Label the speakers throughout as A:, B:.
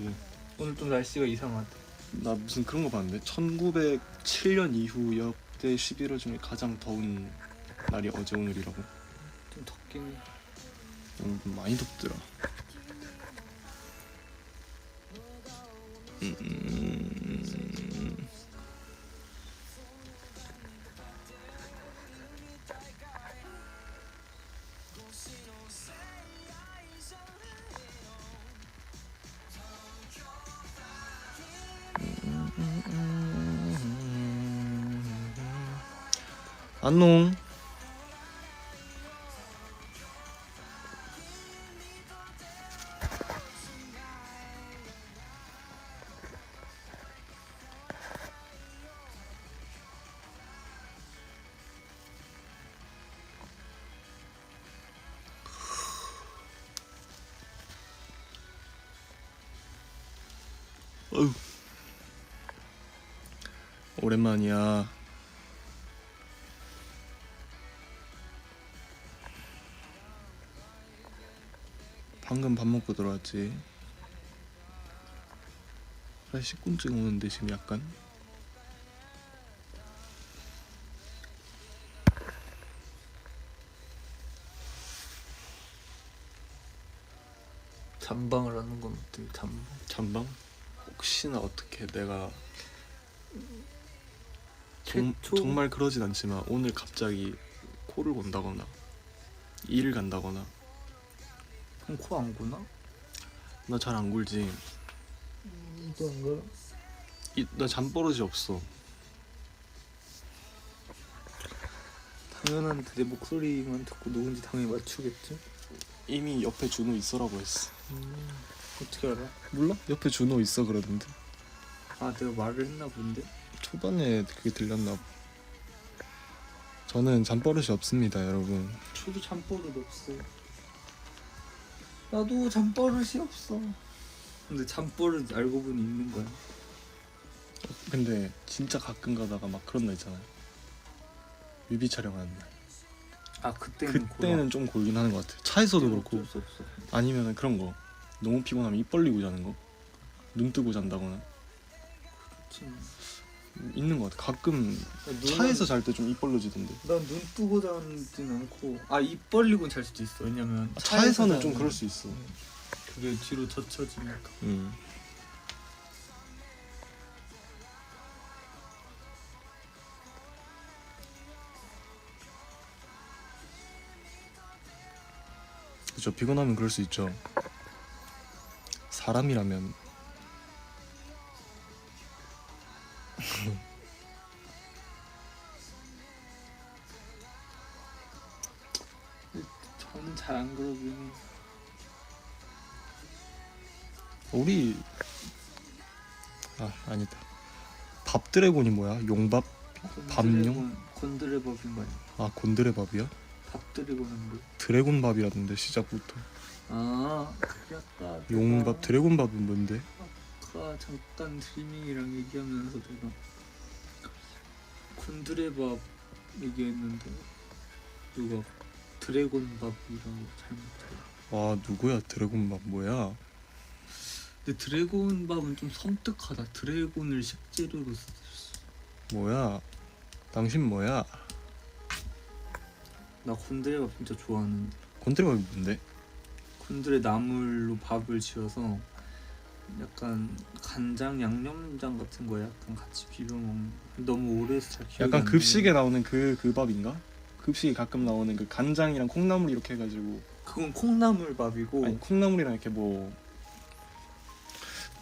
A: 봤는데
B: 오늘 좀 날씨가 이상하다.
A: 나 무슨 그런 거 봤는데 1907년 이후 역대 11월 중에 가장 더운 날이 어제 오늘이라고.
B: 좀 덥긴 해.
A: 오늘 좀 많이 덥더라. 안녕. 어휴. 오랜만이야. 방금 밥 먹고 들어왔지. 그래, 식곤증 오는데 지금 약간.
B: 잠방을 하는 건 어때? 잠방.
A: 잠방? 혹시나 어떻게 내가
B: 최초
A: 정말 그러진 않지만 오늘 갑자기 코를 곤다거나 일을 간다거나.
B: 그럼 코 안 고나?
A: 나 잘 안 굴지.
B: 이거 안 가?
A: 나 잠버릇이 없어.
B: 당연한데 내 목소리만 듣고 누군지 당연히 맞추겠지?
A: 이미 옆에 준호 있어라고 했어.
B: 어떻게 알아?
A: 몰라? 옆에 준호 있어 그러던데.
B: 아 내가 말을 했나 본데?
A: 초반에 그게 들렸나 봐. 저는 잠버릇이 없습니다 여러분.
B: 저도 잠버릇 없어. 나도 잠버릇이 없어. 근데 잠버릇 알고 보니 있는 거야.
A: 근데 진짜 가끔 가다가 막 그런 날 있잖아요. 뮤비 촬영하는 날.
B: 아 그때는
A: 그때는 좀 골긴 하는 것 같아. 차에서도 그렇고.
B: 어쩔 수 없어.
A: 아니면은 그런 거. 너무 피곤하면 입 벌리고 자는 거. 눈 뜨고 잔다거나.
B: 그치.
A: 있는 것 같아. 가끔
B: 눈은-
A: 차에서 잘 때 좀 입 벌려지던데.
B: 난 눈 뜨고 자진 않고 입 벌리고 잘 수도 있어. 왜냐면
A: 차에서는 좀
B: 자면
A: 그럴 수 있어.
B: 그게 뒤로 젖혀지니까.
A: 그죠. 피곤하면 그럴 수 있죠. 사람이라면.
B: 저는 잘 안 그러긴 해.
A: 우리 아니다. 밥 드래곤이 뭐야? 용밥? 밥용?
B: 곤드레밥인 거 아니야?
A: 곤드레 밥이야?
B: 밥 드래곤은 뭐?
A: 드래곤 밥이라던데 시작부터.
B: 그게 아까
A: 용밥 드래곤 밥은 뭔데?
B: 아까 잠깐 드리밍이랑 얘기하면서 내가 곤드레밥 얘기했는데 누가 드래곤밥이라고 잘못.
A: 누구야? 드래곤 밥 뭐야?
B: 근데 드래곤밥은 좀 섬뜩하다. 드래곤을 식재료로 썼어.
A: 뭐야? 당신 뭐야?
B: 나 곤드레밥 진짜 좋아하는데.
A: 곤드레 밥이 뭔데?
B: 곤드레 나물로 밥을 지어서 약간 간장 양념장 같은 거 약간 같이 비벼 먹는. 너무 오래해서 잘 기억이
A: 약간
B: 안
A: 급식에
B: 나네.
A: 나오는 그 밥인가? 급식에 가끔 나오는 그 간장이랑 콩나물 이렇게 해가지고.
B: 그건 콩나물밥이고
A: 아니 콩나물이랑 이렇게 뭐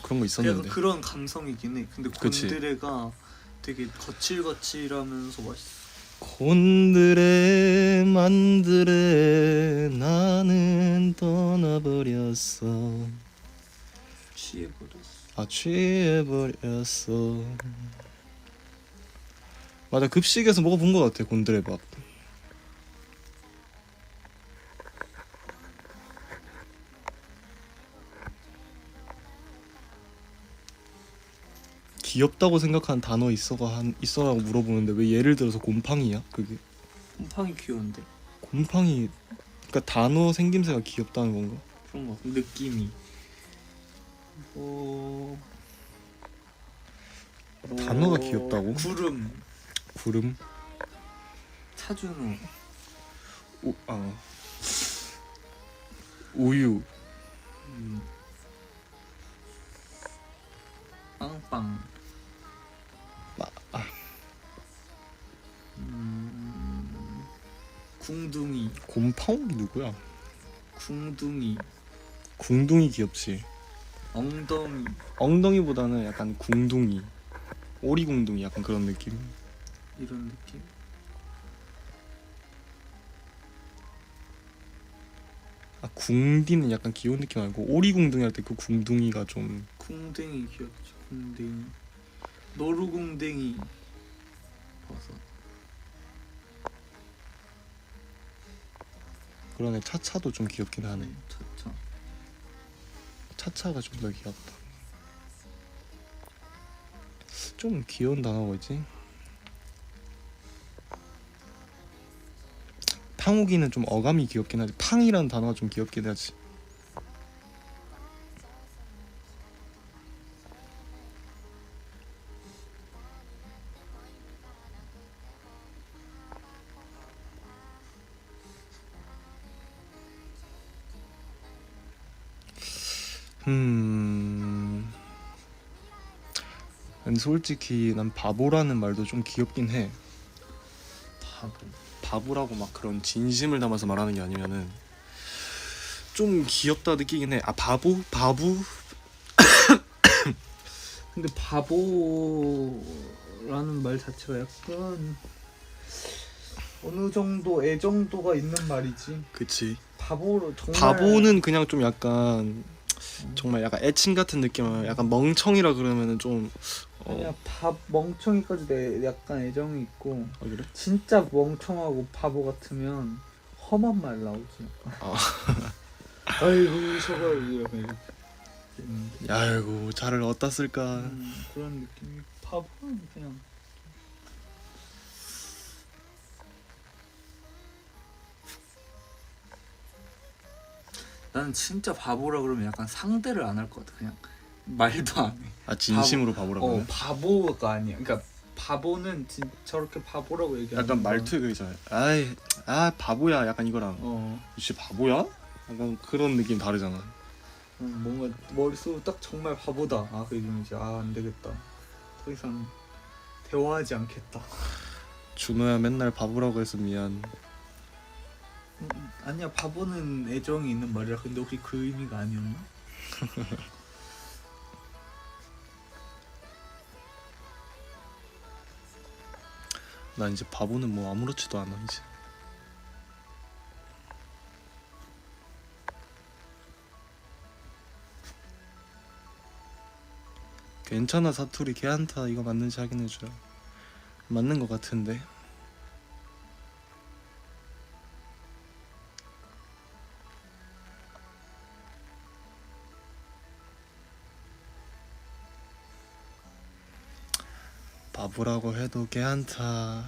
A: 그런 거
B: 약간
A: 있었는데.
B: 그런 감성이긴 해. 근데
A: 그치.
B: 곤드레가 되게 거칠거칠하면서 맛있어.
A: 곤드레 만드레 나는 떠나버렸어.
B: 취해버렸어.
A: 취해버렸어. 맞아, 급식에서 먹어본 것 같아 곤드레밥. 귀엽다고 생각하는 단어 있어라고 물어보는데 왜 예를 들어서 곰팡이야? 그게
B: 곰팡이 귀여운데
A: 곰팡이, 그러니까 단어 생김새가 귀엽다는 건가?
B: 그런 거 느낌이 뭐
A: 단어가 귀엽다고?
B: 구름,
A: 구름?
B: 차준우,
A: 우유.
B: 빵빵, 궁둥이,
A: 곰팡이 누구야?
B: 궁둥이,
A: 궁둥이 귀엽지.
B: 엉덩이,
A: 엉덩이보다는 약간 궁둥이, 오리궁둥이 약간 그런 느낌.
B: 이런 느낌.
A: 궁디는 약간 귀여운 느낌 아니고 오리궁둥이 할 때 그 궁둥이가 좀
B: 궁뎅이 귀엽죠. 궁뎅이, 노루궁뎅이, 버섯.
A: 그러네. 차차도 좀 귀엽긴 하네.
B: 차차.
A: 차차가 좀 더 귀엽다. 좀 귀여운 단어가 뭐지? 팡욱이는 좀 어감이 귀엽긴 하지. 팡이라는 단어가 좀 귀엽긴 하지. 근데 솔직히 난 바보라는 말도 좀 귀엽긴 해.
B: 바보.
A: 바보라고 막 그런 진심을 담아서 말하는 게 아니면은 좀 귀엽다 느끼긴 해. 바보? 바보?
B: 근데 바보라는 말 자체가 약간 어느 정도 애정도가 있는 말이지.
A: 그치.
B: 바보로 정말
A: 바보는 그냥 좀 약간 정말 약간 애칭 같은 느낌은 약간 멍청이라 그러면은 좀
B: 아니야, 멍청이까지 약간 애정이 있고
A: 그래?
B: 진짜 멍청하고 바보 같으면 험한 말 나오지. 아이고 저거 이러면
A: 아이고 잘을 어디다 쓸까.
B: 그런 느낌이. 바보는 그냥 나는 진짜 바보라 그러면 약간 상대를 안 할 것 같아. 그냥 말도 안 해.
A: 진심으로 바보라고 하면?
B: 바보가 아니야. 그러니까 바보는 저렇게 바보라고 얘기하는
A: 약간
B: 건
A: 말투에 그 있잖아요. 바보야 약간 이거랑 혹시 바보야? 약간 그런 느낌 다르잖아.
B: 뭔가 머릿속으로 딱 정말 바보다. 그 이름이지. 안 되겠다. 더 이상 대화하지 않겠다.
A: 준호야 맨날 바보라고 해서 미안.
B: 아니야, 바보는 애정이 있는 말이라. 근데 혹시 그 의미가 아니었나?
A: 난 이제 바보는 뭐 아무렇지도 않아 이제. 괜찮아 사투리 걔한타 이거 맞는지 확인해줘요. 맞는 것 같은데. 바보라고 해도 걔한타.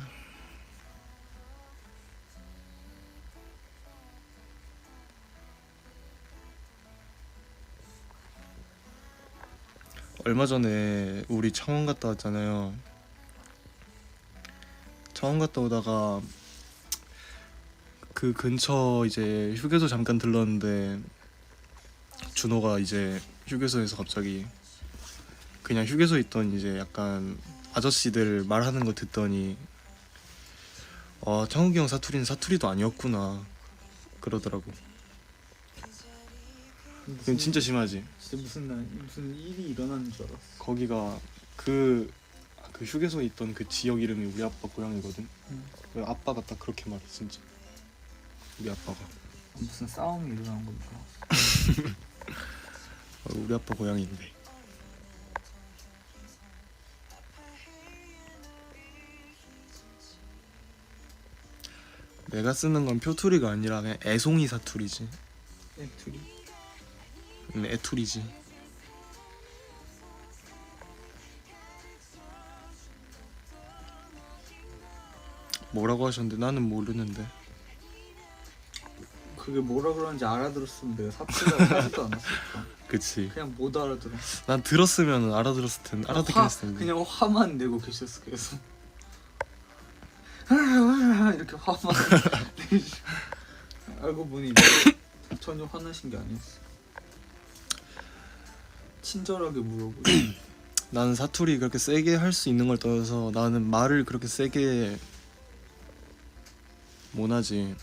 A: 얼마 전에 우리 창원 갔다 왔잖아요. 창원 갔다 오다가 그 근처 이제 휴게소 잠깐 들렀는데 준호가 이제 휴게소에서 갑자기 그냥 휴게소에 있던 이제 약간 아저씨들 말하는 거 듣더니 창욱이 형 사투리는 사투리도 아니었구나 그러더라고. 그건 진짜 심하지.
B: 진짜 무슨 일이 일어나는 줄 알았어.
A: 거기가 그 휴게소에 있던 그 지역 이름이 우리 아빠 고향이거든. 그 아빠가 딱 그렇게 말해 진짜. 우리 아빠가
B: 무슨 싸움이 일어난 건가?
A: 우리 아빠 고향인데. 내가 쓰는 건 표투리가 아니라 그냥 애송이 사투리지.
B: 애투리?
A: 애투리지. 뭐라고 하셨는데 나는 모르는데.
B: 그게 뭐라 그러는지 알아들었으면 내가 사투리라고 하지도 않았을까.
A: 그치.
B: 그냥 못 알아들어.
A: 난 들었으면 알아들었을 텐데 알아듣긴 했을 텐데.
B: 그냥 화만 내고 계셨어 계속. 이렇게 화만 내시. 알고 보니 전혀 화나신 게 아니었어. 친절하게 물어보고.
A: 나는 사투리 그렇게 세게 할 수 있는 걸 떠나서 나는 말을 그렇게 세게 못하지.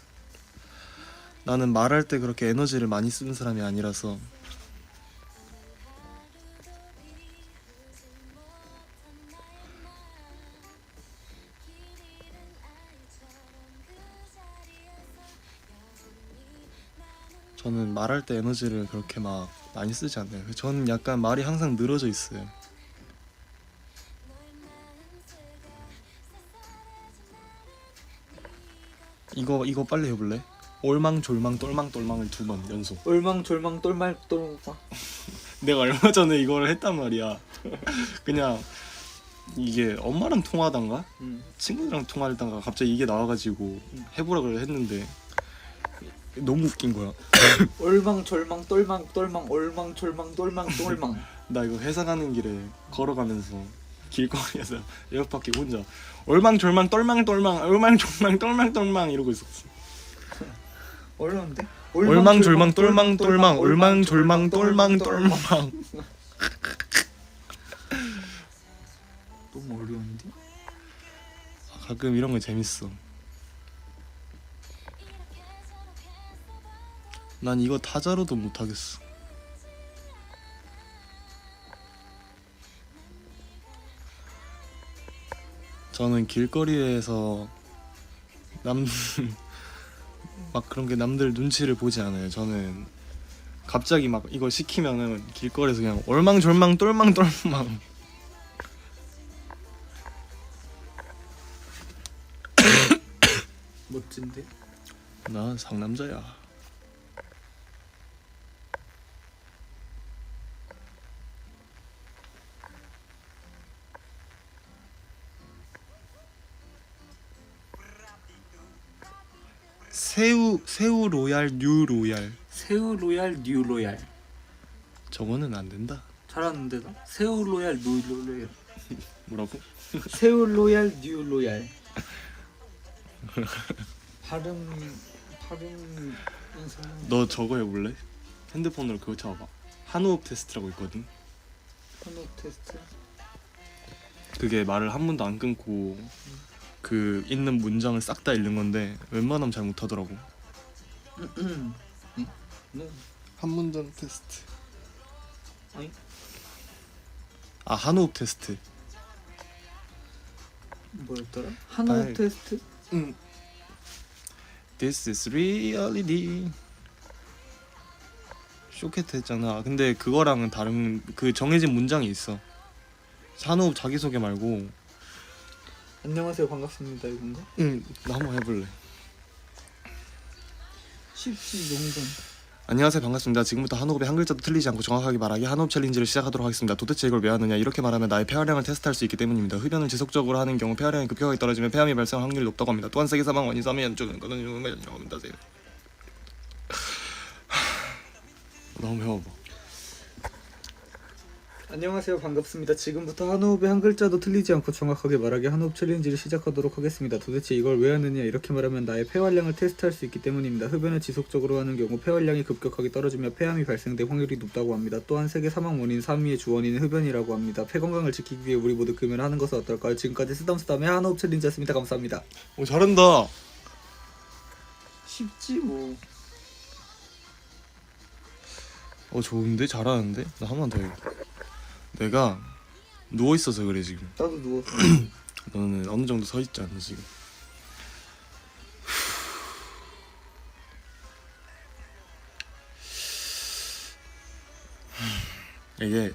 A: 나는 말할 때 그렇게 에너지를 많이 쓰는 사람이 아니라서. 저는 말할 때 에너지를 그렇게 막 많이 쓰지 않아요. 저는 약간 말이 항상 늘어져 있어요. 이거 빨리 해볼래? 올망졸망 똘망똘망을 2번 연속.
B: 얼망졸망 똘말똘망.
A: 내가 얼마 전에 이걸 했단 말이야. 그냥 이게 엄마랑 통화하다가 친구들이랑 통화하다가 갑자기 이게 나와가지고 해보라 그래 했는데 너무 웃긴 거야.
B: 얼망졸망 똘망 똘망 얼망졸망 똘망 똘망.
A: 나 이거 회사 가는 길에 걸어가면서 길거리에서 에어팟 끼고 혼자 얼망졸망 똘망똘망 얼망졸망 똘망똘망 이러고 있었어.
B: 어려운데?
A: 얼망졸망 똘망똘망 얼망졸망 똘망똘망.
B: 너무 어려운데?
A: 가끔 이런 거 재밌어. 난 이거 타자로도 못하겠어. 저는 길거리에서 막 그런 게 남들 눈치를 보지 않아요. 저는 갑자기 막 이거 시키면은 길거리에서 그냥 얼망졸망 똘망똘망.
B: 멋진데?
A: 나 상남자야. 새우 로얄 뉴 로얄.
B: 새우 로얄 뉴 로얄.
A: 저거는 안 된다.
B: 잘하는데 나? 새우 로얄 뉴 로얄.
A: 뭐라고?
B: 새우 로얄 뉴 로얄. 발음 인상.
A: 너 저거 해볼래? 핸드폰으로 그거 쳐봐. 한호흡 테스트라고 있거든.
B: 한호 테스트.
A: 그게 말을 한 번도 안 끊고 그 있는 문장을 싹 다 읽는 건데 웬만하면 잘 못하더라고.
B: 네?
A: 한 문장 테스트.
B: 아니?
A: 아 한호흡 테스트.
B: 뭐였더라? 한호
A: 아이.
B: 테스트?
A: This is reality. 쇼케트 했잖아. 근데 그거랑은 다른 그 정해진 문장이 있어. 한호흡 자기소개 말고.
B: 안녕하세요 반갑습니다 이건가?
A: 나 한번 해볼래.
B: 쉽지 용돈.
A: 안녕하세요 반갑습니다. 지금부터 한호흡에 한 글자도 틀리지 않고 정확하게 말하기 한호흡 챌린지를 시작하도록 하겠습니다. 도대체 이걸 왜 하느냐? 이렇게 말하면 나의 폐활량을 테스트할 수 있기 때문입니다. 흡연을 지속적으로 하는 경우 폐활량이 급격하게 떨어지면 폐암이 발생할 확률이 높다고 합니다. 또한 세계 사망 원인 3위 연주는 거는 유명합니다. 너무 배워봐.
B: 안녕하세요 반갑습니다. 지금부터 한호흡에 한 글자도 틀리지 않고 정확하게 말하기 한호흡 챌린지를 시작하도록 하겠습니다. 도대체 이걸 왜 하느냐? 이렇게 말하면 나의 폐활량을 테스트할 수 있기 때문입니다. 흡연을 지속적으로 하는 경우 폐활량이 급격하게 떨어지며 폐암이 발생될 확률이 높다고 합니다. 또한 세계 사망 원인 3위의 주원인은 흡연이라고 합니다. 폐 건강을 지키기 위해 우리 모두 금연을 하는 것은 어떨까요? 지금까지 쓰담쓰담의 한호흡 챌린지였습니다. 감사합니다.
A: 오 잘한다.
B: 쉽지 뭐.
A: 좋은데? 잘하는데? 나 한 번 더 해. 내가 누워있어서 그래 지금.
B: 나도 누웠어.
A: 너는 어느 정도 서 있지 않나 지금. 이게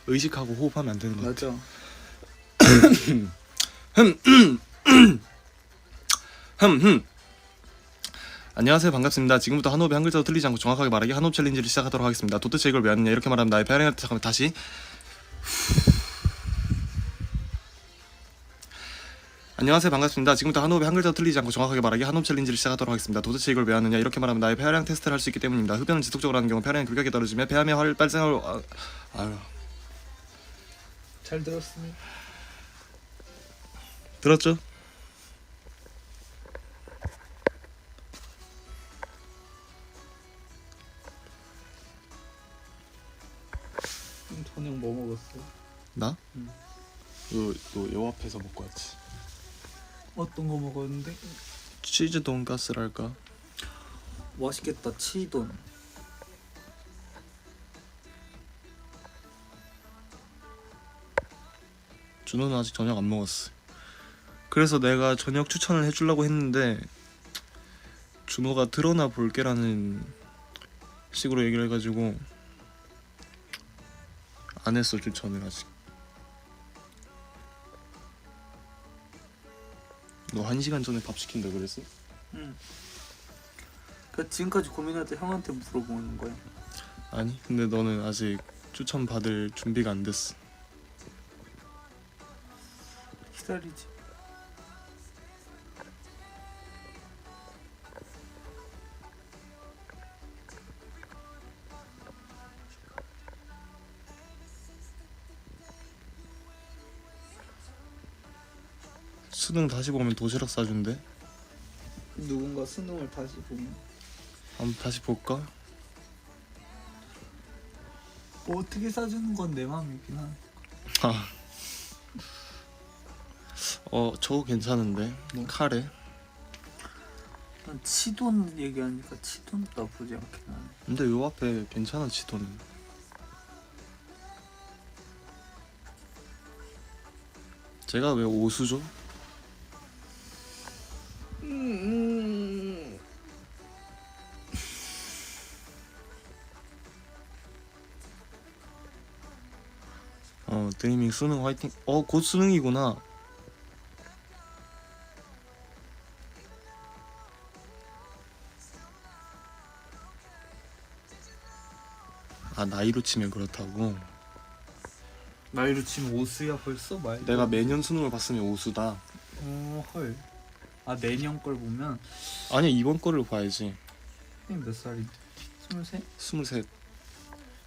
A: 의식하고 호흡하면 안 되는 거 같아.
B: 맞아.
A: 안녕하세요 반갑습니다. 지금부터 한호흡에 한 글자도 틀리지 않고 정확하게 말하기 한호흡 챌린지를 시작하도록 하겠습니다. 도대체 이걸 왜 하느냐? 이렇게 말하면 나의 폐활량을 잠깐만 다시. 안녕하세요, 반갑습니다. 지금부터 한호흡에 한 글자 틀리지 않고 정확하게 말하기 한호흡 챌린지를 시작하도록 하겠습니다. 도대체 이걸 왜 하느냐? 이렇게 말하면 나의 폐활량 테스트를 할 수 있기 때문입니다. 흡연을 지속적으로 하는 경우 폐활량이 급격하게 떨어지며 폐암의 활 발생을 아유
B: 잘 들었습니다.
A: 들었죠?
B: 저녁 뭐 먹었어?
A: 나?
B: 응.
A: 요 앞에서 먹고 왔지.
B: 어떤 거 먹었는데?
A: 치즈 돈가스랄까?
B: 맛있겠다. 치돈.
A: 준호는 아직 저녁 안 먹었어. 그래서 내가 저녁 추천을 해주려고 했는데 준호가 드러나 볼게라는 식으로 얘기를 해가지고 안 했어, 추천을 아직. 너 1시간 전에 밥 시킨다 그랬어?
B: 응. 그 지금까지 고민할 때 형한테 물어보는 거야.
A: 아니, 근데 너는 아직 추천 받을 준비가 안 됐어.
B: 기다리지.
A: 수능 다시 보면 도시락 싸준대.
B: 누군가 수능을 다시 보면
A: 한번 다시 볼까?
B: 뭐 어떻게 싸주는 건 내 맘이긴 한데.
A: 아, 저거 괜찮은데.
B: 뭐?
A: 카레.
B: 난 치돈 얘기하니까 치돈 나쁘지 않긴 하네.
A: 근데 요 앞에 괜찮아, 치돈. 제가 왜 오수죠? 드리밍 수능 화이팅. 곧 수능이구나. 아, 나이로 치면 그렇다고.
B: 나이로 치면 오수야 벌써? 말.
A: 내가 매년 수능을 봤으면 오수다.
B: 헐. 아 내년 걸 보면
A: 아니야, 이번 거를 봐야지.
B: 형님 몇 살인데? 23?
A: 23,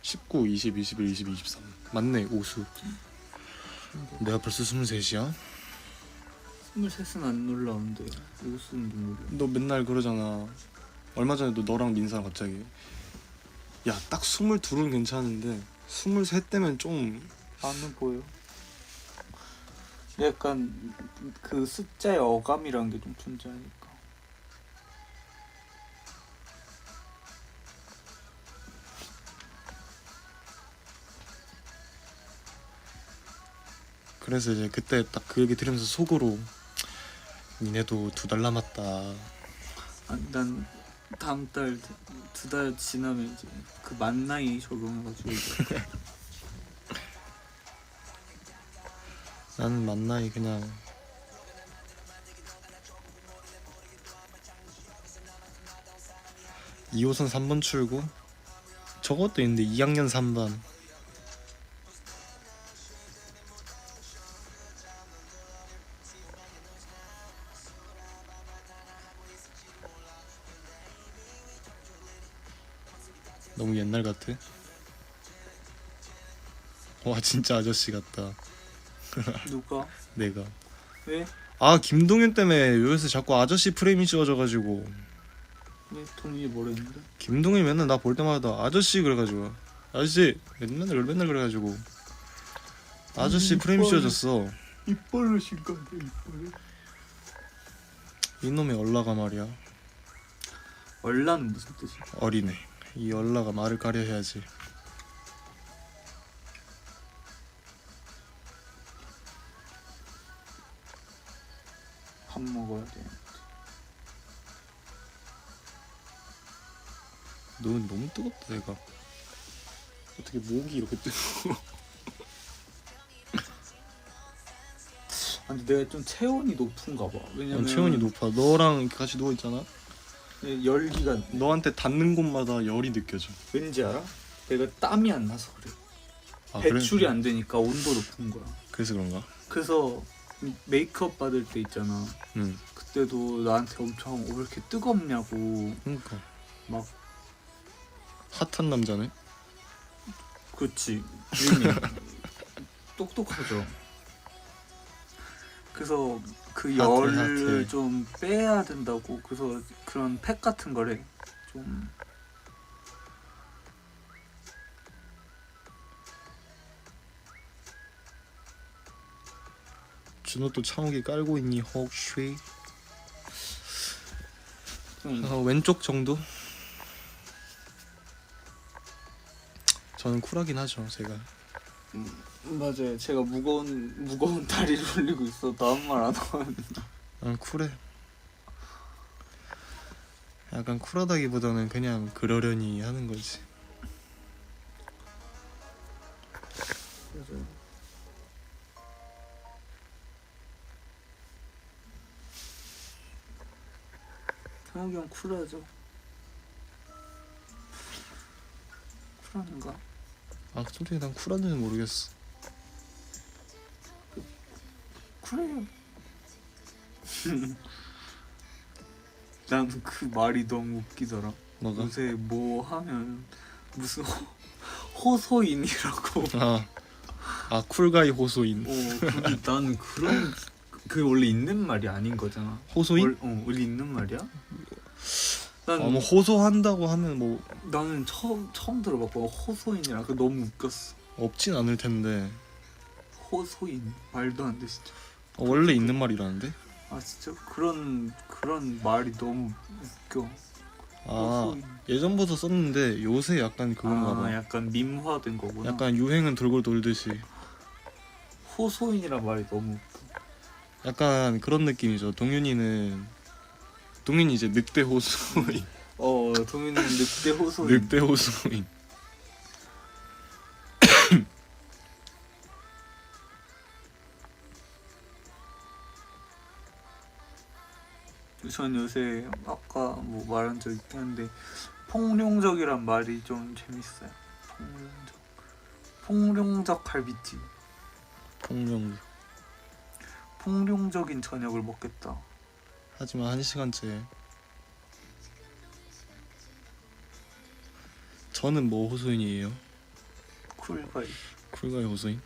A: 19, 20, 21, 22, 23. 맞네, 오수. 내가 벌써 23이야?
B: 23은 안 놀라운데 오수는 좀 놀라.
A: 너 맨날 그러잖아. 얼마 전에도 너랑 민사랑 갑자기 야, 딱 22은 괜찮은데 23 때면 좀.
B: 안은 보여. 약간 그 숫자의 어감이란 게 좀 존재하니까.
A: 그래서 이제 그때 딱 그 얘기 들으면서 속으로 니네도 2달 남았다.
B: 난 다음 달 2달 지나면 이제 그 만 나이 적용해가지고 이제
A: 나는 만나이 그냥 이 2호선 3번 출구. 저것도 있는데 2학년 3반. 너무 옛날 같아. 와, 진짜 아저씨 같다.
B: 누가?
A: 내가.
B: 왜?
A: 아, 김동윤 때문에 요새 자꾸 아저씨 프레임이 지워져가지고.
B: 왜? 동민이 뭐랬는데?
A: 김동윤 맨날 나 볼 때마다 아저씨 그래가지고 아저씨 맨날 그래가지고 아저씨 프레임 씌워졌어.
B: 이빨로 신건데 이빨을.
A: 이놈의 얼라가 말이야.
B: 얼라는 무슨 뜻이야?
A: 어리네. 이 얼라가 말을 가려 해야지.
B: 밥 먹어야 돼.
A: 넌 너무 뜨겁다. 내가 어떻게 목이 이렇게 뜨거워.
B: 근데 내가 좀 체온이 높은가 봐. 왜냐면
A: 체온이 높아. 너랑 이렇게 같이 누워 있잖아.
B: 열기가
A: 너한테 닿는 곳마다 열이 느껴져.
B: 왠지 알아? 내가 땀이 안 나서 그래.
A: 아,
B: 배출이
A: 그래?
B: 안 되니까 온도 높은 거야.
A: 그래서 그런가?
B: 그래서 메이크업 받을 때 있잖아.
A: 응.
B: 그때도 나한테 엄청 왜 이렇게 뜨겁냐고
A: 그러니까
B: 막.
A: 핫한 남자네.
B: 그렇지. 주인님 똑똑하죠. 그래서 그
A: 핫해,
B: 열을
A: 핫해.
B: 좀 빼야 된다고. 그래서 그런 팩 같은 거래 좀.
A: 준호 또 창욱이 깔고 있니 혹시?
B: 좀
A: 왼쪽 정도? 저는 쿨하긴 하죠 제가.
B: 맞아요. 제가 무거운 다리를 올리고 있어. 아무 말 안 하고.
A: 난 쿨해. 약간 쿨하다기보다는 그냥 그러려니 하는 거지.
B: 맞아요. 상욱이 형 쿨하죠. 쿨한가?
A: 아 솔직히 난 쿨한지는 모르겠어.
B: 쿨해요. 난 그 말이 너무 웃기더라.
A: 뭐가?
B: 요새 뭐 하면 무슨 호소인이라고.
A: 아 쿨가이 호소인.
B: 난 그런 그게 원래 있는 말이 아닌 거잖아.
A: 호소인?
B: 원래 있는 말이야?
A: 뭐 호소한다고 하면 뭐
B: 나는 처음 들어봤고 호소인이라 그 너무 웃겼어.
A: 없진 않을 텐데.
B: 호소인 말도 안 돼 진짜.
A: 원래 있는 말이라는데?
B: 아 진짜 그런 말이 너무 웃겨.
A: 아
B: 호소인.
A: 예전부터 썼는데 요새 약간 그건가 봐.
B: 약간 밈화된 거구나.
A: 약간 유행은 돌고 돌듯이
B: 호소인이란 말이 너무 웃겨.
A: 약간 그런 느낌이죠. 동윤이 이제 늑대 호소인.
B: 동윤이는 늑대 호소인.
A: 늑대 호소인.
B: 전 요새 아까 뭐 말한 적 있긴 한데 폭룡적이란 말이 좀 재밌어요. 폭룡적 갈비찜.
A: 폭룡.
B: 폭룡적인 저녁을 먹겠다.
A: 하지만 1시간째. 저는 뭐 호소인이에요?
B: 쿨바이.
A: 쿨가이 호소인?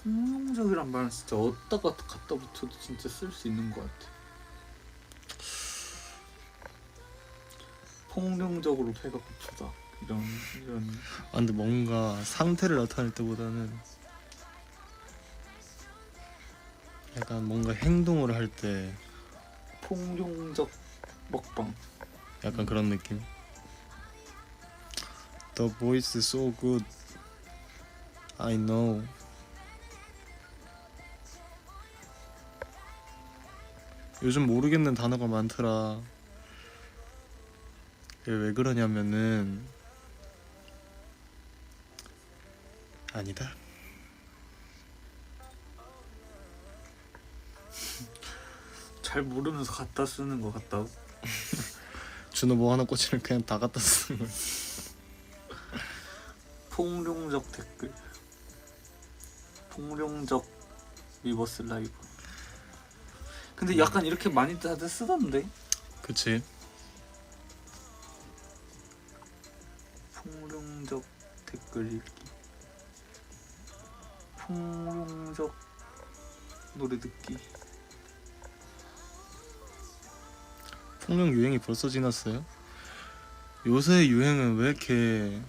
B: 폭룡적이란 말은 진짜 어디다가 갖다 붙여도 진짜 쓸 수 있는 것 같아. 폭룡적으로 배가 고프다. 이런.
A: 아 근데 뭔가 상태를 나타낼 때보다는 약간 뭔가 행동을 할 때
B: 폭룡적 먹방.
A: 약간 그런 느낌. The voice is so good. I know. 요즘 모르겠는 단어가 많더라. 왜 그러냐면은 아니다.
B: 잘 모르면서 갖다 쓰는 것 같다고.
A: 준호 뭐 하나 꽂히면 그냥 다 갖다 쓰는 거야.
B: 폭룡적 댓글. 폭룡적 리버스 라이브. 근데 약간 이렇게 많이 다들 쓰던데.
A: 그치?
B: 폭룡적 댓글 읽기. 폭룡적 노래 듣기.
A: 폭룡 유행이 벌써 지났어요? 요새 유행은 왜 이렇게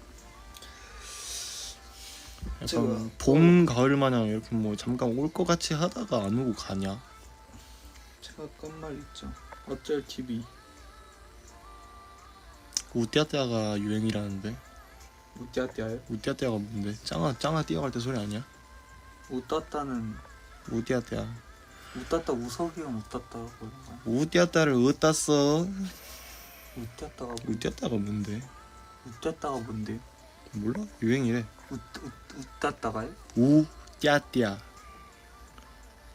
A: 약간
B: 제가-
A: 봄, 가을 마냥 이렇게 뭐 잠깐 올 것 같이 하다가 안 오고 가냐?
B: 제가 깐 말 있죠. 어쩔 TV.
A: 우띠아띠아가 유행이라는데.
B: 우띠아띠아요?
A: 우띠아띠아가 뭔데? 짱아 뛰어갈 때 소리 아니야?
B: 우따따는
A: 우띠아띠아.
B: 우따따 우석이 형 우따따라고 하는 거야.
A: 우띠아띠아를 어디땄어?
B: 우따따가
A: 우띠아띠아가 뭔데?
B: 우따따가 뭔데?
A: 몰라? 유행이래.
B: 우따따가요?
A: 우띠아띠아.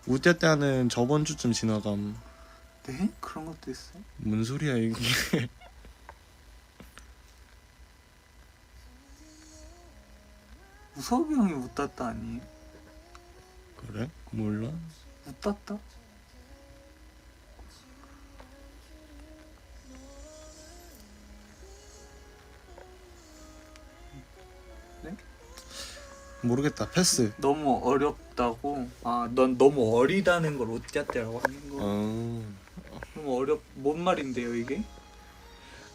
A: 우떼떼는 저번 주쯤 지나감.
B: 네? 그런 것도 있어?
A: 뭔 소리야 이게?
B: 우섭이 형이 웃땄다 아니에요?
A: 그래? 몰라.
B: 웃땄다?
A: 모르겠다. 패스.
B: 너무 어렵다고? 아, 넌 너무 어리다는 걸 웃겼다라고 하는 거.
A: 어.
B: 너무 뭔 말인데요 이게?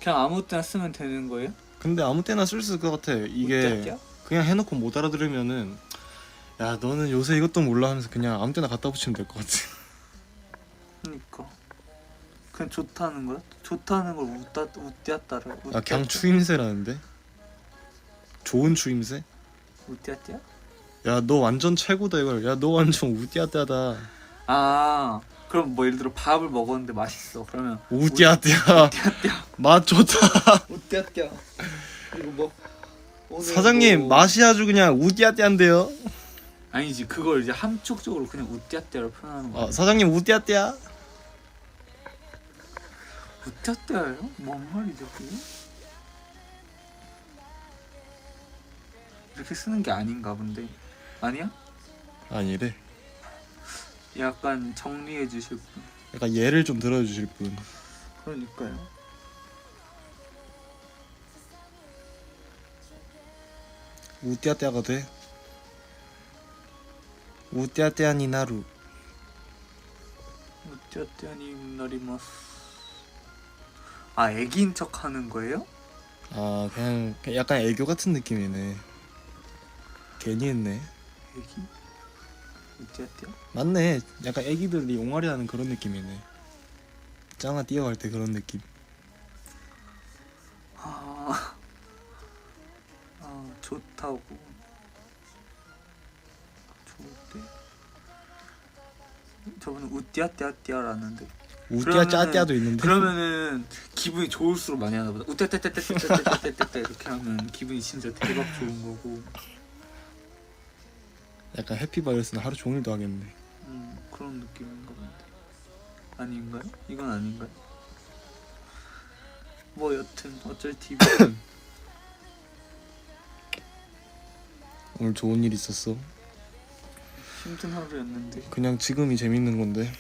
B: 그냥 아무 때나 쓰면 되는 거예요?
A: 근데 아무 때나 쓸 수 있을 것 같아. 이게
B: 웃겼냐?
A: 그냥 해놓고 못 알아들으면은 야 너는 요새 이것도 몰라 하면서 그냥 아무 때나 갖다 붙이면 될 것 같아.
B: 그니까 그냥 좋다는 거야? 좋다는 걸 웃겼다라고?
A: 아 그냥 추임새라는데? 좋은 추임새?
B: 웃겼냐?
A: 야 너 완전 최고다 이걸. 야 너 완전 우띠아띠하다.
B: 아, 그럼 뭐 예를 들어 밥을 먹었는데 맛있어. 그러면
A: 우띠아띠야.
B: 웃겼냐?
A: 맛 좋다.
B: 웃겼냐? 그리고 뭐 오늘
A: 사장님
B: 뭐-
A: 맛이 아주 그냥 우띠아띠한데요.
B: 아니지, 그걸 이제 함축적으로 그냥 웃겼냐로 표현하는 거야.
A: 사장님 우띠아띠야.
B: 웃겼냐요? 뭔 말이죠 그게? 이렇게 쓰는 게 아닌가 본데. 아니야?
A: 아니래.
B: 약간 정리해 주실 분.
A: 약간 예를 좀 들어주실 분.
B: 그러니까요.
A: 우띠아띠아가 돼. 우띠아띠아니 나루.
B: 웃겼냐니 나리마스. 아, 애기인 척 하는 거예요?
A: 아 그냥 약간 애교 같은 느낌이네. 괜히 했네.
B: 애기? 웃겼냐?
A: 맞네. 약간 애기들이 옹알이 하는 그런 느낌이네. 짱아 뛰어갈 때 그런 느낌.
B: 아, 좋다고. 좋을 때. 저번에 우띠아띠아띠아라는데.
A: 우띠아
B: 그러면은-
A: 짜띠아도 있는데.
B: 그러면은 기분이 좋을수록 많이 하나 보다. 우띠아띠아띠아띠아띠아띠아 이렇게 하면 기분이 진짜 대박 좋은 거고.
A: 약간 해피바이러스는 하루 종일도 하겠네.
B: 그런 느낌인가 본데. 아닌가요? 이건 아닌가요? 뭐 여튼 어쩔 TV.
A: 오늘 좋은 일 있었어?
B: 힘든 하루였는데.
A: 그냥 지금이 재밌는 건데.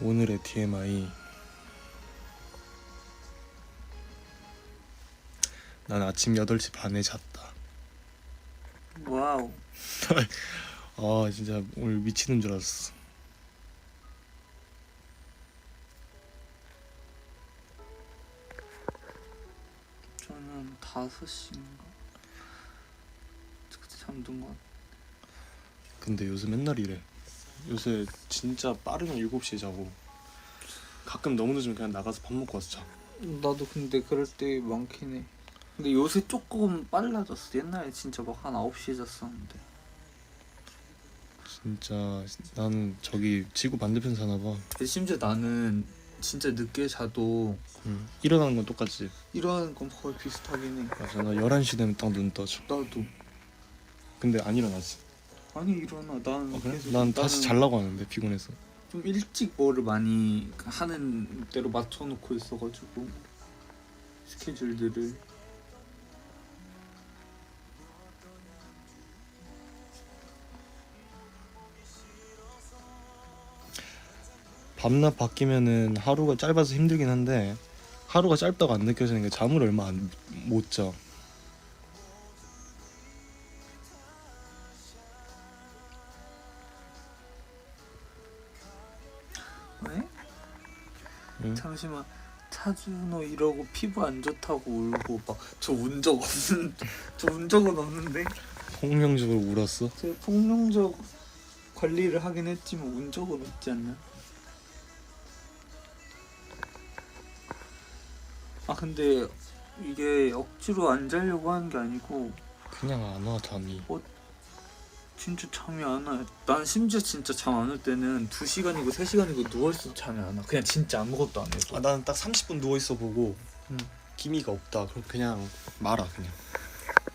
A: 오늘의 TMI. 난 아침 8시 반에 잤다.
B: 와우.
A: 아 진짜 오늘 미치는 줄 알았어.
B: 저는 5시인가 그때 잠든 것 같아.
A: 근데 요새 맨날 이래. 요새 진짜 빠르면 7시에 자고 가끔 너무 늦으면 그냥 나가서 밥 먹고 와서 자.
B: 나도 근데 그럴 때 많긴 해. 근데 요새 조금 빨라졌어. 옛날에 진짜 막 한 9시에 잤었는데.
A: 진짜 나는 저기 지구 반대편 사나 봐.
B: 근데 심지어 나는 진짜 늦게 자도
A: 일어나는 건 똑같지.
B: 일어나는 건 거의 비슷하긴 해.
A: 맞아. 나 11시 되면 딱 눈 떠져.
B: 나도.
A: 근데 안 일어나지.
B: 아니 일어나. 나는
A: 그래?
B: 계속
A: 난 다시
B: 나는
A: 자려고 하는데 피곤해서.
B: 좀 일찍 뭐를 많이 하는 대로 맞춰놓고 있어가지고 스케줄들을.
A: 밤낮 바뀌면은 하루가 짧아서 힘들긴 한데 하루가 짧다고 안 느껴지는 게 잠을 얼마 못 자.
B: 왜?
A: 응?
B: 잠시만. 차주 너 이러고 피부 안 좋다고 울고 막 저 운 적 없는 저 운 적은 없는데
A: 폭명적으로 울었어?
B: 제가 폭력적 관리를 하긴 했지만 운 적은 없지 않나? 아 근데 이게 억지로 안 자려고 하는 게 아니고
A: 그냥 안 와 잠이.
B: 진짜 잠이 안 와. 난 심지어 진짜 잠 안 올 때는 2시간이고 3시간이고 누워있어도 잠이 안 와. 그냥 진짜 아무것도 안 해도.
A: 아 나는 딱 30분 누워 있어 보고
B: 응.
A: 기미가 없다. 그럼 그냥 말아 그냥.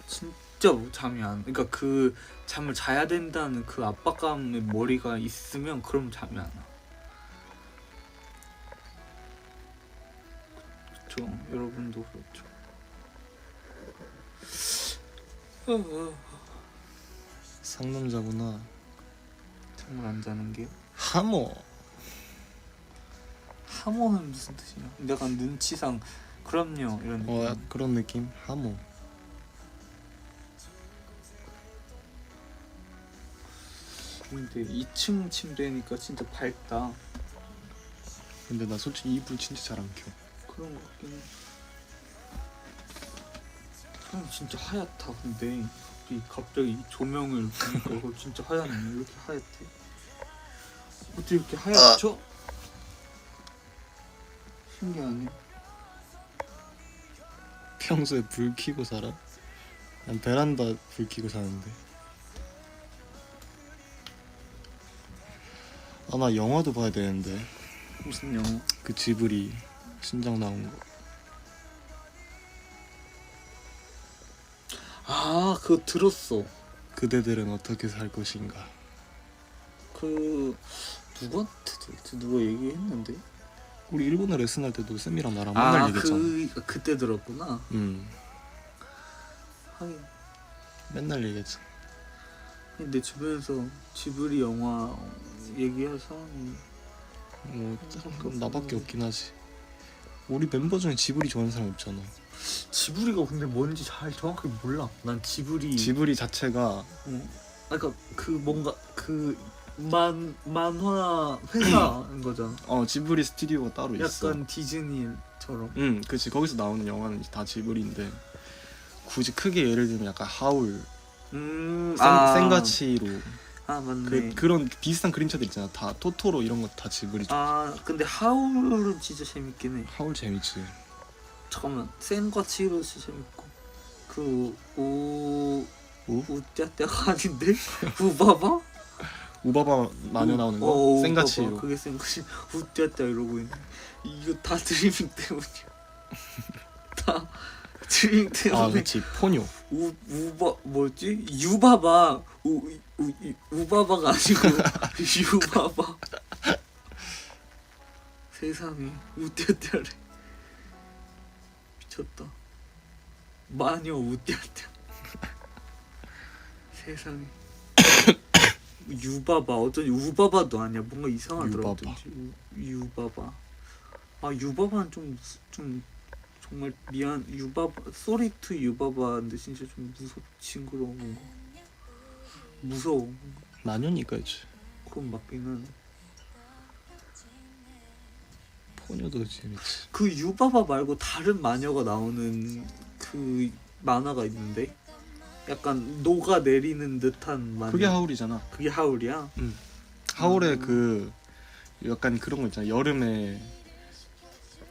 B: 진짜 잠이 안. 그러니까 그 잠을 자야 된다는 그 압박감에 머리가 있으면 그럼 잠이 안 와. 그렇죠. 여러분도 그렇죠.
A: 상남자구나.
B: 잠을 안 자는 게.
A: 하모.
B: 하모는 무슨 뜻이냐? 내가 눈치상 그럼요 이런 느낌.
A: 그런 느낌. 하모.
B: 근데 2층 침대니까 진짜 밝다.
A: 근데 나 솔직히 이불 진짜 잘 안 켜.
B: 그런 것 같긴 해. 형 진짜 하얗다. 근데 갑자기 조명을 보니까 이거 진짜 하얗네. 이렇게 하얗대. 어떻게 이렇게 하얗죠? 신기하네.
A: 평소에 불 켜고 살아? 난 베란다 불 켜고 사는데. 아 나 영화도 봐야 되는데.
B: 무슨 영화?
A: 그 지브리 신작 나온 거.
B: 아 그거 들었어.
A: 그대들은 어떻게 살 것인가.
B: 그 누구한테 누가 얘기했는데?
A: 우리 일본어 레슨할 때도 쌤이랑 나랑 맨날 얘기했잖아.
B: 그때 들었구나. 하긴
A: 맨날 얘기했잖아.
B: 내 주변에서 지브리 영화 얘기할 사람이
A: 나밖에 없긴 하지. 우리 멤버 중에 지브리 좋아하는 사람 없잖아.
B: 지브리가 근데 뭔지 잘 정확하게 몰라. 난 지브리
A: 자체가
B: 그러니까 그 뭔가 그 만화 회사인 거잖아.
A: 지브리 스튜디오가 따로 있어.
B: 약간 디즈니처럼.
A: 그치. 거기서 나오는 영화는 다 지브리인데 굳이 크게 예를 들면 약간 하울, 센가치로
B: 맞네.
A: 그런 비슷한 그림체들 있잖아. 다 토토로 이런 거 다 지브리죠.
B: 근데 하울은 진짜 재밌긴 해.
A: 하울 재밌지.
B: 잠깐만, 센과 치히로 진짜 재밌고 우떼떼가 아닌데? 우바바?
A: 우바바 마녀 나오는 거? 센가치로.
B: 그게 센가치. 우떼떼 이러고 있네. 이거 다 드리밍 때문이야. 다 드리밍 때문에.
A: 그치. 포뇨.
B: 뭐지? 유바바. 우바바가 아니고 유바바. 세상에 우떼떼래. 미쳤다. 마녀 우떼떼. 세상에. 유바바 어쩐지 우바바도 아니야. 뭔가 이상하더라. 유바바. 유바바는 좀 정말 미안. 유바바 소리 투 유바바인데 진짜 좀 징그러운 건가? 무서워.
A: 마녀니까 이제.
B: 그건 맞기는.
A: 포뇨도 재밌지.
B: 그 유바바 말고 다른 마녀가 나오는 그 만화가 있는데 약간 녹아 내리는 듯한 마녀.
A: 그게 하울이잖아.
B: 그게 하울이야?
A: 하울의 그 약간 그런 거 있잖아. 여름에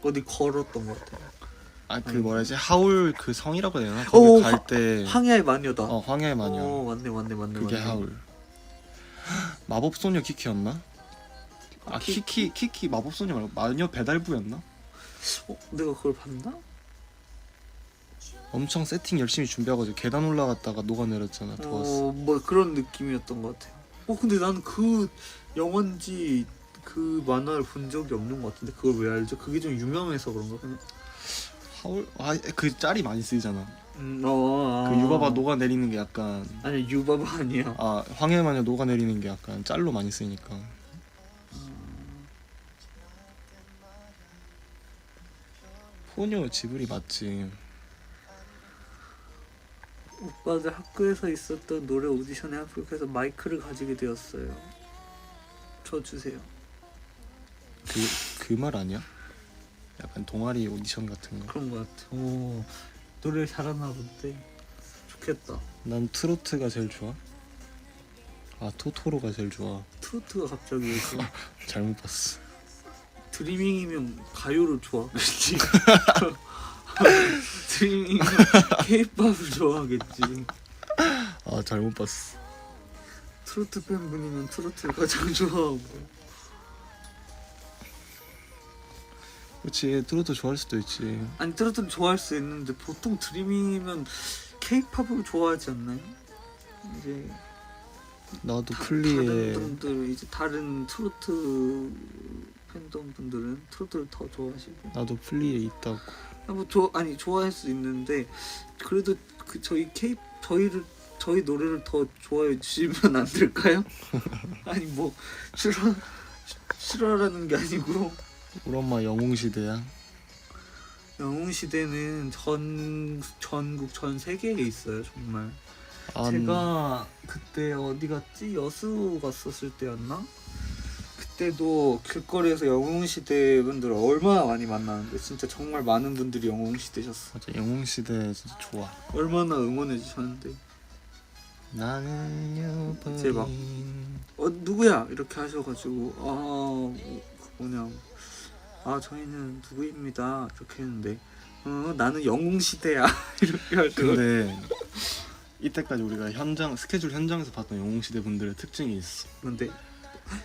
B: 어디 걸었던 것 같아.
A: 그 뭐라지? 하울 그 성이라고 해야 되나? 거기 갈 때
B: 황야의 마녀다.
A: 황야의 마녀.
B: 맞네.
A: 그게 하울. 마법소녀 키키였나? 키키 마법소녀 말고 마녀 배달부였나?
B: 내가 그걸 봤나?
A: 엄청 세팅 열심히 준비하고 계단 올라갔다가 녹아내렸잖아. 더웠어.
B: 뭐 그런 느낌이었던 것 같아요. 근데 나는 그 영화인지 그 만화를 본 적이 없는 것 같은데 그걸 왜 알죠? 그게 좀 유명해서 그런가? 그냥.
A: 하울 그 짤이 많이 쓰이잖아.
B: 그
A: 유바바 녹아내리는 게 약간
B: 아니 유바바 아니야.
A: 황야의 마녀 녹아내리는 게 약간 짤로 많이 쓰이니까. 포뇨 지브리 맞지.
B: 오빠들 학교에서 있었던 노래 오디션에 합격해서 마이크를 가지게 되었어요. 저 주세요.
A: 그 말 아니야? 약간 동아리 오디션 같은 거.
B: 그런 것 같아. 노래 잘하나 본데. 좋겠다.
A: 난 트로트가 제일 좋아. 토토로가 제일 좋아.
B: 트로트가 갑자기 왜
A: 잘못 봤어.
B: 드리밍이면 가요를 좋아하겠지. 드리밍 K-팝을 좋아하겠지.
A: 아 잘못 봤어.
B: 트로트 팬분이면 트로트를 가장 좋아하고.
A: 그렇지 트로트 좋아할 수도 있지.
B: 아니 트로트를 좋아할 수 있는데 보통 드리밍이면 K-팝을 좋아하지 않나요? 이제
A: 나도
B: 다른
A: 플리에
B: 분들 이제 다른 트로트 팬덤 분들은 트로트를 더 좋아하시고.
A: 나도 플리에 있다고.
B: 아니 좋아할 수 있는데 그래도 그 저희 노래를 더 좋아해 주시면 안 될까요? 아니 뭐 싫어라는 게 아니고
A: 우리 엄마 영웅시대야.
B: 영웅시대는 전국 전 세계에 있어요 정말.
A: 안-
B: 제가 그때 어디 갔지? 여수 갔었을 때였나? 그때도 길거리에서 영웅시대 분들 얼마나 많이 만나는데 진짜 정말 많은 분들이 영웅시대셨어.
A: 맞아 영웅시대 진짜 좋아.
B: 얼마나 응원해 주셨는데
A: 나는
B: 이제 막 누구야 이렇게 하셔가지고 저희는 누구입니다 이렇게 했는데 나는 영웅시대야 이렇게 하시고.
A: 근데 이때까지 우리가 스케줄 현장에서 봤던 영웅시대 분들의 특징이 있어.
B: 근데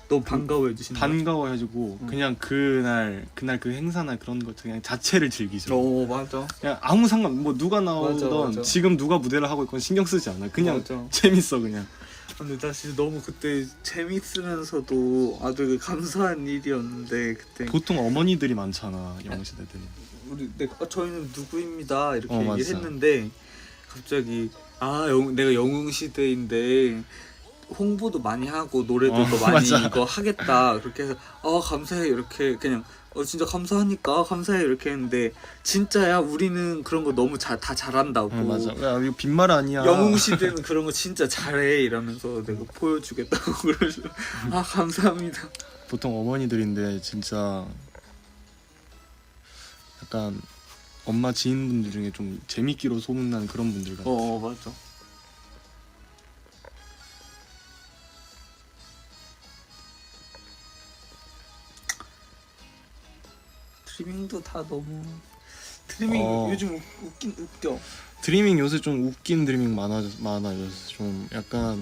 B: 너무 반가워해 주신다.
A: 반가워해주고 그냥 그날 그 행사나 그런 것 그냥 자체를 즐기죠.
B: 맞아.
A: 그냥 아무 상관 뭐 누가 나오던
B: 맞아.
A: 지금 누가 무대를 하고 있건 신경 쓰지 않아. 그냥
B: 맞아.
A: 재밌어 그냥.
B: 근데 나 진짜 너무 그때 재밌으면서도 아주 감사한 일이었는데 그때
A: 보통 어머니들이 많잖아 영웅시대들이.
B: 저희는 누구입니다 이렇게
A: 맞아.
B: 얘기했는데 갑자기 내가 영웅시대인데 홍보도 많이 하고 노래도 더 많이
A: 맞아.
B: 이거 하겠다 그렇게 해서 감사해 이렇게 그냥 진짜 감사하니까 감사해 이렇게 했는데 진짜야 우리는 그런 거 너무 다 잘한다고.
A: 맞아. 야 이거 빈말 아니야.
B: 영웅시대는 그런 거 진짜 잘해 이러면서 내가 보여주겠다고 그러죠. 감사합니다.
A: 보통 어머니들인데 진짜 약간 엄마 지인분들 중에 좀 재밌기로 소문난 그런 분들 같아.
B: 맞아. 드리밍도 다 너무 드리밍 요즘 웃겨.
A: 드리밍 요새 좀 웃긴 드리밍 많아 요새 좀 약간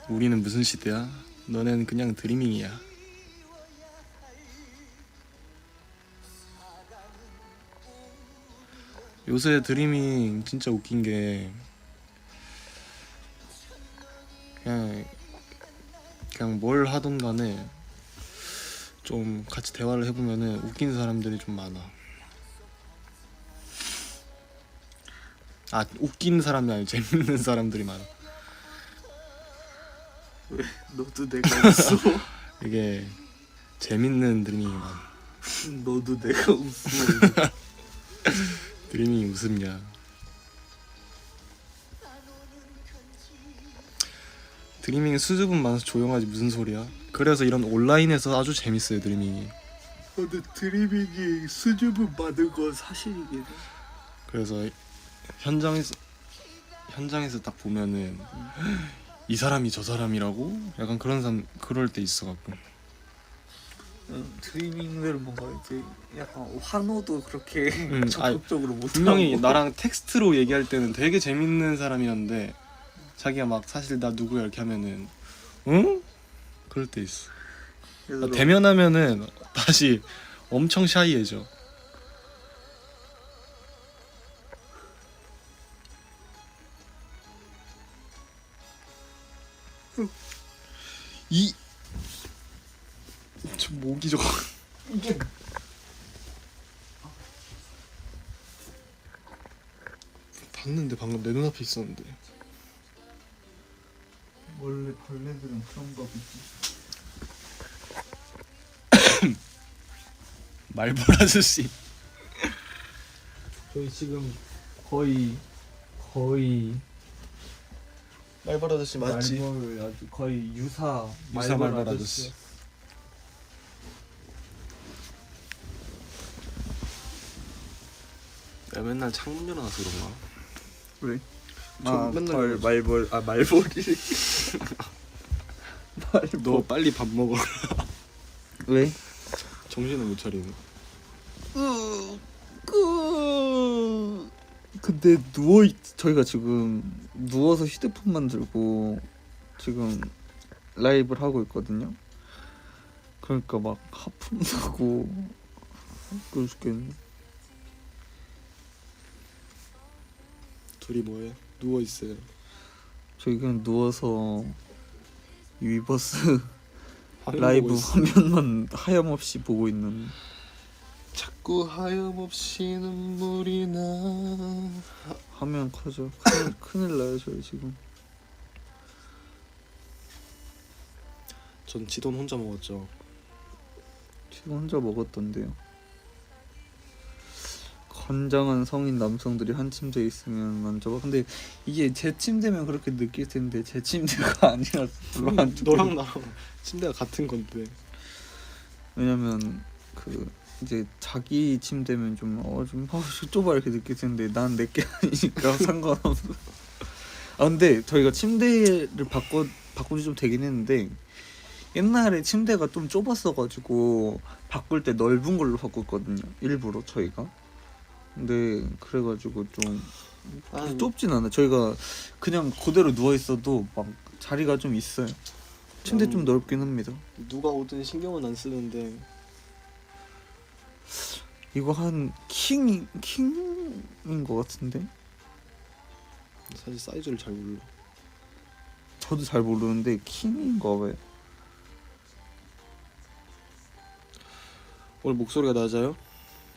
A: 우리는 무슨 시대야? 너넨 그냥 드리밍이야. 요새 드리밍 진짜 웃긴 게 그냥 뭘 하던 간에 좀 같이 대화를 해보면은 웃긴 사람들이 좀 많아. 웃긴 사람이 아니고 재밌는 사람들이 많아.
B: 왜 너도 내가 웃어?
A: 이게 재밌는 드리밍이 많아.
B: 너도 내가 웃어.
A: 드리밍이 웃음냐. 드리밍 수줍음 많아서 조용하지 무슨 소리야. 그래서 이런 온라인에서 아주 재밌어요 드리밍이.
B: 근데 드리밍이 수줍음 많은 건 사실이긴 해.
A: 그래서 현장에서 딱 보면은 이 사람이 저 사람이라고 약간 그런 사람 그럴 때 있어갖고.
B: 드리밍들은 뭔가 이제 약간 환호도 그렇게
A: 아니,
B: 적극적으로 못하고
A: 분명히 나랑 텍스트로 얘기할 때는 되게 재밌는 사람이었는데 자기가 막 사실 나 누구야 이렇게 하면은 응? 그럴 때 있어.
B: 그래서
A: 대면하면은 다시 엄청 샤이해져. 저 목이 저거
B: 이게
A: 봤는데 방금 내 눈앞에 있었는데.
B: 원래 벌레들은 그런가 보지.
A: 말벌 아저씨.
B: 저희 지금 거의
A: 말벌 아저씨 맞지?
B: 말벌 아주 거의 유사
A: 말벌 아저씨. 내가 맨날 창문 열어놔서 그런가?
B: 왜?
A: 저 맨날
B: 말벌이
A: 너 빨리 밥 먹어.
B: 왜?
A: 정신을 못 차리네.
B: 근데 저희가 지금 누워서 휴대폰만 들고 지금 라이브를 하고 있거든요. 그러니까 막 하품 나고 그러 죽겠네.
A: 둘이 뭐해? 누워 있어요.
B: 저희 그냥 누워서 위버스
A: 화면
B: 라이브
A: 보고 있어.
B: 화면만 하염없이 보고 있는.
A: 자꾸 하염없이 눈물이 나.
B: 화면 커져. 큰일 나요 저희 지금.
A: 전 지돈 혼자 먹었죠.
B: 지금 혼자 먹었던데요. 건장한 성인 남성들이 한 침대에 있으면 만져봐. 근데 이게 제 침대면 그렇게 느낄 텐데 제 침대가 아니라서 별로 안
A: 너랑 나랑 침대가 같은 건데.
B: 왜냐면 그 이제 자기 침대면 좀 좁아 이렇게 느낄 텐데 난 내게 아니니까 상관없어. 아 근데 저희가 침대를 바꾼 지 좀 되긴 했는데 옛날에 침대가 좀 좁았어가지고 바꿀 때 넓은 걸로 바꿨거든요. 일부러 저희가. 근데 그래가지고 좀
A: 아니,
B: 좁진 않아. 저희가 그냥 그대로 누워 있어도 막 자리가 좀 있어요. 침대 좀 넓긴 합니다.
A: 누가 오든 신경은 안 쓰는데
B: 이거 한 킹인 것 같은데.
A: 사실 사이즈를 잘 몰라.
B: 저도 잘 모르는데 킹인가 봐요.
A: 오늘 목소리가 낮아요?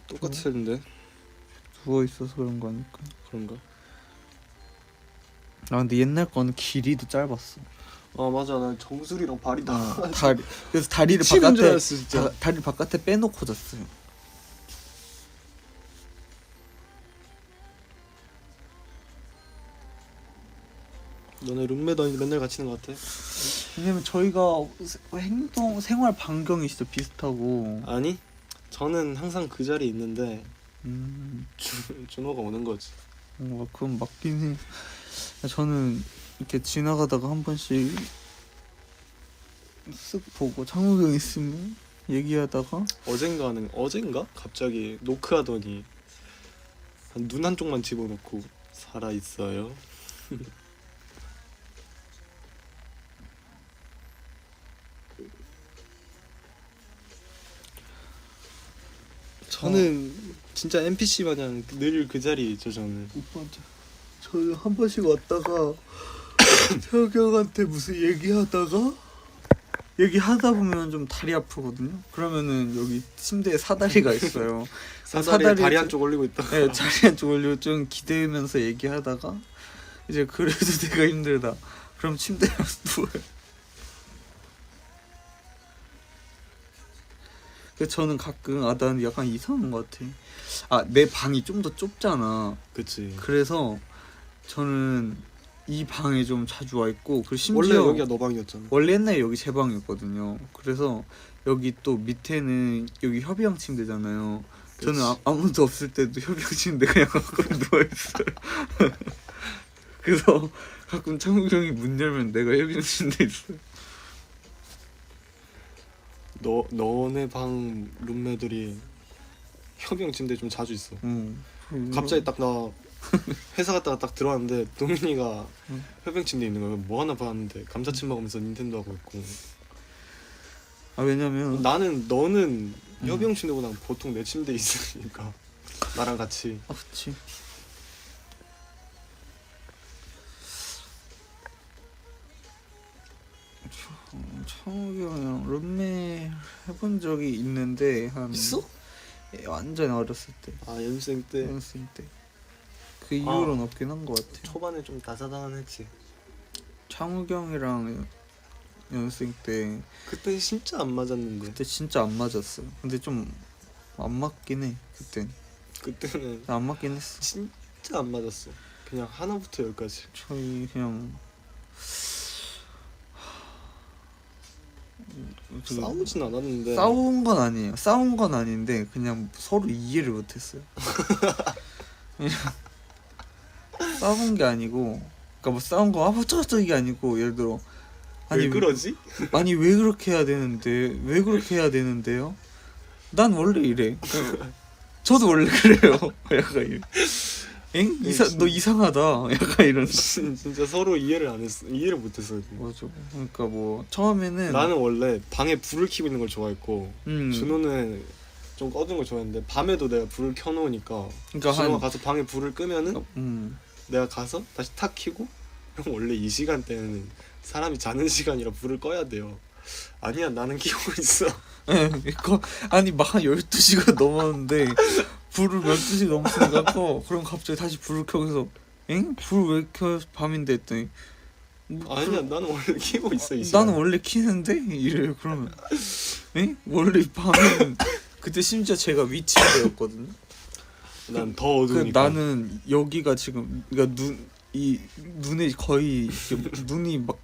A: 똑같은데
B: 누워 있어서 그런 거 아닐까.
A: 그런가?
B: 아 근데 옛날 거는 길이도 짧았어.
A: 아 맞아, 난 정수리랑 발이 다
B: 그래서 다리를
A: 미치는 줄
B: 바깥에
A: 알았어, 진짜.
B: 다리 바깥에 빼놓고 잤어요.
A: 너네 룸메도 아닌데 맨날 같이 있는 것 같아?
B: 왜냐면 저희가 생활 반경이 진짜 비슷하고.
A: 아니, 저는 항상 그 자리에 있는데
B: 음,
A: 준호가 오는 거지.
B: 그건 맞긴 해. 저는 이렇게 지나가다가 한 번씩 쓱 보고 창욱이 형 있으면 얘기하다가
A: 어젠가 갑자기 노크하더니 눈 한쪽만 집어넣고 살아 있어요. 저는 진짜 NPC 마냥 늘 그 자리에 있죠. 저는
B: 오빠 저는 한 번씩 왔다가 태혁이 형한테 무슨 얘기하다 보면 좀 다리 아프거든요. 그러면은 여기 침대에 사다리가 있어요.
A: 사다리에 다리
B: 좀-
A: 한쪽 올리고 있다가
B: 네, 자리 한쪽 올리고 좀 기대면서 얘기하다가 이제 그래도 내가 힘들다. 그럼 침대에 누워요. 그래서 저는 가끔 난 약간 이상한 것 같아. 내 방이 좀 더 좁잖아.
A: 그치.
B: 그래서 저는 이 방에 좀 자주 와 있고, 그리고
A: 원래
B: 심지어
A: 여기가 너 방이었잖아.
B: 원래 옛날에 여기 제 방이었거든요. 그래서 여기 또 밑에는 여기 협이 형 침대잖아요. 저는
A: 그치.
B: 아무도 없을 때도 협이 형 침대 그냥 가끔 누워 있어요. 그래서 가끔 창욱이 형이 문 열면 내가 협이 형 침대에 있어요.
A: 너네 방 룸메들이 협영 침대 좀 자주 있어. 갑자기 딱 나 회사 갔다가 딱 들어왔는데 도민이가
B: 응.
A: 협영 침대 있는 거야. 뭐 하나 봤는데 감자칩 먹으면서 닌텐도 하고 있고.
B: 왜냐면
A: 너는 협영 침대고 난 보통 내 침대에 있으니까 나랑 같이.
B: 그치. 창욱이 형이랑 룸메 해본 적이 있는데 한
A: 있어?
B: 완전 어렸을 때,
A: 아 연습생 때
B: 연습생 때. 그 이후로는 없긴 한 것 같아.
A: 초반에 좀 다사다난했지.
B: 창욱이 형이랑 연습생 때
A: 그때 진짜 안 맞았는데.
B: 그때 진짜 안 맞았어요. 근데 좀 안 맞긴 해.
A: 그때는
B: 안 맞긴 했어.
A: 진짜 안 맞았어. 그냥 하나부터 열까지.
B: 저희 그냥
A: 싸우진 않았는데.
B: 싸운 건 아니에요. 싸운 건 아닌데 그냥 서로 이해를 못했어요. 그냥 싸운 게 아니고, 그러니까 뭐 싸운 거 어쩌고저쩌고 이게 아니고, 예를 들어
A: 왜 그러지?
B: 아니 왜 그렇게 해야 되는데, 왜 그렇게 해야 되는데요? 난 원래 이래. 저도 원래 그래요. 약간 이 엥?
A: 네,
B: 너 이상하다. 약간 이런.
A: 진짜 서로 이해를 못했어요.
B: 맞아. 그러니까 뭐 처음에는
A: 나는 원래 방에 불을 켜고 있는 걸 좋아했고
B: 음.
A: 준호는 좀 꺼둔 걸 좋아했는데 밤에도 내가 불을 켜놓으니까
B: 그러니까
A: 준호가
B: 한
A: 가서 방에 불을 끄면은 내가 가서 다시 탁 켜고 형 원래 이 시간대는 사람이 자는 시간이라 불을 꺼야 돼요. 아니야 나는 켜고 있어.
B: 이거 아니 막 한 12시가 넘었는데 불을 12시 넘었으니까 꺼. 그럼 갑자기 다시 불을 켜서 엥? 불 왜 켜? 밤인데 했더니 뭐
A: 아니야 나는 원래 켜고 있어 이 시간.
B: 나는 원래 키는데? 이래요. 그러면 엥? 원래 밤에는 그때 심지어 제가 위치되었거든요.
A: 난 더 어두우니까.
B: 나는 여기가 지금 그러니까 이 눈에 거의 이렇게 눈이 막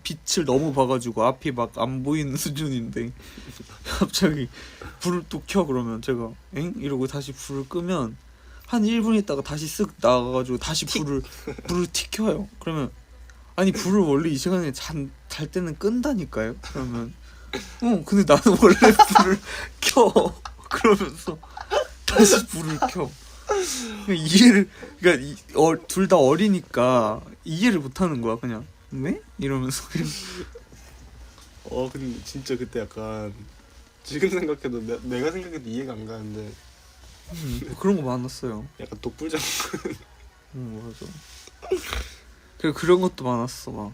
B: 빛을 너무 봐가지고 앞이 막 안 보이는 수준인데 갑자기 불을 또 켜. 그러면 제가 엥? 이러고 다시 불을 끄면 한 1분 있다가 다시 쓱 나가가지고 다시 불을 틱 켜요. 그러면 아니 불을 원래 이 시간에 잘 때는 끈다니까요. 그러면 근데 나는 원래 불을 켜. 그러면서 다시 불을 켜. 그러니까 둘 다 어리니까 이해를 못하는 거야. 그냥 네? 이러면서 그냥.
A: 근데 진짜 그때 약간 지금 생각해도 내가 생각해도 이해가 안 가는데
B: 그런 거 많았어요.
A: 약간 독불장.
B: 맞아. 그리고 그런 것도 많았어. 막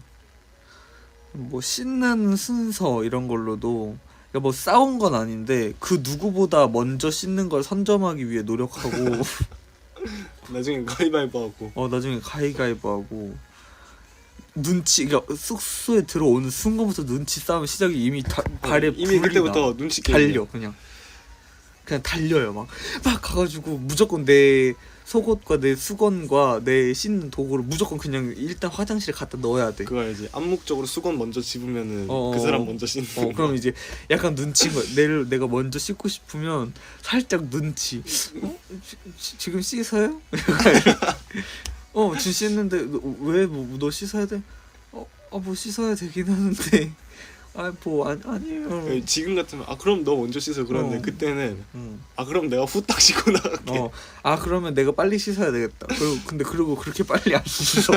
B: 뭐 씻는 순서 이런 걸로도 그러니까 뭐 싸운 건 아닌데 그 누구보다 먼저 씻는 걸 선점하기 위해 노력하고
A: 나중에 가위바위보 하고
B: 나중에 가위가위보 하고 그러니까 숙소에 들어오는 순간부터 눈치 싸움 시작이 이미 발에
A: 이미
B: 불이
A: 그때부터
B: 나.
A: 눈치 게임
B: 그냥 달려요. 막 가가지고 무조건 내 속옷과 내 수건과 내 씻는 도구를 무조건 그냥 일단 화장실에 갖다 넣어야 돼.
A: 그거 알지? 암묵적으로 수건 먼저 집으면은 그 사람 먼저 씻는 거.
B: 그럼 이제 약간 눈치인 거야. 내가 먼저 씻고 싶으면 살짝 눈치. 지금 씻어요? 지금 씻는데 왜 너 씻어야 돼? 뭐 씻어야 되긴 하는데 아니에요.
A: 지금 같으면 그럼 너 먼저 씻어. 그런데 그때는 그럼 내가 후딱 씻고 나갈게.
B: 그러면 내가 빨리 씻어야 되겠다. 그리고 그렇게 빨리 안 씻어.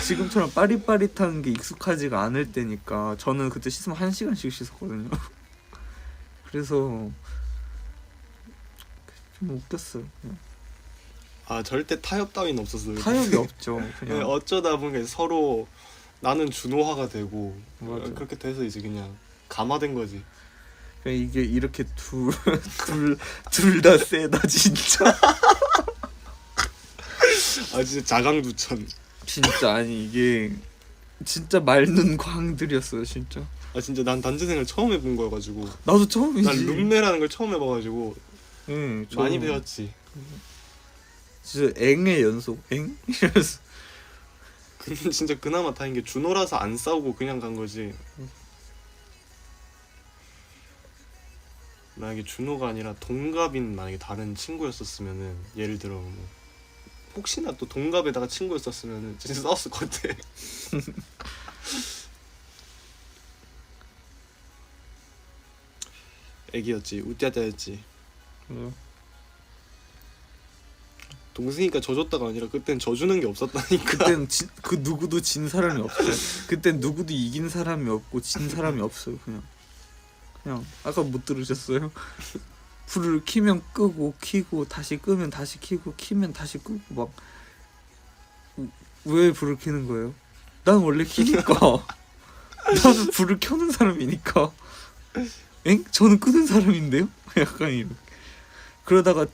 B: 지금처럼 빠릿빠릿한 게 익숙하지가 않을 때니까 저는 그때 씻으면 1시간씩 씻었거든요. 그래서 좀 웃겼어요.
A: 절대 타협 따위는 없었어요.
B: 타협이 없죠. 그냥
A: 어쩌다 보니까 서로 나는 준호화가 되고
B: 맞아.
A: 그렇게 돼서 이제 그냥 감화된 거지.
B: 이게 이렇게 둘 다 세다 진짜.
A: 진짜 자강두천.
B: 진짜 아니 이게 진짜 맑는 광들이었어요 진짜.
A: 진짜 난 단체생을 처음 해본 거여가지고.
B: 나도 처음이지.
A: 난 룸메라는 걸 처음 해봐가지고 많이 배웠지.
B: 진짜 앵의 연속 앵? 이래서
A: 근데 진짜 그나마 다행인 게 준호라서 안 싸우고 그냥 간 거지. 만약에 준호가 아니라 동갑인 만약에 다른 친구였었으면은 예를 들어 뭐 혹시나 또 동갑에다가 친구였었으면은 진짜 싸웠을 것 같아. 애기였지. 우띠아띠였지. 동생이니까 져줬다가 아니라 그땐 져주는 게 없었다니까.
B: 그땐 그 누구도 진 사람이 없어요. 그땐 누구도 이긴 사람이 없고 진 사람이 없어요. 그냥 아까 못 들으셨어요? 불을 키면 끄고 키고 다시 끄면 다시 키고 키면 다시 끄고 막 왜 불을 켜는 거예요? 난 원래 키니까. 나는 불을 켜는 사람이니까. 저는 끄는 사람인데요? 약간 이렇게. 그러다가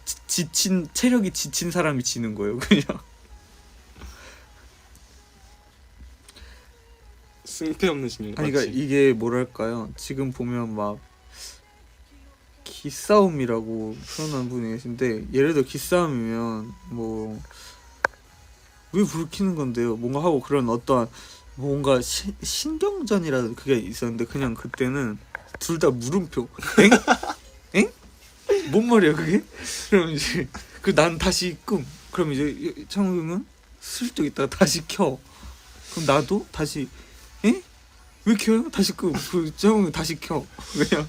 B: 체력이 지친 사람이 지는 거예요. 그냥
A: 승패 없는 신용.
B: 그러니까 이게 뭐랄까요? 지금 보면 막 기싸움이라고 표현하는 분이 계신데 예를 들어 기싸움이면 뭐 왜 불을 켜는 건데요? 뭔가 하고 그런 어떠한 뭔가 신경전이라는 그게 있었는데 그냥 그때는 둘 다 물음표. 엥? 뭔 말이야 그게? 그럼 이제 난 다시 끔. 그럼 이제 창욱은 슬쩍 있다가 다시 켜. 그럼 나도 다시 왜 켜요? 다시 끄. 창욱은 다시 켜. 그냥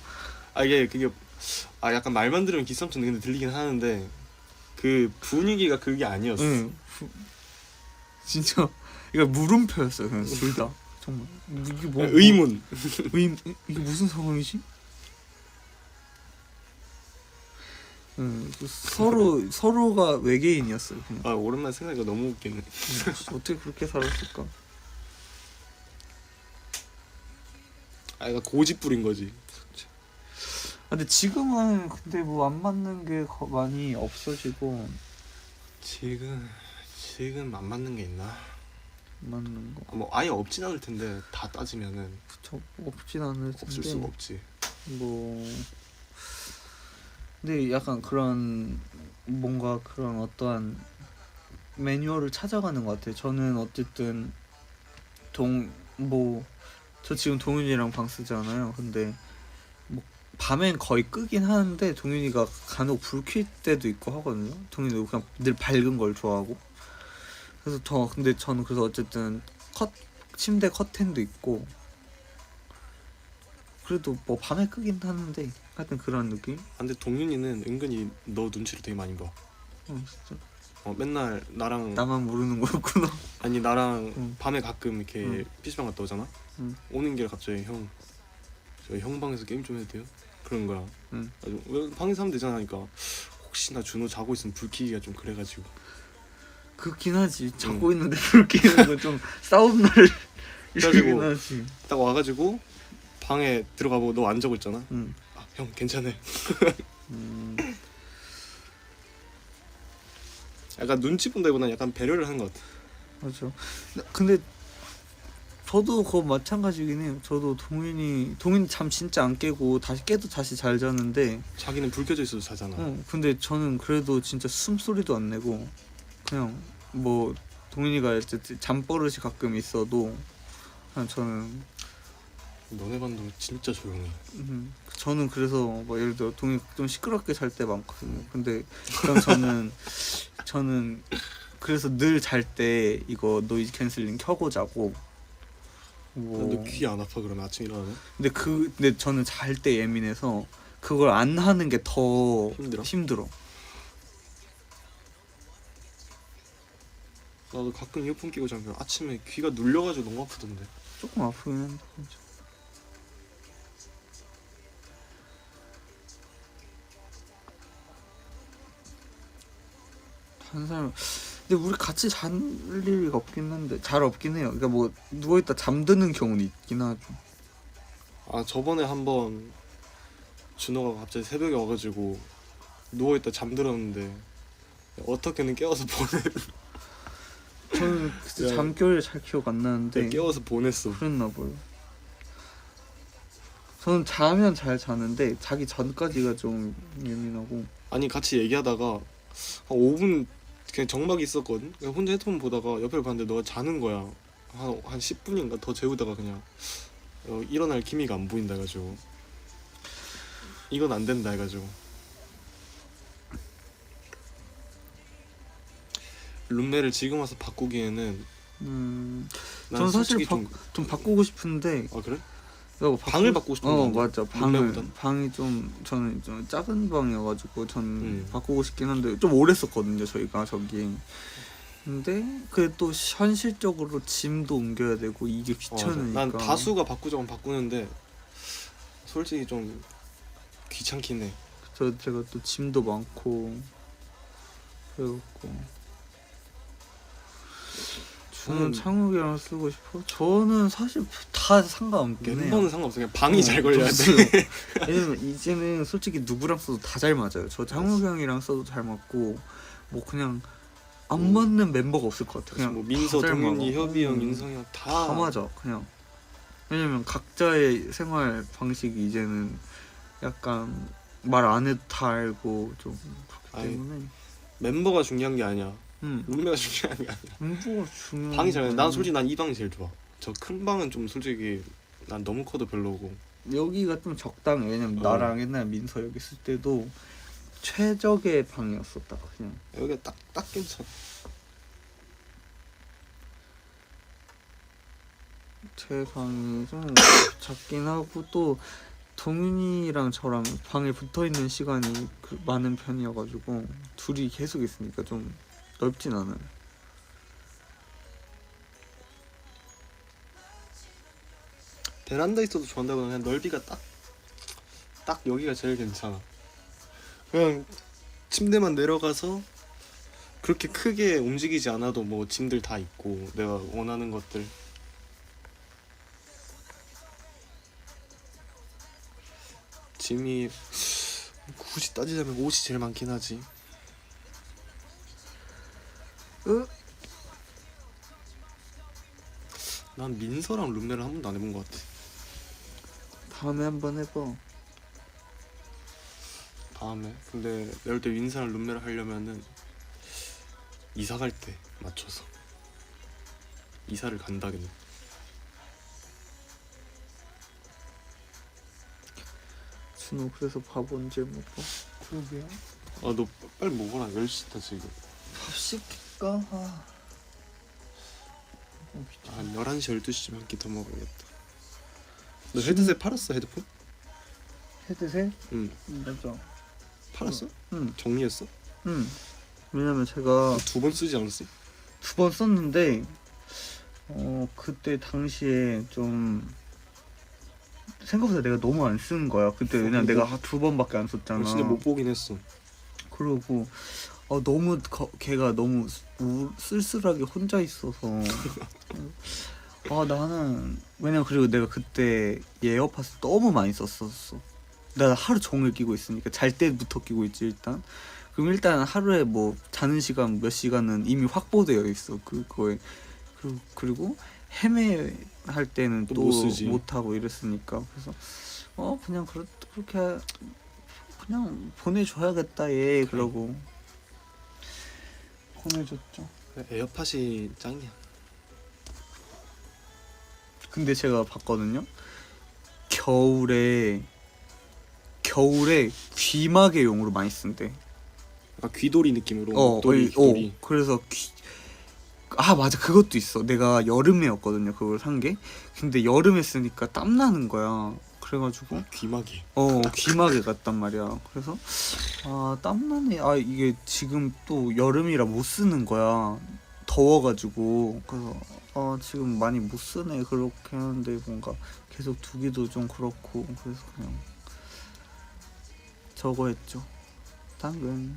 A: 이게 그게 아 약간 말만 들으면 기싸움처럼 근데 들리긴 하는데 그 분위기가 그게 아니었어.
B: 응. 진짜 이거 물음표였어요. 그냥 둘 다. 정말 이게 뭐
A: 의문.
B: 이게 무슨 상황이지? 응, 서로가 외계인이었어요. 그냥.
A: 아 오랜만에 생각하니까 너무 웃기네.
B: 어떻게 그렇게 살았을까?
A: 아 약간 고집 부린 거지.
B: 근데 지금은 근데 뭐 안 맞는 게 많이 없어지고
A: 지금 안 맞는 게 있나?
B: 안 맞는 거.
A: 뭐 아예 없진 않을 텐데 다 따지면은
B: 그쵸, 없진 않을 텐데.
A: 없을 수가 없지.
B: 뭐 근데 약간 그런 뭔가 그런 어떠한 매뉴얼을 찾아가는 것 같아요. 저는 어쨌든 저 지금 동윤이랑 방 쓰잖아요. 근데 뭐 밤엔 거의 끄긴 하는데 동윤이가 간혹 불 켤 때도 있고 하거든요. 동윤이 그냥 늘 밝은 걸 좋아하고. 그래서 근데 저는 그래서 어쨌든 침대 커튼도 있고 그래도 뭐 밤에 끄긴 하는데 하여튼 그런 느낌?
A: 아, 근데 동윤이는 은근히 너 눈치를 되게 많이 봐.
B: 진짜
A: 맨날 나랑
B: 나만 모르는 거였구나.
A: 아니 나랑
B: 응.
A: 밤에 가끔 이렇게
B: 응.
A: PC방 갔다 오잖아.
B: 응.
A: 오는 길에 갑자기 저희 형 방에서 게임 좀 해도 돼요? 그런 거야.
B: 응.
A: 왜 방에서 하면 되잖아 하니까 혹시나 준호 자고 있으면 불 켜기가 좀 그래가지고.
B: 그렇긴 하지. 자고 있는데 불 켜는 건 좀 싸움 날
A: 그래가지고
B: 일이긴 하지.
A: 딱 와가지고 방에 들어가보고 너 안 자고 있잖아.
B: 응.
A: 아, 형 괜찮아. 약간 눈치 본다기보다는 약간 배려를 하는 것 같아.
B: 맞아. 근데 저도 그거 마찬가지긴 해요. 저도 동윤이 잠 진짜 안 깨고 깨도 다시 잘 자는데
A: 자기는 불 켜져 있어도 자잖아.
B: 근데 저는 그래도 진짜 숨소리도 안 내고 그냥 뭐 동윤이가 어쨌든 잠버릇이 가끔 있어도 그냥 저는
A: 너네 반도 진짜 조용해.
B: 저는 그래서 뭐 예를 들어 동이 좀 시끄럽게 잘 때 많거든요. 근데 그럼 저는 그래서 늘 잘 때 이거 노이즈 캔슬링 켜고 자고 뭐
A: 너 귀 안 아파 그러면 아침 일어나면?
B: 근데 저는 잘 때 예민해서 그걸 안 하는 게 더 힘들어.
A: 나도 가끔 이어폰 끼고 자면 아침에 귀가 눌려가지고 너무 아프던데.
B: 조금 아프긴 한데 진짜. 다른 사람 근데 우리 같이 잘 리가 없긴 한데 잘 없긴 해요. 그러니까 뭐 누워있다 잠드는 경우는 있긴 하죠.
A: 아 저번에 한번 준호가 갑자기 새벽에 와가지고 누워있다 잠들었는데 어떻게는 깨워서
B: 저는 그때
A: 야.
B: 잠결 잘 기억 안 나는데
A: 깨워서 보냈어.
B: 그랬나 봐요. 저는 자면 잘 자는데 자기 전까지가 좀 예민하고.
A: 아니 같이 얘기하다가 한 5분 그냥 정막이 있었거든. 그냥 혼자 핸드폰 보다가 옆을 봤는데 너가 자는 거야. 한 10분인가 더 재우다가 그냥 일어날 기미가 안 보인다 해가지고 이건 안 된다 해가지고 룸메를 지금 와서 바꾸기에는
B: 난
A: 난
B: 사실
A: 솔직히
B: 좀 바꾸고 싶은데.
A: 아 그래?
B: 방을
A: 바꾸고 싶은 거
B: 맞아.
A: 룸메보단?
B: 방이 저는 좀 작은 방이어가지고 전 바꾸고 싶긴 한데 좀 오래 썼거든요 저희가 저기. 근데 그게 또 현실적으로 짐도 옮겨야 되고 이게 귀찮으니까.
A: 난 다수가 바꾸자고 바꾸는데 솔직히 좀 귀찮긴 해.
B: 제가 또 짐도 많고 그래갖고. 저는 창욱이랑 쓰고 싶어. 저는 사실 다 상관없긴 해요.
A: 멤버는 상관없어. 그냥 방이 잘 걸려야 돼.
B: 왜냐면 이제는 솔직히 누구랑 써도 다 잘 맞아요. 저 창욱이 형이랑 써도 잘 맞고 뭐 그냥 안 맞는 멤버가 없을 것 같아. 그냥
A: 뭐 민서, 동윤이, 협이 형, 인성이 형
B: 다 맞아. 그냥 왜냐면 각자의 생활 방식이 이제는 약간 말 안 해도 다 알고 좀 그렇기 때문에
A: 멤버가 중요한 게 아니야. 룸메가 중요한 게 아니야.
B: 멤버가 중요한.
A: 방이 잘. 난 솔직히 난 이 방이 제일 좋아. 저 큰 방은 좀 솔직히 난 너무 커도 별로고.
B: 여기가 좀 적당해. 왜냐면 나랑 옛날 민서 여기 있을 때도 최적의 방이었었다. 그냥
A: 여기가 딱 괜찮아.
B: 제 방이 좀 작긴 하고 또 동윤이랑 저랑 방에 붙어 있는 시간이 많은 편이어가지고 둘이 계속 있으니까 좀 넓진 않아요.
A: 베란다 있어도 좋아한다고 그냥 넓이가 딱 여기가 제일 괜찮아. 그냥 침대만 내려가서 그렇게 크게 움직이지 않아도 뭐 짐들 다 있고 내가 원하는 것들. 짐이 굳이 따지자면 옷이 제일 많긴 하지. 난 민서랑 룸메를 한 번도 안 해본 것 같아.
B: 다음에 한번 해봐.
A: 다음에. 근데 내가 볼 때 민서랑 룸메를 하려면은 이사 갈 때 맞춰서 이사를 간다겠네.
B: 준호 그래서 밥 언제 먹어? 그러게요.
A: 아 너 빨리 먹어라. 10시다 지금.
B: 밥 시킬까?
A: 한 11시 12시쯤 한 끼 더 먹어야겠다. 너 헤드셋 팔았어? 헤드폰?
B: 헤드셋?
A: 응.
B: 맞아.
A: 팔았어?
B: 응.
A: 정리했어?
B: 응. 왜냐면 제가
A: 2번 쓰지 않았어?
B: 2번 썼는데 그때 당시에 좀 생각보다 내가 너무 안 쓰는 거야. 그때 왜냐면 내가 2번밖에 안 썼잖아.
A: 진짜 못 보긴 했어.
B: 그러고 너무 걔가 너무 쓸쓸하게 혼자 있어서 나는 왜냐면 그리고 내가 그때 에어팟을 너무 많이 썼었어. 나 하루 종일 끼고 있으니까 잘 때부터 끼고 있지 일단. 그럼 일단 하루에 뭐 자는 시간 몇 시간은 이미 확보되어 있어 그거에. 그리고 헤매할 때는
A: 또
B: 또
A: 못 쓰지.
B: 못 하고 이랬으니까 그래서 그냥 그렇게 그냥 보내줘야겠다 얘. 그러고 보내줬죠.
A: 에어팟이 짱이야.
B: 근데 제가 봤거든요. 겨울에 귀마개용으로 많이 쓴대.
A: 약간 귀돌이 느낌으로.
B: 목도리,
A: 귀돌이.
B: 그래서 맞아 그것도 있어. 내가 여름에였거든요 그걸 산 게. 근데 여름에 쓰니까 땀 나는 거야. 그래가지고
A: 귀마개.
B: 귀마개 같단 말이야. 그래서 땀나네. 이게 지금 또 여름이라 못 쓰는 거야. 더워가지고. 그래서 지금 많이 못 쓰네. 그렇게 하는데 뭔가 계속 두기도 좀 그렇고. 그래서 그냥 저거 했죠. 당근.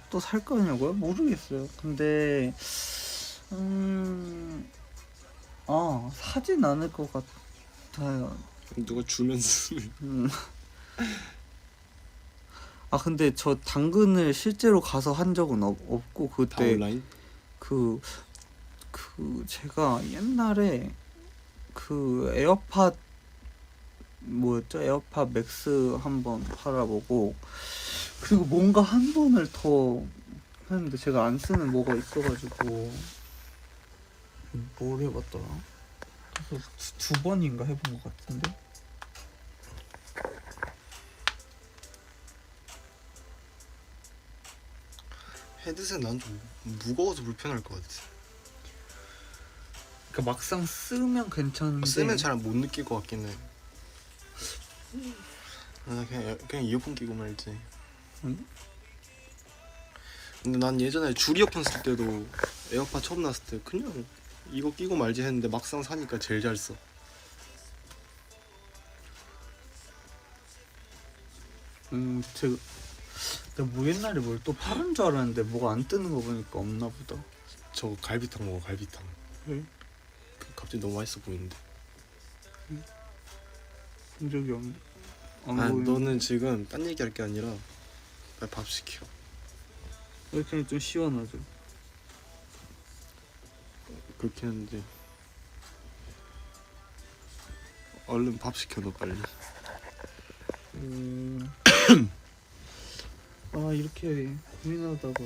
B: 또 살 거냐고요? 모르겠어요. 근데 사진 않을 것 같아요.
A: 누가 주면 쓰면.
B: 근데 저 당근을 실제로 가서 한 적은 없고
A: 다
B: 그때
A: 온라인?
B: 제가 옛날에 에어팟 뭐였죠? 에어팟 맥스 한번 팔아보고 그리고 뭔가 한 번을 더 했는데 제가 안 쓰는 뭐가 있어가지고 뭘 해봤더라? 그래서 두 번인가 해본 것 같은데.
A: 헤드셋 난 좀 무거워서 불편할 것 같아.
B: 그러니까 막상 쓰면 괜찮은데
A: 쓰면 잘 못 느낄 것 같긴 해. 그냥 이어폰 끼고 말지.
B: 응?
A: 근데 난 예전에 줄 이어폰 쓸 때도 에어팟 처음 났을 때 그냥 이거 끼고 말지 했는데 막상 사니까 제일 잘 써.
B: 내가 뭐 옛날에 뭘 또 파는 줄 알았는데 뭐가 안 뜨는 거 보니까 없나 보다.
A: 저거 갈비탕 먹어. 갈비탕.
B: 응?
A: 갑자기 너무 맛있어 보이는데.
B: 본 적이 안
A: 너는 지금 딴 얘기할 게 아니라 빨리 밥 시켜.
B: 이렇게 좀 시원하죠.
A: 그렇긴 한데 얼른 밥 시켜 너 빨리.
B: 이렇게 고민하다가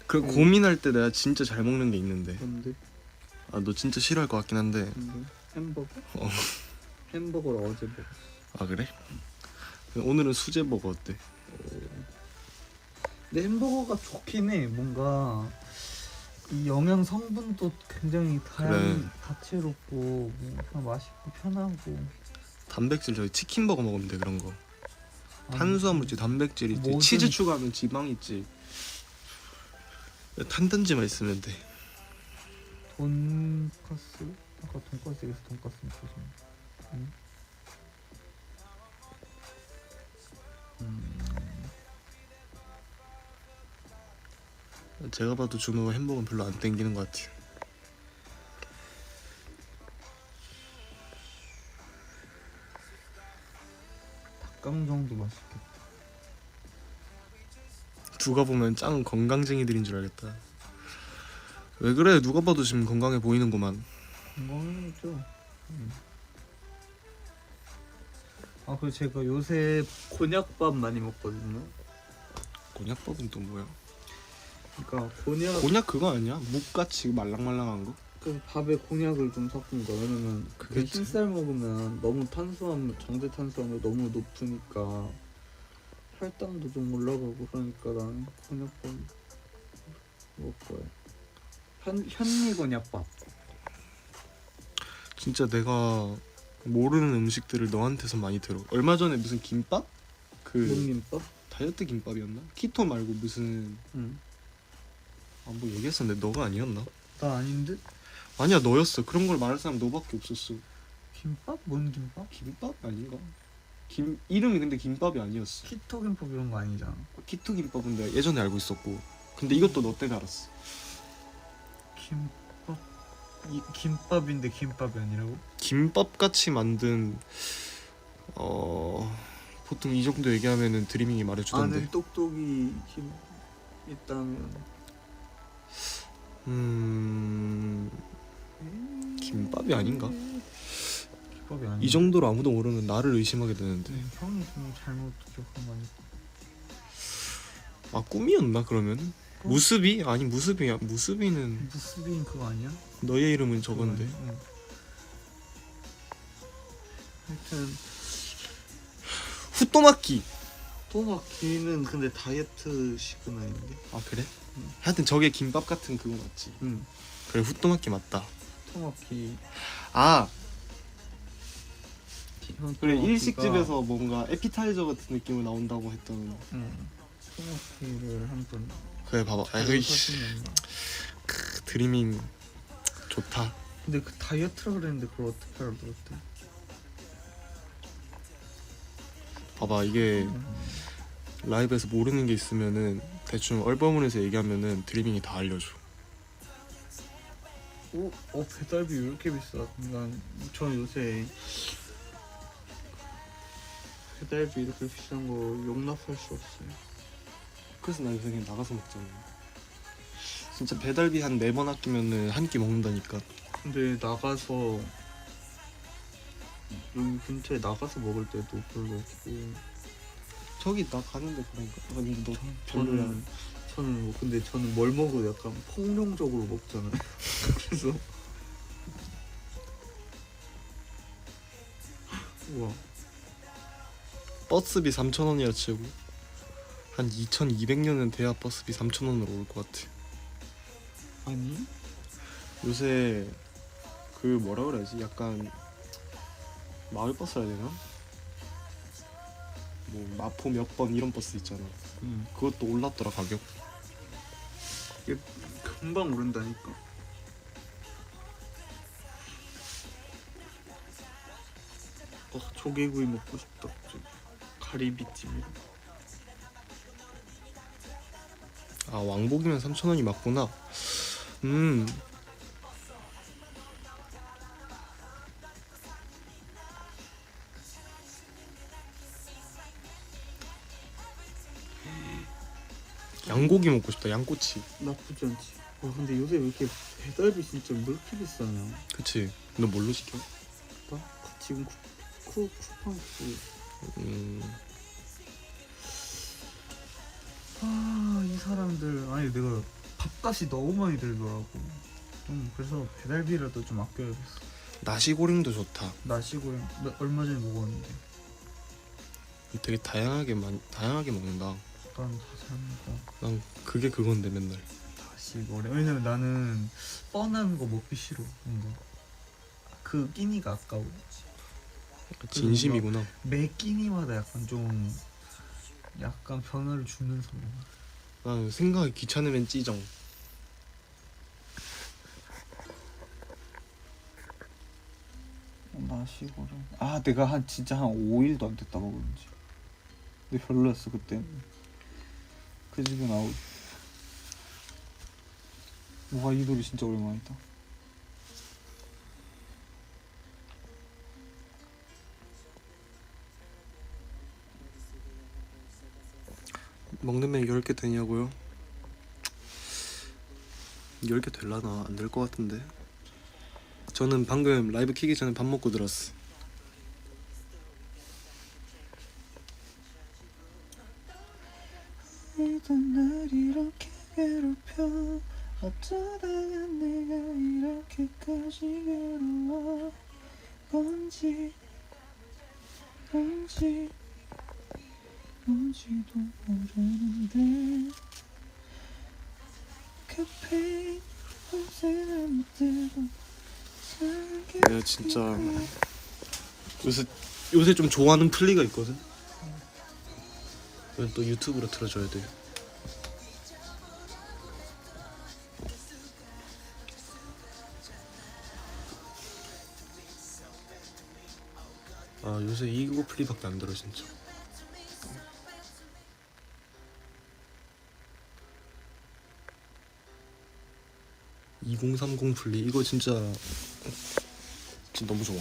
B: 결국은
A: 고민할 때 내가 진짜 잘 먹는 게 있는데.
B: 뭔데?
A: 너 진짜 싫어할 것 같긴 한데.
B: 햄버거? 햄버거를 어제 먹었어.
A: 그래? 오늘은 수제 버거 어때?
B: 근데 햄버거가 좋긴 해. 뭔가 이 영양 성분도 굉장히
A: 그래.
B: 다채롭고 뭔가 맛있고 편하고.
A: 단백질 저기 치킨버거 먹으면 돼 그런 거. 탄수화물질, 단백질 있지,
B: 뭐든-
A: 치즈 추가하면 지방 있지. 탄단지만 있으면 돼.
B: 돈까스? 아까 돈까스 얘기해서 돈까스 먹고 응?
A: 제가 봐도 준호가 햄버거는 별로 안 땡기는 것 같아.
B: 닭강정도 맛있겠다.
A: 누가 보면 짱 건강쟁이들인 줄 알겠다. 왜 그래? 누가 봐도 지금 건강해 보이는구만.
B: 건강하죠. 아 그리고 제가 요새 곤약밥 많이 먹거든요.
A: 곤약밥은 또 뭐야?
B: 그러니까 곤약
A: 곤약 그거 아니야? 묵같이 말랑말랑한 거?
B: 그 밥에 곤약을 좀 섞은 거. 왜냐면
A: 그게
B: 흰쌀 먹으면 너무 탄수화물, 정제 탄수화물 너무 높으니까 혈당도 좀 올라가고 그러니까 난 곤약밥 먹을 거야. 현미 곤약밥.
A: 진짜 내가 모르는 음식들을 너한테서 많이 들어. 얼마 전에 무슨 김밥? 그
B: 농김밥?
A: 다이어트 김밥이었나? 키토 말고 무슨
B: 응.
A: 뭐 얘기했었는데 너가 아니었나?
B: 나 아닌데?
A: 아니야 너였어. 그런 걸 말할 사람 너밖에 없었어.
B: 김밥? 뭔 김밥?
A: 김밥 아닌가? 이름이 근데 김밥이 아니었어.
B: 키토 김밥 이런 거 아니잖아.
A: 키토 김밥은 내가 예전에 알고 있었고, 근데 이것도 너 때문에 알았어.
B: 김밥? 이 김밥인데 김밥이 아니라고?
A: 김밥 같이 만든 보통 이 정도 얘기하면은 드리밍이 말해주던데.
B: 안에 똑똑이 김 있다면
A: 김밥이 아닌가?
B: 김밥이 아니야.
A: 이 정도로 아무도 모르면 나를 의심하게 되는데.
B: 형이 좀 잘못 기억한 거 아닐까?
A: 아 꿈이었나 그러면? 무습이? 아니 무습이야. 무습이는
B: 무스빈 그거 아니야?
A: 너의 이름은 저건데.
B: 응. 하여튼
A: 후토마키.
B: 토마키는 근데 다이어트 식은 아닌데.
A: 아 그래? 하여튼 저게 김밥 같은 그거 맞지?
B: 응.
A: 그래 후토마키 맞다.
B: 토마키.
A: 아 그래
B: 토마키가-
A: 일식집에서 뭔가 에피타이저 같은 느낌으로 나온다고 했던.
B: 응. 토마키를 한번
A: 그래 봐봐.
B: 잘 사시면.
A: 드리밍 좋다.
B: 근데 그 다이어트라 그랬는데 그걸 어떻게 알아들었대?
A: 봐봐 이게 라이브에서 모르는 게 있으면은 대충 얼버무려서 얘기하면은 드리밍이 다 알려줘.
B: 배달비 왜 이렇게 비싸? 저 요새 배달비 이렇게 비싼 거 용납할 수 없어요.
A: 그래서 나 요새 그냥 나가서 먹잖아. 진짜 배달비 한 4번 아끼면은 한 끼 먹는다니까.
B: 근데 나가서 여기 근처에 나가서 먹을 때도 별로 없고.
A: 저기 나 가는데 그러니까. 근데 너 별로야.
B: 저는 뭐 근데 저는 뭘 먹어도 약간 폭룡적으로 먹잖아요. 그래서 우와.
A: 버스비 3,000원이야 치고 한 2200년은 돼야 버스비 3,000원으로 올 것 같아.
B: 아니?
A: 요새 그 뭐라 그래야지? 약간 마을 버스라 해야 되나? 뭐 마포 몇 번 이런 버스 있잖아. 그것도 올랐더라 가격.
B: 이게 금방 오른다니까. 조개구이 먹고 싶다 갑자기. 가리비찜이랑.
A: 아 왕복이면 3,000원이 맞구나. 양고기 먹고 싶다. 양꼬치.
B: 나쁘지 않지. 근데 요새 왜 이렇게 배달비 진짜 왜 이렇게 비싸냐?
A: 그치? 너 뭘로 시켜?
B: 나 지금 쿠팡 쓰고 있어. 이 사람들 아니 내가 밥값이 너무 많이 들더라고. 좀 그래서 배달비라도 좀 아껴야겠어.
A: 나시고랭도 좋다.
B: 나시고랭 나 얼마 전에 먹었는데.
A: 되게 다양하게 먹는다.
B: 약간 다시 한번
A: 난 그게 그건데 맨날.
B: 다시 뭐래. 왜냐면 나는 뻔한 거 먹기 싫어. 뭔가 그 끼니가 아까워.
A: 진심이구나.
B: 매 끼니마다 약간 좀 약간 변화를 주면서
A: 난 생각이 귀찮으면 찌정.
B: 마시고를. 아 내가 한 진짜 한 5일도 안 됐다 먹은지. 근데 별로였어 그때. 그 집은 아웃. 와 이 노래 진짜 오랜만이다.
A: 먹는 면 10개 되냐고요? 10개 될라나? 안 될 것 같은데. 저는 방금 라이브 키기 전에 밥 먹고 들었어.
B: 이던 날 이렇게 괴롭혀 어쩌다가 내가 이렇게까지 괴로워 뭔지도 모르는데 카페인 밤새나 못들고
A: 내가 진짜 요새 좀 좋아하는 플리가 있거든. 이건 또 유튜브로 틀어줘야 돼. 아 요새 이거 플리밖에 안 들어 진짜. (2030) 플리 이거 진짜 너무 좋아.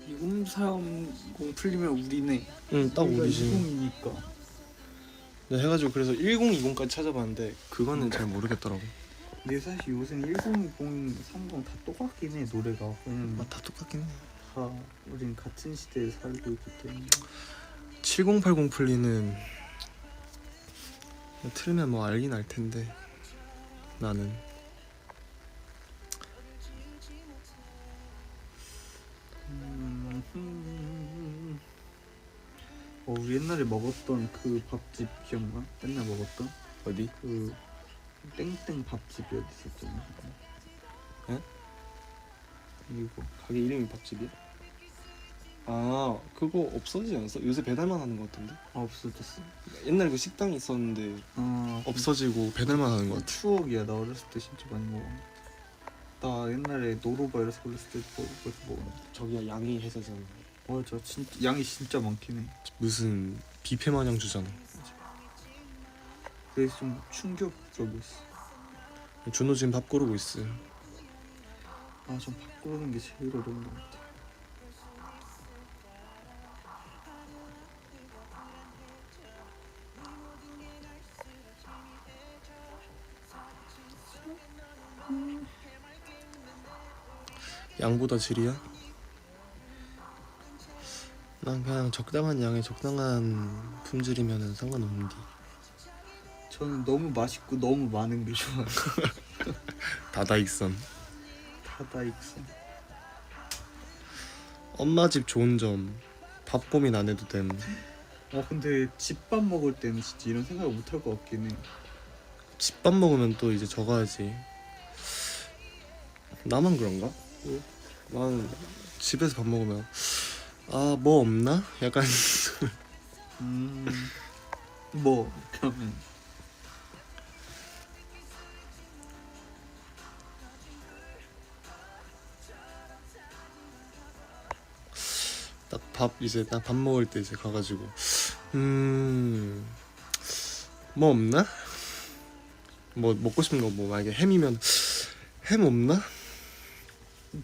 B: (2030) 풀리면 우리네.
A: 응 딱
B: 우리가
A: 우리지.
B: 20이니까.
A: 내가 해가지고 그래서 1020까지 찾아봤는데 그거는 잘 모르겠더라고.
B: 근데 사실 요새는 1020, 30 다 똑같긴 해 노래가. 왜냐면
A: 다 똑같긴 해.
B: 다 우린 같은 시대에 살고 있기 때문에.
A: 7080 플리는 틀면 뭐 알긴 알 텐데 나는
B: 우리 옛날에 먹었던 그 밥집 기억나? 맨날 먹었던
A: 어디?
B: 그 땡땡 밥집이 어디 있었잖아.
A: 에?
B: 이거
A: 가게 이름이 밥집이야? 아 그거 없어지지 않았어? 요새 배달만 하는 것 같던데?
B: 없어졌어.
A: 옛날에 그 식당이 있었는데 없어지고 배달만 하는 것 같아.
B: 추억이야. 나 어렸을 때 진짜 많이 먹었는데. 나 옛날에 노로바에서 어렸을 때 먹었는데.
A: 저기야 양이 해서잖아.
B: 맞아 진짜 양이 진짜 많긴 해.
A: 무슨 뷔페 마냥 주잖아.
B: 그래서 좀 충격적이었어.
A: 준호 지금 밥 고르고 있어.
B: 좀 바꾸는 게 제일 어려운 것 같아.
A: 양보다 질이야? 난 그냥 적당한 양에 적당한 품질이면은 상관없는디.
B: 저는 너무 맛있고 너무 많은 게 좋아요.
A: 다다익선.
B: 다다익선.
A: 엄마 집 좋은 점 밥 고민 안 해도 됨.
B: 근데 집밥 먹을 때는 진짜 이런 생각을 못 할 것 같긴 해.
A: 집밥 먹으면 또 이제 적어야지. 나만 그런가? 난 집에서 밥 먹으면 뭐 없나? 약간
B: 뭐 그러면
A: 딱 밥 이제 딱 밥 먹을 때 이제 가가지고 뭐 없나? 뭐 먹고 싶은 거 뭐 만약에 햄이면 햄 없나?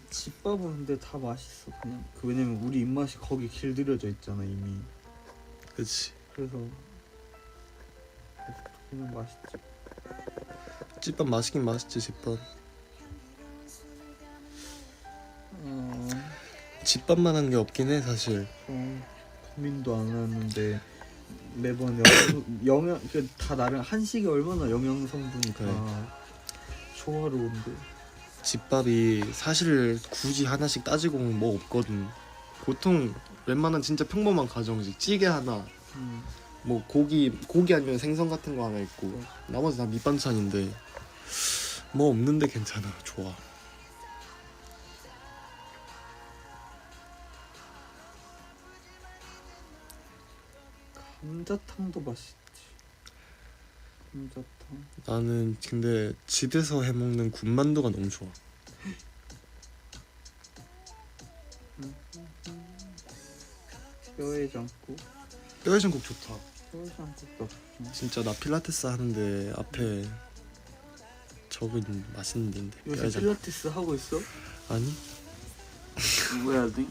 B: 집밥은 근데 다 맛있어 그냥. 왜냐면 우리 입맛이 거기 길들여져 있잖아 이미.
A: 그치.
B: 그래서 그냥 맛있지.
A: 집밥 맛있긴 맛있지. 집밥 집밥만한 게 없긴 해 사실.
B: 고민도 안 하는데 매번 영양 다 나름 한식이 얼마나 영양 성분이
A: 그래.
B: 다 조화로운데.
A: 집밥이 사실 굳이 하나씩 따지고 보면 뭐 없거든. 보통 웬만한 진짜 평범한 가정식 찌개 하나, 뭐 고기 아니면 생선 같은 거 하나 있고 나머지 다 밑반찬인데 뭐 없는데 괜찮아. 좋아.
B: 감자탕도 맛있지. 감자탕.
A: 나는 근데 집에서 해먹는 군만두가 너무 좋아.
B: 뼈해장국.
A: 뼈해장국 좋다.
B: 뼈해장국도 좋지.
A: 진짜 나 필라테스 하는데 앞에 적은 맛있는 데인데.
B: 요새
A: 뼈해장국.
B: 필라테스 하고 있어?
A: 아니
B: 뭐 해야 돼?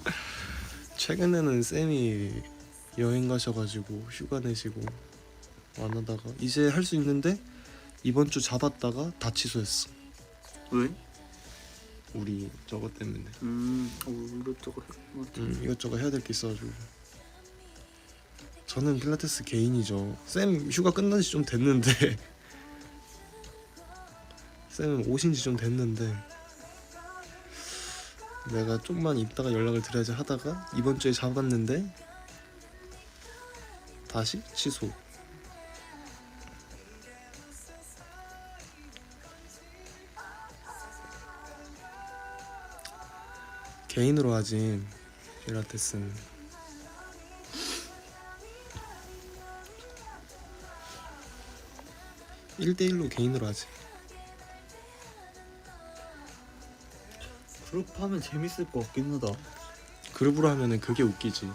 A: 최근에는 쌤이 여행 가셔가지고 휴가 내시고 안 하다가 이제 할 수 있는데 이번 주 잡았다가 다 취소했어.
B: 왜?
A: 우리 저거 때문에.
B: 이것저것 했구나.
A: 이것저것 해야 될 게 있어가지고. 저는 필라테스 개인이죠. 쌤 휴가 끝난 지 좀 됐는데 쌤은 오신 지 좀 됐는데 내가 좀만 있다가 연락을 드려야지 하다가 이번 주에 잡았는데 다시 취소. 개인으로 하지 필라테스는. (1대1로) 개인으로 하지.
B: 그룹 하면 재밌을 것 같긴 하다.
A: 그룹으로 하면은 그게 웃기지.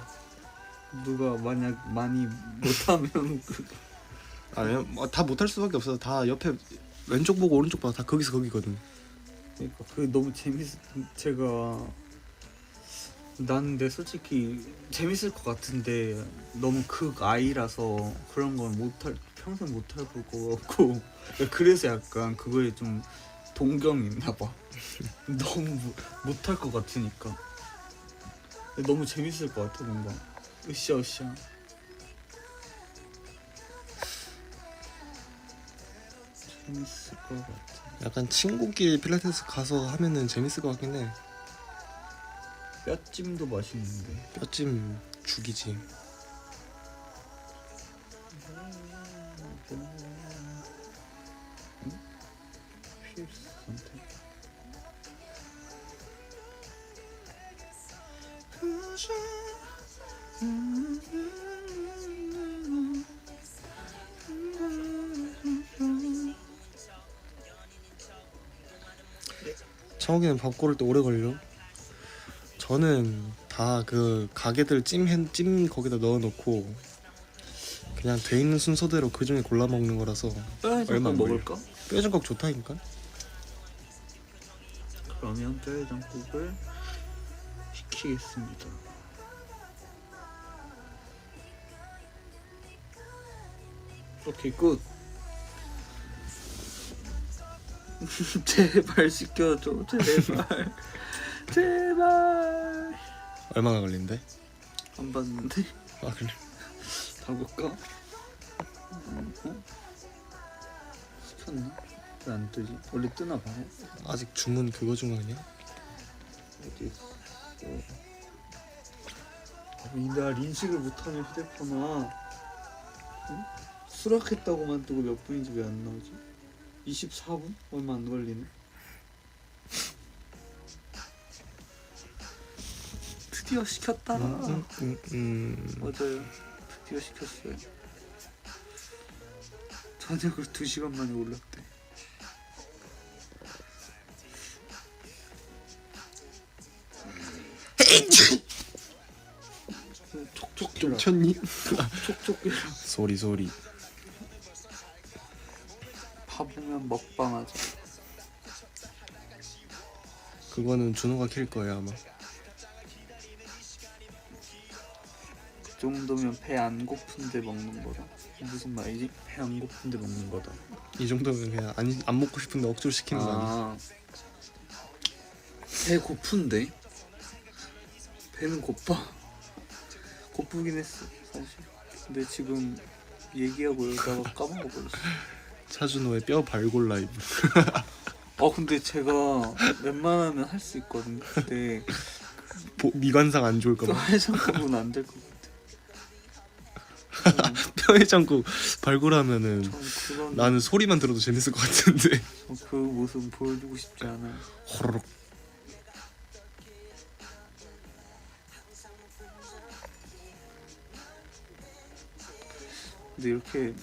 B: 누가 만약 많이 못하면
A: 아니면 다 못할 수밖에 없어. 다 옆에 왼쪽 보고 오른쪽 봐. 다 거기서 거기거든.
B: 그러니까 그게 너무 제가 나는 내 솔직히 재밌을 것 같은데 너무 극아이라서 그런 건 평생 못할 것 같고 그래서 약간 그거에 좀 동경이 있나 봐. 너무 못할 것 같으니까. 너무 재밌을 것 같아 뭔가. 으쌰으쌰. 재밌을 것 같아.
A: 약간 친구끼리 필라테스 가서 하면은 재밌을 것 같긴 해.
B: 뼈찜도 맛있는데.
A: 뼈찜 죽이지.
B: 필수 선택.
A: 청욱이는 밥 고를 때 오래 걸려? 저는 다 그 가게들 찜 거기다 넣어놓고 그냥 돼 있는 순서대로 그 중에 골라 먹는 거라서.
B: 뼈해장국
A: 얼마 안 걸려.
B: 먹을까?
A: 뼈해장국 좋다니까.
B: 그러면 뼈해장국을 시키겠습니다. 오케이 굿. 제발 시켜줘. 제발. 제발.
A: 얼마나 걸린대?
B: 안 봤는데.
A: 아 그래?
B: 봐볼까? 시켰나? 왜 안 뜨지? 원래 뜨나 봐.
A: 아직 주문 그거 중 아니야?
B: 어디 있어? 나 인식을 못하는 휴대폰아. 응? 수락했다고만 뜨고 몇 분인지 왜 안 나오지? 24분? 얼마 안 걸리네. 드디어 시켰다. 맞아요. 드디어 시켰어요. 저녁을 2시간 만에 올랐대. 촉촉해라.
A: 쳤니?
B: 촉촉해라.
A: 소리.
B: 밥이면 먹방하자.
A: 그거는 준호가 킬 거예요 아마.
B: 그 정도면 배 안 고픈데 먹는 거다. 무슨 말이지? 배 안 고픈데 먹는 거다.
A: 이 정도면 그냥 안 먹고 싶은데 억지로 시키는 거 아니야?
B: 배 고픈데? 배는 고파. 고프긴 했어 사실. 근데 지금 얘기하고 이러다가 까먹어버렸어.
A: 차준호의 뼈 발골 라이브.
B: 근데 제가 웬만하면 할 수 있거든요. 근데
A: 미관상 안 좋을까
B: 또
A: 봐.
B: 해장국은 안 될 것 같아.
A: 뼈해장국 발골하면은
B: 전 그런
A: 나는 소리만 들어도 재밌을 것 같은데.
B: 그 모습 보여주고 싶지 않아요.
A: 호로록.
B: 근데 이렇게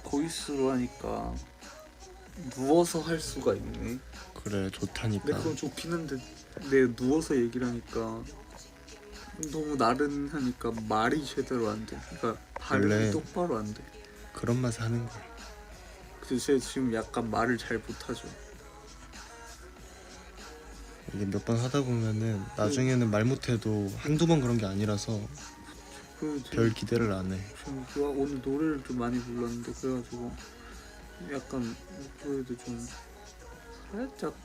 B: 보이스로 하니까 누워서 할 수가 있네.
A: 그래
B: 근데
A: 좋다니까.
B: 그건 좋긴 한데 내 누워서 얘기를 하니까 너무 나른하니까 말이 제대로 안 돼. 그러니까 발음이
A: 원래
B: 똑바로 안 돼.
A: 그런 맛에 하는 거야.
B: 그래서 제가 지금 약간 말을 잘 못하죠.
A: 이게 몇 번 하다 보면은 나중에는 말 못해도 한두 번 그런 게 아니라서 별 기대를 안 해.
B: 지금 오늘 노래를 좀 많이 불렀는데 그래가지고 약간 목소리도 좀 살짝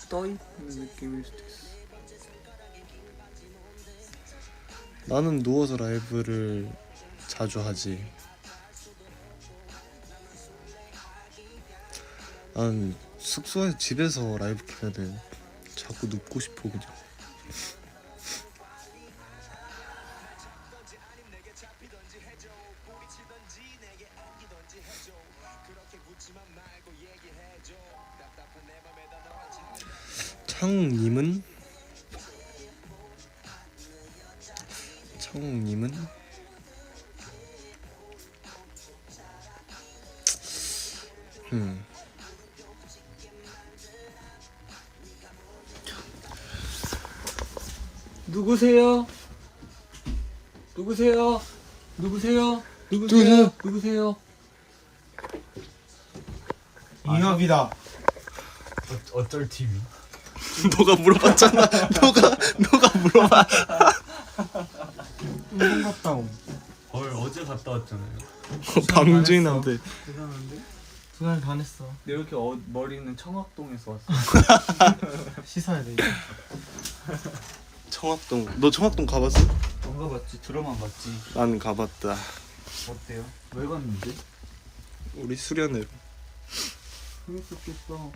B: 떠있는 느낌일 수도 있어.
A: 나는 누워서 라이브를 자주 하지. 난 숙소에 집에서 라이브 켜면은 자꾸 눕고 싶어 그냥. 창욱님은
B: 누구세요? 누구세요? 누구세요? 누구세요? 누구세요?
C: 이협이다. 어쩔 TV?
A: 너가 물어봤잖아. 너가 물어봐.
C: 운동 갔다 옴. 어제 갔다 왔잖아요.
A: 방주인한테.
B: 대단한데?
C: 2달 반 했어.
B: 근데 이렇게 머리는 청학동에서 왔어.
C: 씻어야 돼 이제.
A: 청학동. 너 청학동 가봤어?
B: 안 가봤지? 들어만 봤지.
A: 난 가봤다.
B: 어때요? 왜 갔는데?
A: 우리 수련회로.
B: 재밌었겠어.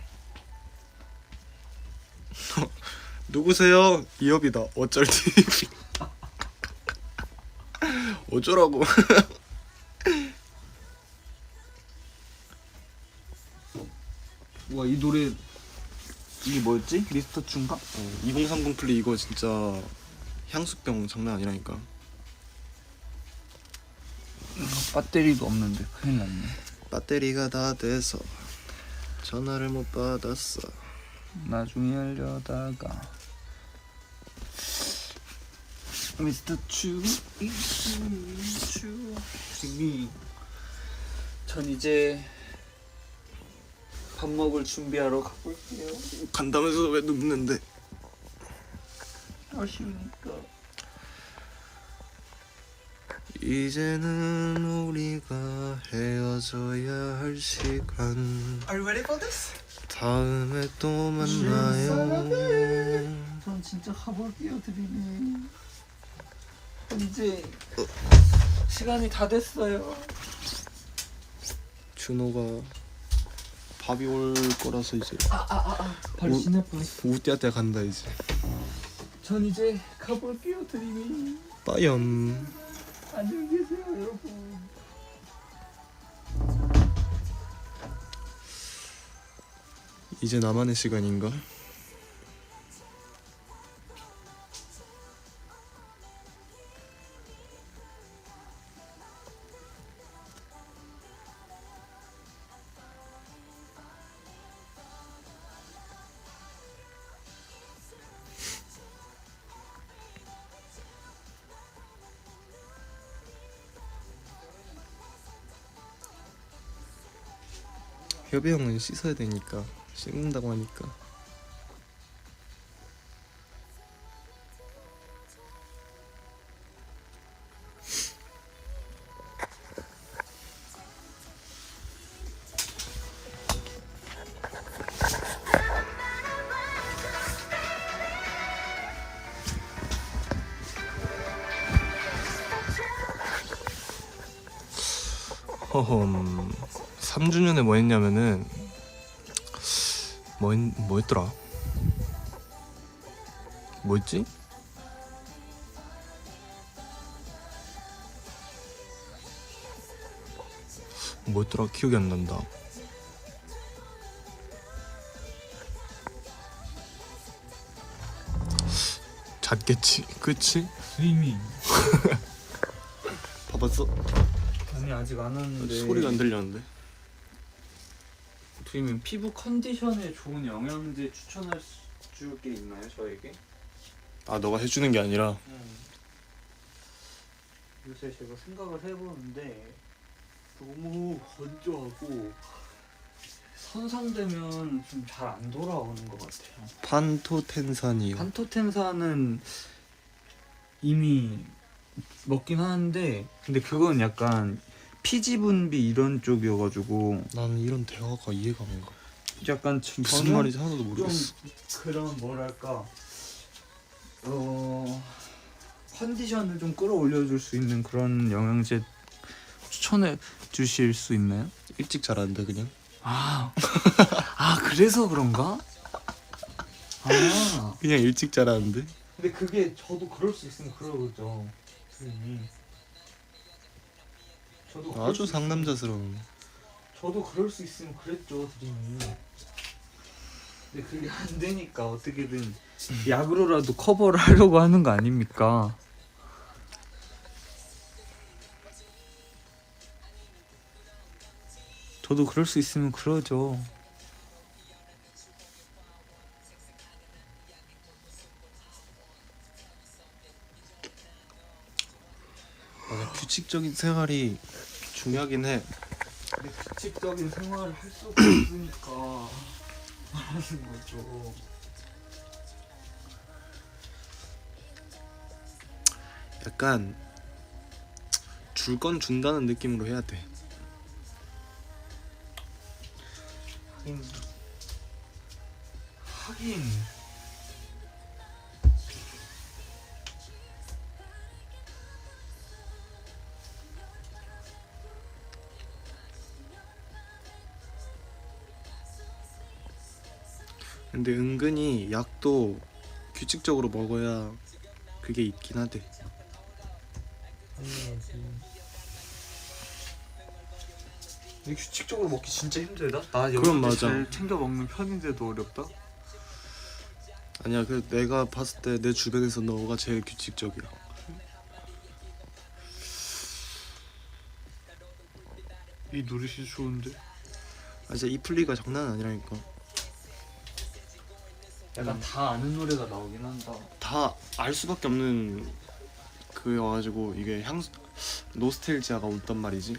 A: 누구세요? 이협이다. 어쩔 TV. 어쩌라고.
B: 와, 이 노래 이게 뭐였지? 미스터 춘가?
A: 2030 플리 이거 진짜 향수병 장난 아니라니까.
B: 배터리도 없는데 큰일 났네.
A: 배터리가 다 돼서 전화를 못 받았어.
B: 나중에 하려다가 미스터 추 전 이제 밥 먹을 준비하러 가볼게요.
A: 간다면서 왜 눕는데?
B: 아쉬우니까.
A: 이제는 우리가 헤어져야 할 시간.
C: Are you ready for this?
A: 다음에 또 만나요.
B: 전 진짜 가볼게요, 드림이. 이제 시간이 다 됐어요.
A: 준호가 밥이 올 거라서 이제
B: 바로 지날 뻔했어.
A: 우띠한테 간다 이제.
B: 전 이제 가볼게요, 드림이.
A: 빠염.
B: 안녕히 계세요, 여러분.
A: 이제 나만의 시간인가? 협이 형은 씻어야 되니까 씻는다고 하니까. 허험 3주년에 뭐 했냐면은 뭐 했더라? 뭐 했지? 뭐 했더라? 기억이 안 난다. 잤겠지. 그치?
B: 스위밍.
A: 봐봤어?
B: 아니 아직 안 왔는데.
A: 소리가 안 들렸는데.
B: 스위밍 피부 컨디션에 좋은 영양제 추천할 줄 게 있나요 저에게?
A: 아 너가 해주는 게 아니라
B: 요새 제가 생각을 해보는데 너무 건조하고 손상되면 좀 잘 안 돌아오는 것 같아요.
A: 판토텐산이요.
B: 판토텐산은 이미 먹긴 하는데 근데 그건 약간 피지 분비 이런 쪽이어가지고
A: 나는 이런 대화가 이해가 안 가.
B: 약간
A: 무슨
B: 저는
A: 말인지 하나도
B: 좀
A: 모르겠어.
B: 그런 뭐랄까 컨디션을 좀 끌어올려줄 수 있는 그런 영양제 추천해 주실 수 있나요?
A: 일찍 자라는데 그냥.
B: 아 그래서 그런가? 아
A: 그냥 일찍 자라는데.
B: 근데 그게 저도 그럴 수 있으면 그러죠. 저도 그럴
A: 아주
B: 수
A: 상남자스러운.
B: 저도 그럴 수 있으면 그랬죠, 드림이. 근데 그게 안 되니까 어떻게든 약으로라도 커버를 하려고 하는 거 아닙니까? 저도 그럴 수 있으면 그러죠.
A: 맞아, 규칙적인 생활이 중요하긴 해.
B: 근데 규칙적인 생활을 할 수가 없으니까 말하는 거죠.
A: 약간 줄 건 준다는 느낌으로 해야 돼.
B: 하긴
A: 근데 은근히 약도 규칙적으로 먹어야 그게 있긴 하대.
B: 이게 규칙적으로 먹기 진짜 힘들다. 나
A: 그럼
B: 영양제
A: 맞아.
B: 잘 챙겨 먹는 편인데도 어렵다.
A: 아니야, 그 내가 봤을 때 내 주변에서 너가 제일 규칙적이야.
B: 이 노릇이 좋은데.
A: 아 진짜 이 플리가 장난 아니라니까.
B: 약간 다 아는 노래가 나오긴 한다.
A: 다 알 수밖에 없는 그여가지고 이게 향수 노스텔지아가 온단 말이지.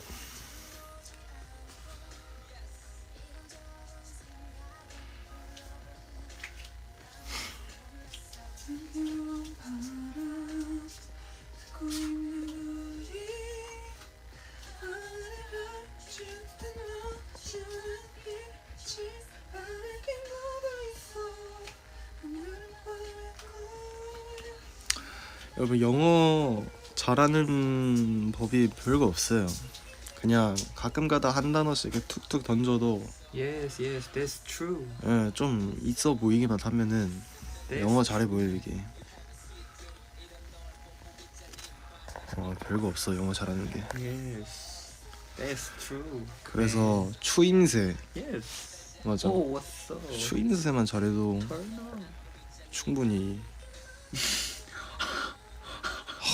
A: 여러분 영어 잘하는 법이 별거 없어요. 그냥 가끔가다 한 단어씩 이렇게 툭툭 던져도
B: Yes, yes, that's true.
A: 예, 좀 있어 보이기만 하면은 영어 잘해 보이게. 별거 없어 영어 잘하는 게.
B: Yes, that's true.
A: 그래서 추임새
B: Yes.
A: 맞아.
B: Oh, what's up?
A: 추임새만 잘해도
B: Turn on.
A: 충분히.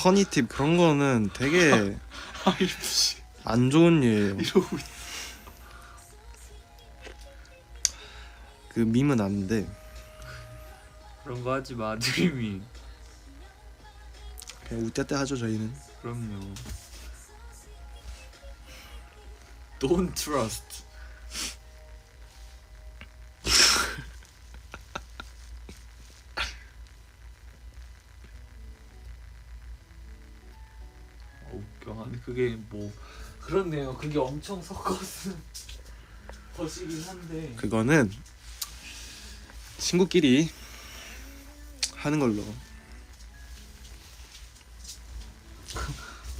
A: 허니팁 그런 거는 되게 안 좋은 일이에요.
B: 이러고 있어.
A: 그 밈은 아는데
B: 그런 거 하지 마, 드림이.
A: 그냥 우때때 하죠 저희는.
B: 그럼요. Don't trust. 웃겨. 아니 그게 뭐 그렇네요. 그게 엄청 섞어서 것이긴 한데.
A: 그거는 친구끼리 하는 걸로.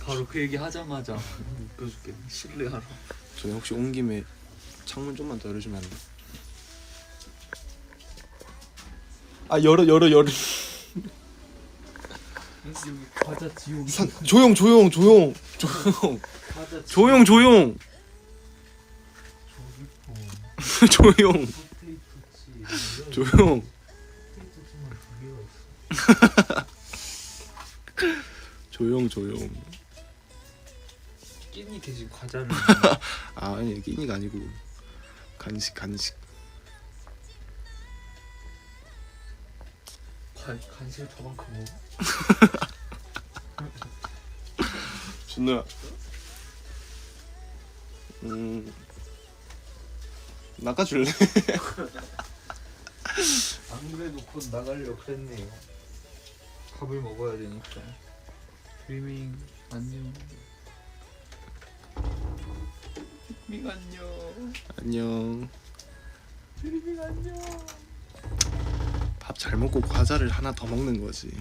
B: 바로 그 얘기 하자마자 웃겨 죽겠네. 실례하러.
A: 저희 혹시 온 김에 창문 좀만 더 열어주면 안 돼? 아 열어.
B: 여기 과자 지옥.
A: 조용.
B: 과자
A: 조용. 조용.
C: 조용
A: 조용. 조용.
B: 끼니 대신 과자를.
A: 아 아니 끼니가 아니고 간식.
B: 간식을 저만큼 먹어?
A: 준호야. 낚아줄래?
B: 안 그래도 곧 나가려고 그랬네요. 밥을 먹어야 되니까. 드리밍 안녕. 드리밍 안녕.
A: 안녕.
B: 드리밍 안녕.
A: 밥 잘 먹고 과자를 하나 더 먹는 거지.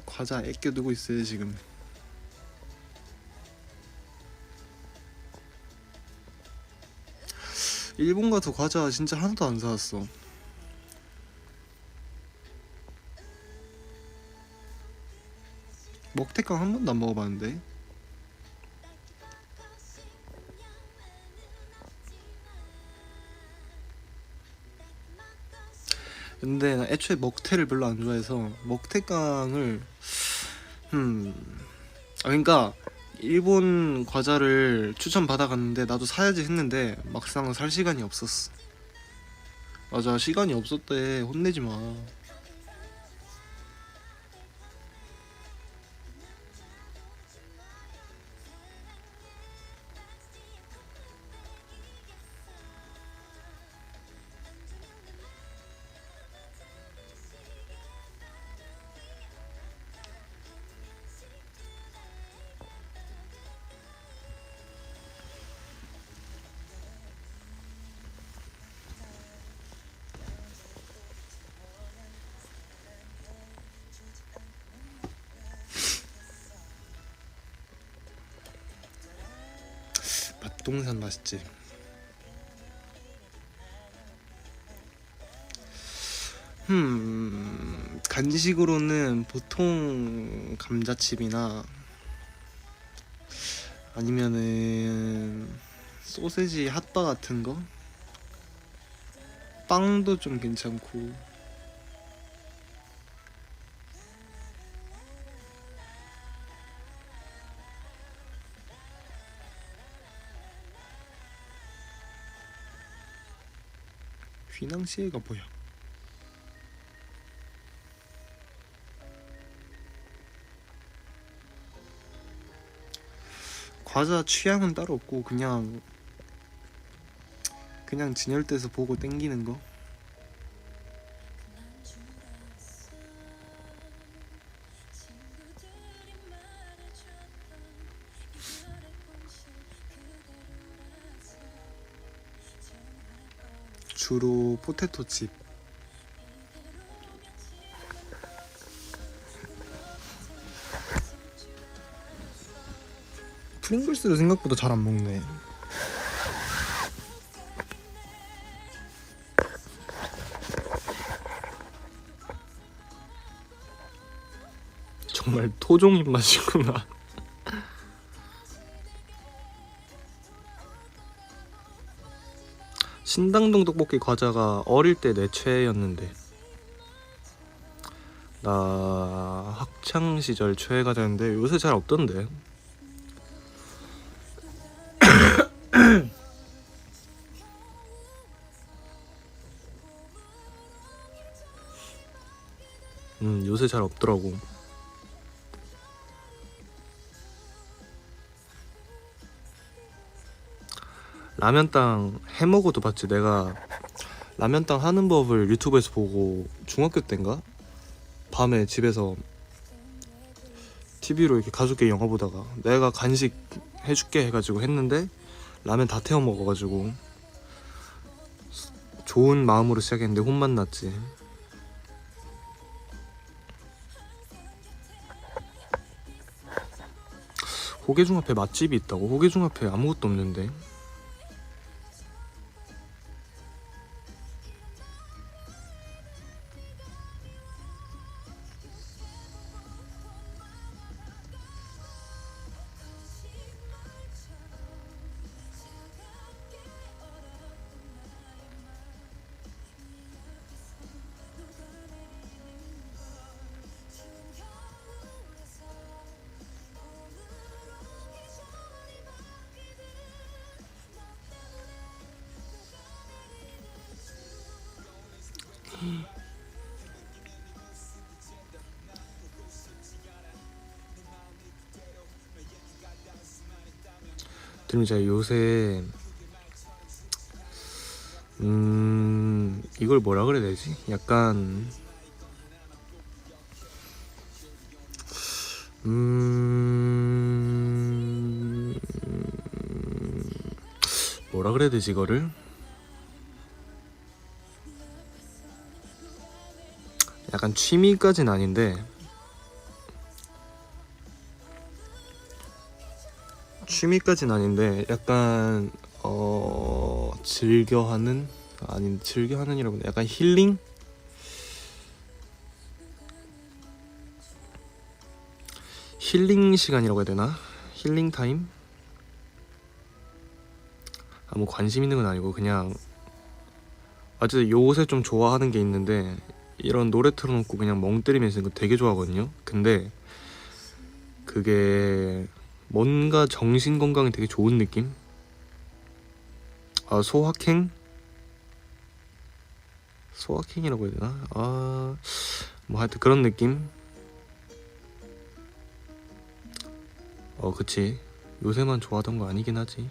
A: 과자 아껴두고 있어요 지금. 일본 가서 과자 진짜 하나도 안 사왔어. 먹태깡 한 번도 안 먹어봤는데. 근데 나 애초에 먹태를 별로 안 좋아해서 먹태깡을 그러니까 일본 과자를 추천 받아갔는데 나도 사야지 했는데 막상 살 시간이 없었어. 맞아, 시간이 없었대. 혼내지 마. 맛동산 맛있지. 간식으로는 보통 감자칩이나 아니면은 소세지 핫바 같은 거, 빵도 좀 괜찮고. 휘낭시에가 뭐야? 과자 취향은 따로 없고 그냥 진열대에서 보고 땡기는 거. 주로 포테토칩. 프링글스를 생각보다 잘 안 먹네. 정말 토종 입맛이구나. 신당동 떡볶이 과자가 어릴 때 내 최애였는데, 나 학창 시절 최애 과자인데 요새 잘 없던데. 요새 잘 없더라고. 라면땅 해먹어도 봤지. 내가 라면땅 하는 법을 유튜브에서 보고 중학교 때인가? 밤에 집에서 TV로 이렇게 가족끼리 영화 보다가 내가 간식 해줄게 해가지고 했는데 라면 다 태워 먹어가지고
C: 좋은 마음으로 시작했는데 혼만 났지. 호계중 앞에 맛집이 있다고? 호계중 앞에 아무것도 없는데. 그럼 제가 요새 이걸 뭐라 그래야 되지? 약간 뭐라 그래야 되지 이거를? 약간 취미까지는 아닌데 약간 즐겨하는 즐겨하는이라고 해야 되나? 약간 힐링 시간이라고 해야 되나? 힐링 타임? 뭐 관심 있는 건 아니고 그냥 어쨌든 요새 좀 좋아하는 게 있는데 이런 노래 틀어놓고 그냥 멍 때리면서 이거 되게 좋아하거든요. 근데 그게 뭔가 정신 건강에 되게 좋은 느낌? 소확행? 소확행이라고 해야 되나? 뭐 하여튼 그런 느낌? 그치. 요새만 좋아하던 거 아니긴 하지.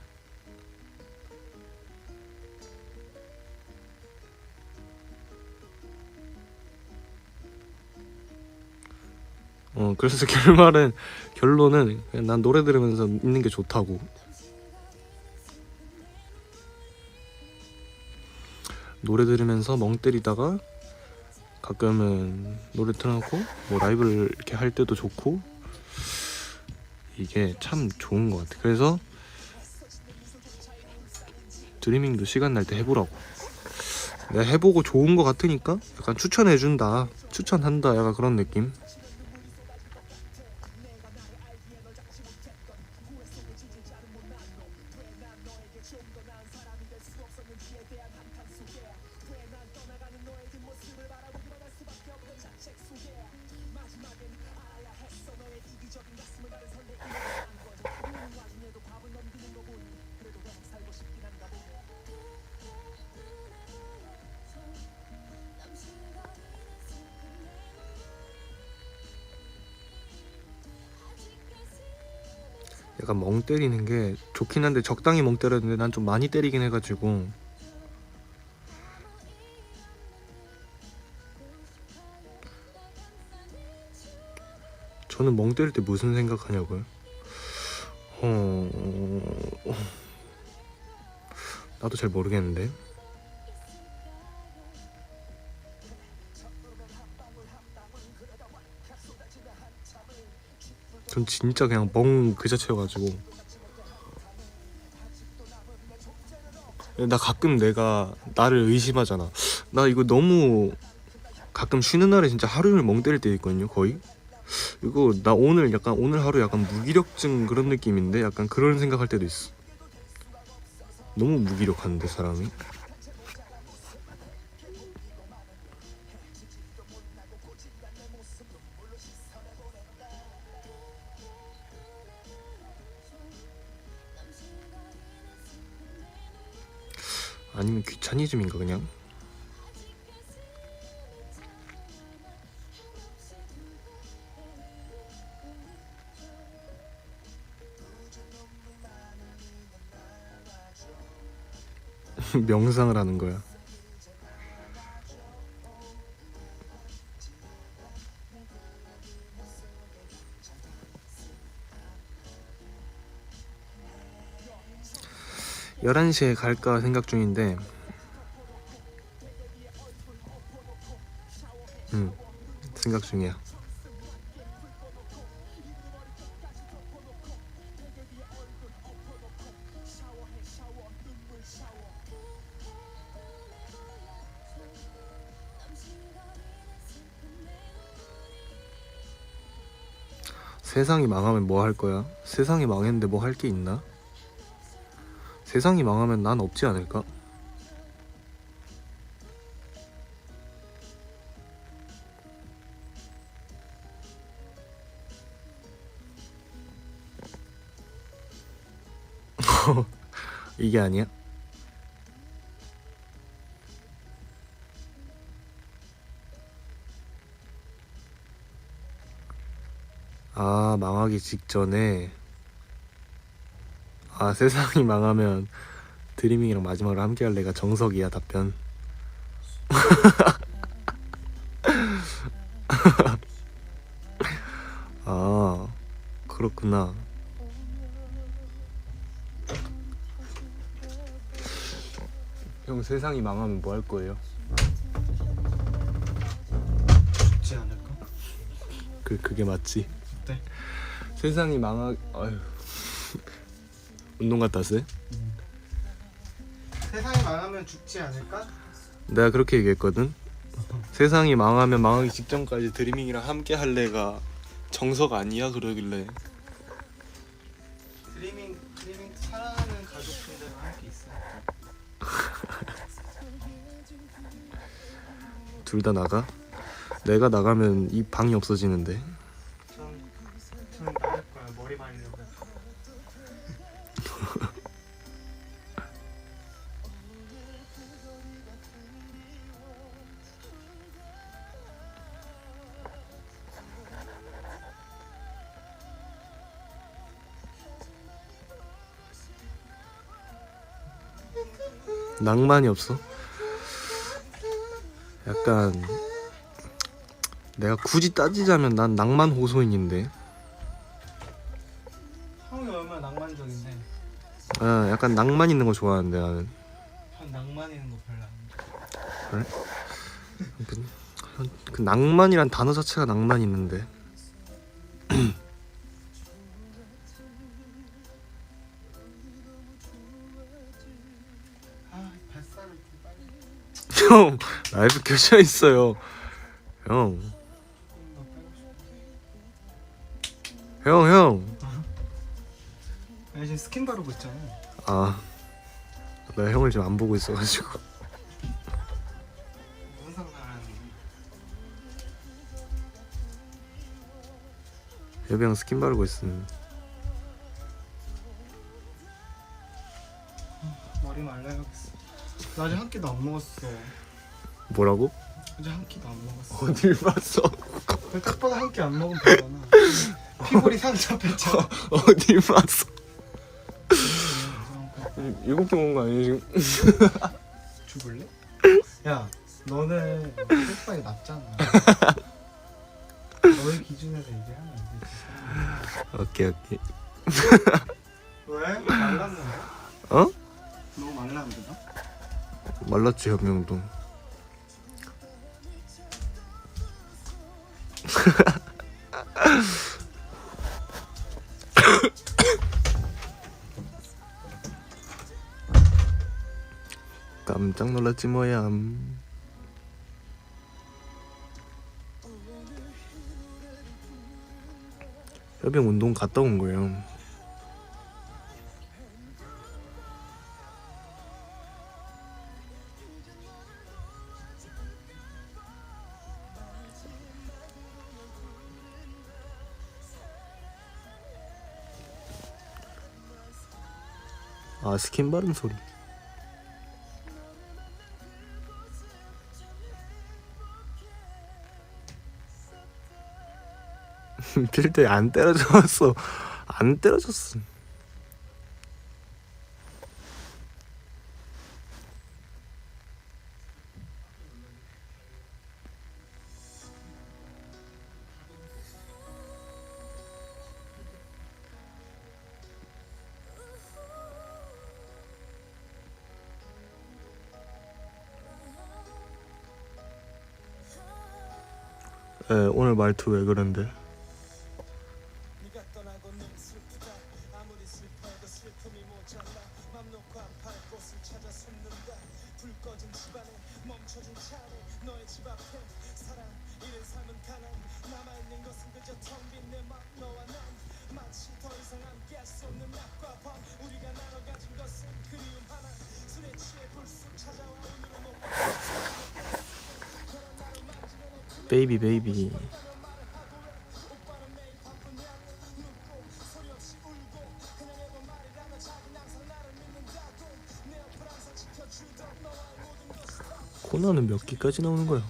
C: 그래서 결론은 그냥 난 노래 들으면서 있는 게 좋다고. 노래 들으면서 멍 때리다가 가끔은 노래 틀어놓고 뭐 라이브를 이렇게 할 때도 좋고 이게 참 좋은 것 같아. 그래서 드리밍도 시간 날 때 해보라고. 내가 해보고 좋은 것 같으니까 약간 추천해준다, 추천한다, 약간 그런 느낌. 약간 멍 때리는 게 좋긴 한데 적당히 멍 때렸는데 난 좀 많이 때리긴 해가지고 저는 멍 때릴 때 무슨 생각하냐고요? 나도 잘 모르겠는데. 전 진짜 그냥 멍 그 자체여가지고. 나 가끔 내가 나를 의심하잖아. 나 이거 너무 가끔 쉬는 날에 진짜 하루 종일 멍 때릴 때 있거든요. 거의 이거 나 오늘 하루 약간 무기력증 그런 느낌인데 약간 그런 생각할 때도 있어. 너무 무기력한데 사람이. 아니면 귀차니즘인가 그냥? 명상을 하는 거야. (11시에) 갈까 생각 중인데 생각 중이야. 세상이 망하면 뭐 할 거야? 세상이 망했는데 뭐 할 게 있나? 세상이 망하면 난 없지 않을까? 이게 아니야? 아, 망하기 직전에. 아, 세상이 망하면 드리밍이랑 마지막으로 함께 할래가 정석이야, 답변. 아, 그렇구나. 형, 세상이 망하면 뭐 할 거예요?
A: 죽지 않을까?
C: 그게 맞지?
A: 네.
C: 세상이 아휴. 운동 갔다 왔어요?
A: 세상이 망하면 죽지 않을까?
C: 내가 그렇게 얘기했거든. 세상이 망하면 망하기 직전까지 드리밍이랑 함께 할래가 정석 아니야 그러길래.
A: 드리밍 사랑하는 가족분들과 함께 있어.
C: 둘 다 나가? 내가 나가면 이 방이 없어지는데.
A: 저는 나갈 거야. 머리 말리려고.
C: 낭만이 없어? 약간 내가 굳이 따지자면 난 낭만 호소인인데.
A: 형이 얼마나 낭만적인데.
C: 아, 약간 낭만 있는 거 좋아하는데 나는.
A: 전 낭만 있는 거 별로 안 좋아.
C: 그 낭만이란 단어 자체가 낭만 있는데.
A: 아, 뱃살을 좀 빨리.
C: 형, 라이브 켜져 있어요. 형,
A: 더 빼고 싶어.
C: 형.
A: 나 지금 스킨 바르고 있잖아.
C: 아, 나 형을 지금 안 보고 있어가지고.
A: 무슨 상관하는
C: 여비 형 스킨 바르고 있음.
A: 머리 말라야겠어. 나 아직 한 끼도 안 먹었어.
C: 뭐라고?
A: 아직 한 끼도 안 먹었어.
C: 어딜 봤어?
A: 딱 봐도 한 끼 안 먹으면 되잖아. 피골이 상처 뺐잖아.
C: 어딜 봤어? 일곱 개 먹은 거 아니야 지금?
A: 죽을래? 야, 너는 색깔이 낮잖아. 너의 기준에서 얘기하면 안 되지.
C: 오케이.
A: 왜? 말랐는데?
C: 어?
A: 너무 말랐는데 나?
C: 말랐지 현명도. 깜짝 놀랐지 뭐야. 협영 운동 갔다 온 거예요. 아, 스킨 바름 소리. 필때 안 때려줬어. 안 때려줬어. 오늘 말투 왜 그런데? 베이비 베이비. 코나는 몇 기까지 나오는 거야?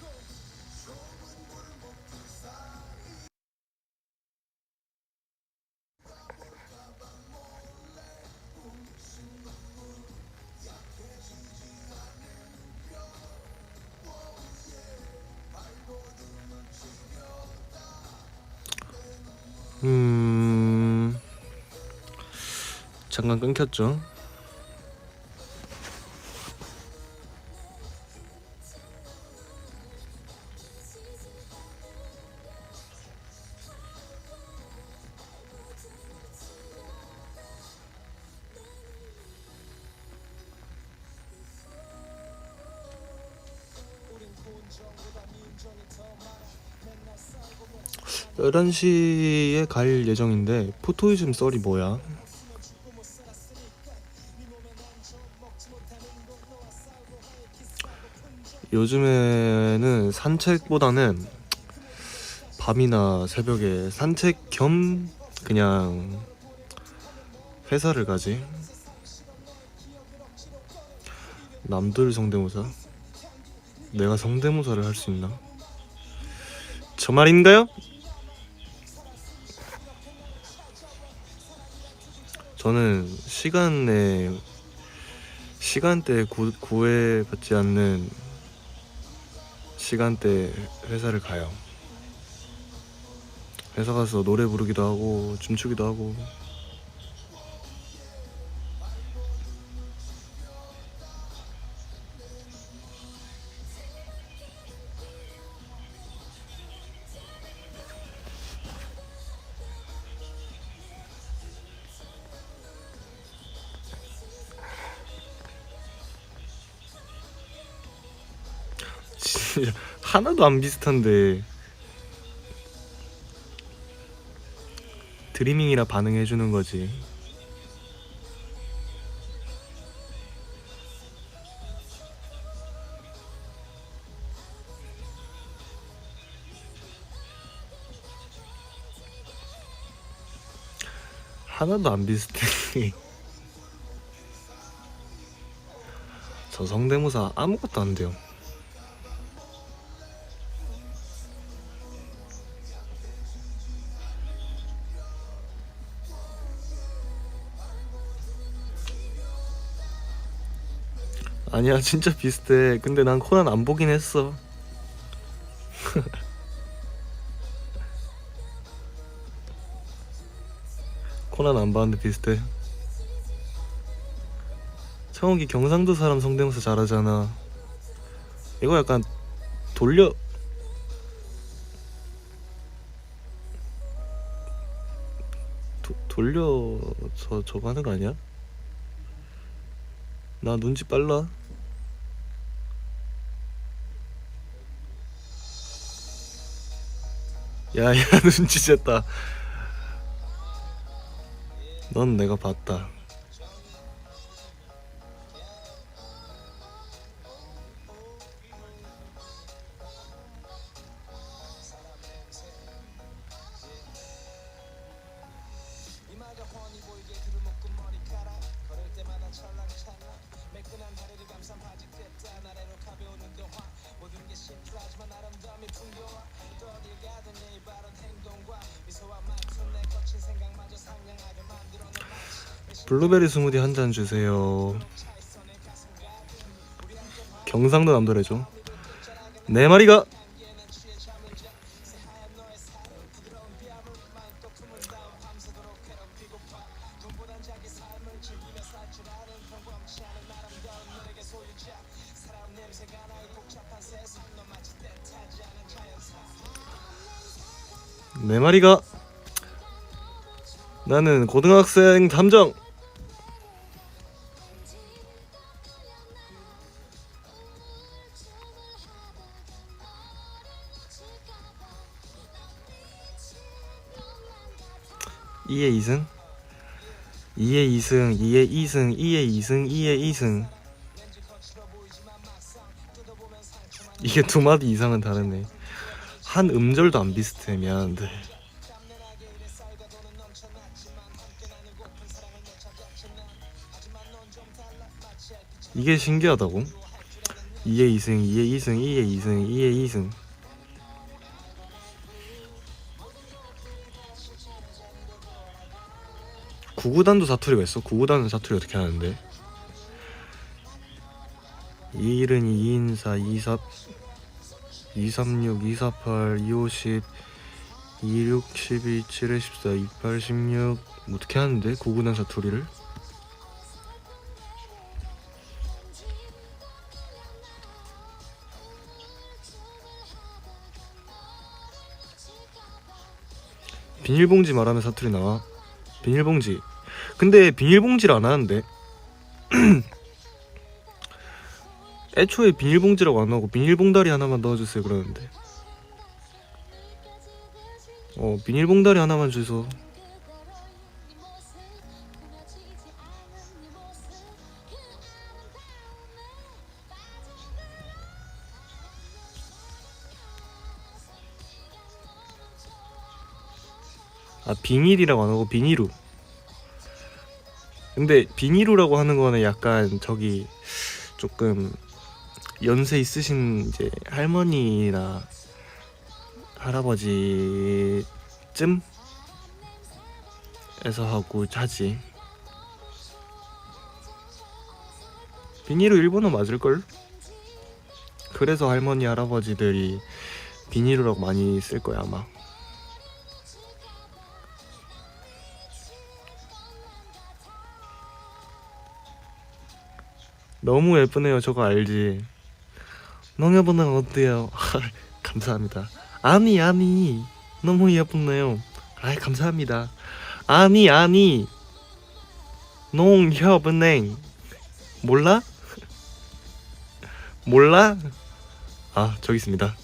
C: 잠깐 끊겼죠? 열 11시에 갈 예정인데 포토이즘 썰이 뭐야? 요즘에는 산책보다는 밤이나 새벽에 산책 겸 그냥 회사를 가지. 남들 성대모사? 내가 성대모사를 할 수 있나? 저 말인가요? 저는 시간대에 구애받지 않는 시간대 회사를 가요. 회사 가서 노래 부르기도 하고 춤추기도 하고. 진짜 하나도 안 비슷한데 드리밍이라 반응해주는 거지. 하나도 안 비슷해. 저 성대모사 아무것도 안 돼요. 아니야, 진짜 비슷해. 근데 난 코난 안 보긴 했어. 코난 안 봤는데 비슷해. 청욱이 경상도 사람 성대모사 잘하잖아. 이거 약간 돌려 돌려서 저거 하는 거 아니야? 나 눈치 빨라. 야야 눈치챘다. 넌 내가 봤다. 블루베리 스무디 한 잔 주세요. 경상도 남도래죠. 네 마리가. 내 말이가 나는 고등학생 탐정. 이의 2승 2의 2승 2의 2승 2의 2승 2의 2승. 이게 두 마디 이상은 다르네. 한 음절도 안 비슷해. 미안한데. 이게 신기하다고? 2의 2승 2의 2승 2의 2승 2의 2승. 구구단도 사투리가 있어? 구구단은 사투리 어떻게 하는데? 2일은 2인사 24 236 248 250 26 12 7 14 28 16 어떻게 하는데? 구구단 사투리를? 비닐봉지 말하면 사투리 나와. 비닐봉지. 근데 비닐봉지를 안 하는데. 애초에 비닐봉지라고 안 하고 비닐봉다리 하나만 넣어주세요 그러는데. 비닐봉다리 하나만 주소. 아, 비닐이라고 안 하고 비니루. 근데 비니루라고 하는 거는 약간 저기 조금 연세 있으신 이제 할머니나 할아버지쯤에서 하고 하지. 비니루 일본어 맞을걸? 그래서 할머니 할아버지들이 비니루라고 많이 쓸 거야 아마. 너무 예쁘네요. 저거 알지? 농협은행 어때요? 감사합니다. 아니 너무 예쁘네요. 아이 감사합니다. 아니 농협은행 몰라? 몰라? 아 저기 있습니다.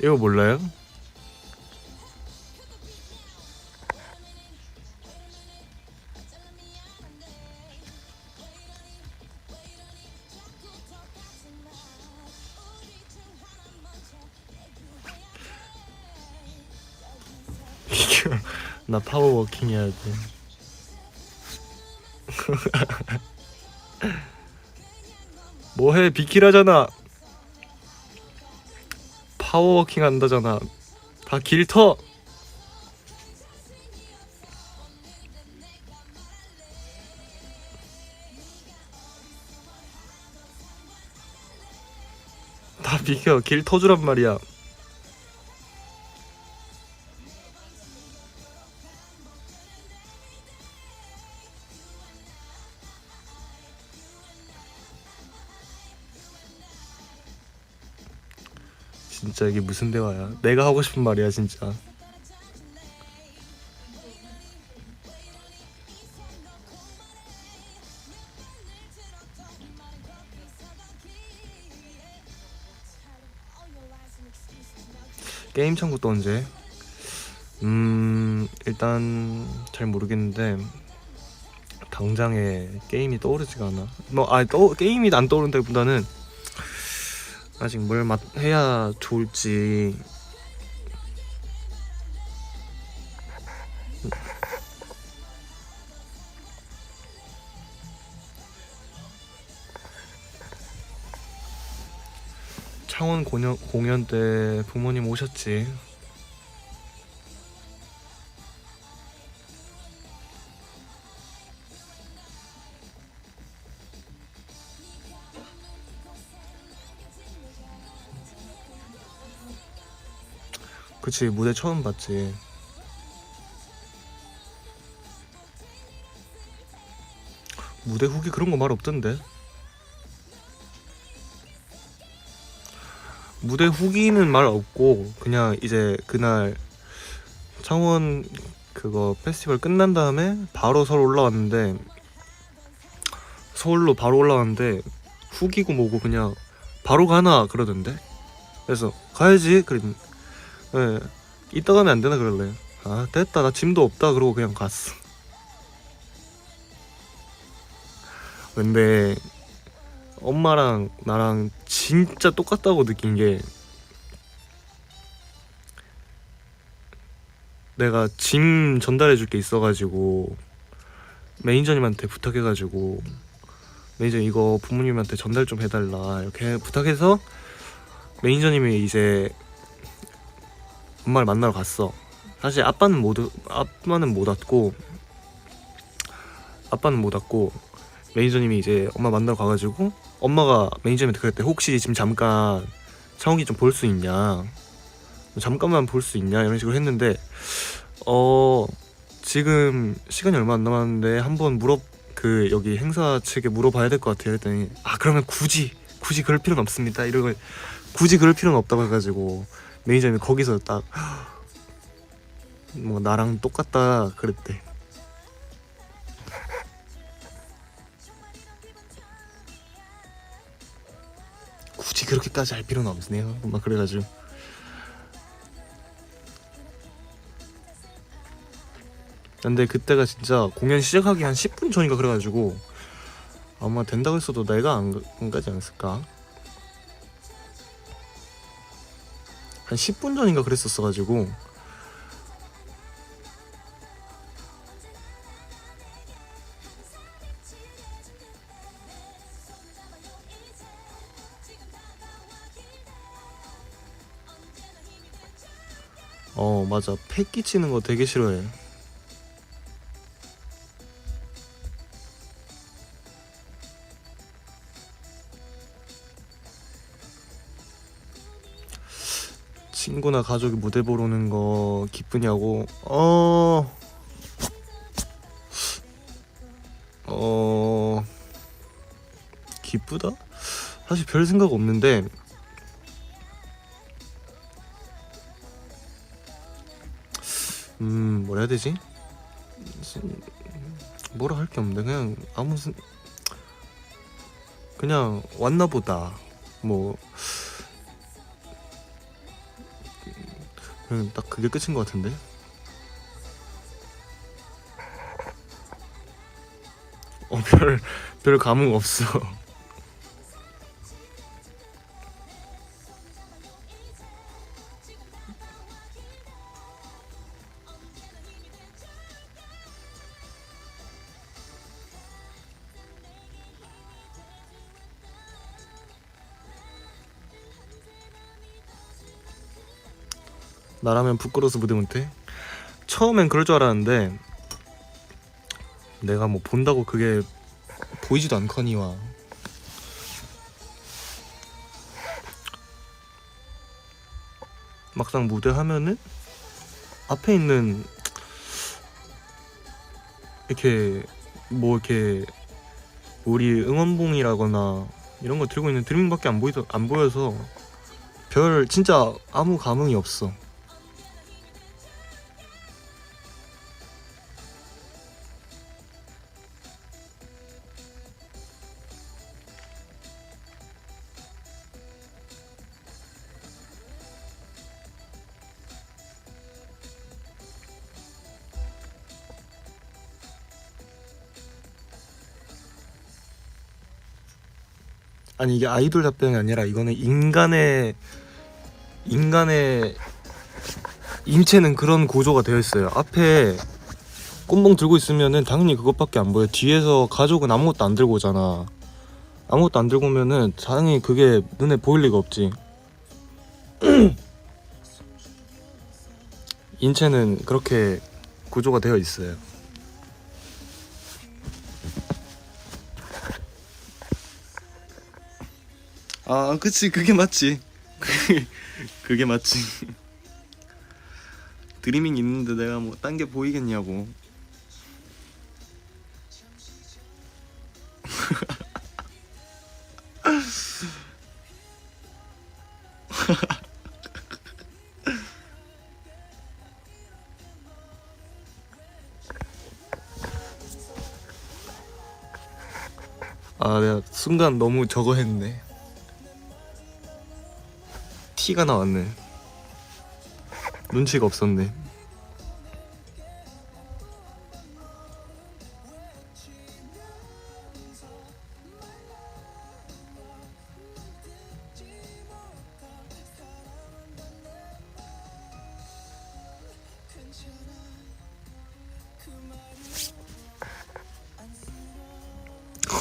C: 이거 몰라요? 나 파워워킹 해야 돼. 뭐해 비키라잖아. 파워워킹 한다잖아. 다 길터. 다 비켜. 길 터주란 말이야. 진짜 이게 무슨 대화야? 내가 하고 싶은 말이야 진짜. 게임 창구 또 언제? 일단 잘 모르겠는데 당장에 게임이 떠오르지가 않아. 게임이 안 떠오른다기보다는 아직 뭘 해야 좋을지. 창원 공연 때 부모님 오셨지. 그치, 무대 처음 봤지. 무대 후기 그런 거 말 없던데. 무대 후기는 말 없고 그냥 이제 그날 창원 그거 페스티벌 끝난 다음에 바로 서울로 바로 올라왔는데 후기고 뭐고 그냥 바로 가나 그러던데. 그래서 가야지 그랬는데 예, 이따 가면 안 되나 그럴래. 아 됐다 나 짐도 없다 그러고 그냥 갔어. 근데 엄마랑 나랑 진짜 똑같다고 느낀 게 내가 짐 전달해 줄 게 있어가지고 매니저님한테 부탁해가지고 매니저 이거 부모님한테 전달 좀 해달라 이렇게 부탁해서 매니저님이 이제 엄마를 만나러 갔어. 사실 아빠는 못 왔고 매니저님이 이제 엄마 만나러 가가지고 엄마가 매니저님한테 그랬대. 혹시 지금 잠깐 창욱이 좀 볼 수 있냐, 잠깐만 볼 수 있냐 이런 식으로 했는데 지금 시간이 얼마 안 남았는데 한번 여기 행사 측에 물어봐야 될 것 같아요 했더니 그러면 굳이 그럴 필요는 없습니다 이러고 굳이 그럴 필요는 없다고 해가지고 매니저님이 거기서 딱 뭐 나랑 똑같다 그랬대. 굳이 그렇게까지 할 필요는 없네요 막 그래가지고 근데 그때가 진짜 공연 시작하기 한 10분 전인가 그래가지고 아마 된다고 했어도 내가 안 가지 않았을까. 한 10분 전인가 그랬었어가지고 맞아 패 끼치는 거 되게 싫어해. 친구나 가족이 무대 보러 오는 거 기쁘냐고. 기쁘다? 사실 별 생각 없는데 뭐라 해야 되지? 뭐라 할 게 없는데 그냥 왔나 보다 뭐 그냥 딱 그게 끝인 것 같은데. 별 감흥 없어. 나라면 부끄러워서 무대 못해? 처음엔 그럴 줄 알았는데 내가 뭐 본다고 그게 보이지도 않거니와 막상 무대 하면은 앞에 있는 이렇게 우리 응원봉이라거나 이런 거 들고 있는 드림밖에 안 보여서 진짜 아무 감흥이 없어. 아니 이게 아이돌 답변이 아니라 이거는 인간의 인체는 그런 구조가 되어 있어요. 앞에 꽃봉 들고 있으면은 당연히 그것밖에 안 보여. 뒤에서 가족은 아무것도 안 들고 오잖아. 아무것도 안 들고 오면은 당연히 그게 눈에 보일 리가 없지. 인체는 그렇게 구조가 되어 있어요.
A: 그치 그게 맞지. 그게 맞지. 드리밍 있는데 내가 뭐 딴 게 보이겠냐고.
C: 아 내가 순간 너무 저거 했네. 티가 나왔네. 눈치가 없었네.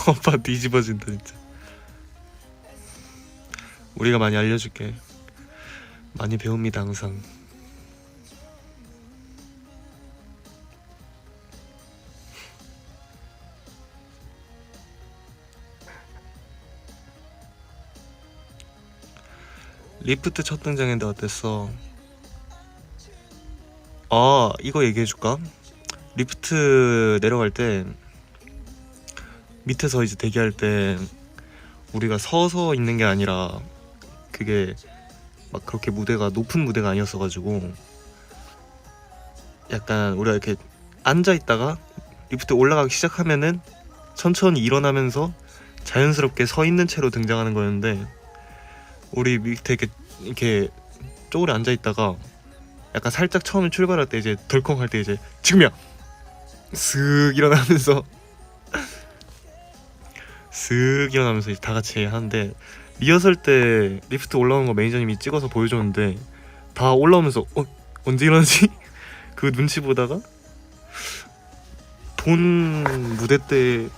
C: 오빠 뒤집어진다 진짜. 우리가 많이 알려줄게. 많이 배웁니다 항상. 리프트 첫 등장했는데 어땠어? 아 이거 얘기해줄까? 리프트 내려갈 때 밑에서 이제 대기할 때 우리가 서서 있는 게 아니라 그게 막 그렇게 무대가 높은 무대가 아니었어가지고 약간 우리가 이렇게 앉아 있다가 리프트 올라가기 시작하면은 천천히 일어나면서 자연스럽게 서 있는 채로 등장하는 거였는데 우리 밑에 이렇게 쪼그려 앉아 있다가 약간 살짝 처음에 출발할 때 이제 덜컹 할 때 이제 지금이야 쓱 일어나면서 쓱 일어나면서 이제 다 같이 하는데 리허설 때 리프트 올라오는 거 매니저님이 찍어서 보여줬는데 다 올라오면서 언제 일어나지? 그 눈치 보다가 본 무대 때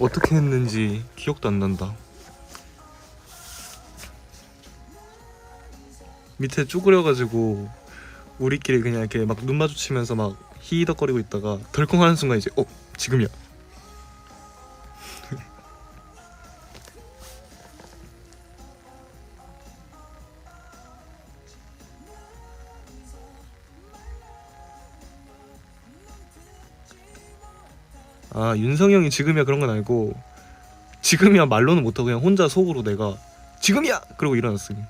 C: 어떻게 했는지 기억도 안 난다. 밑에 쭈그려가지고 우리끼리 그냥 이렇게 막 눈 마주치면서 막 히덕거리고 있다가 덜컹 하는 순간 이제 지금이야. 아 윤성이 형이 지금이야 그런 건 알고 지금이야 말로는 못하고 그냥 혼자 속으로 내가 지금이야! 그러고 일어났으니.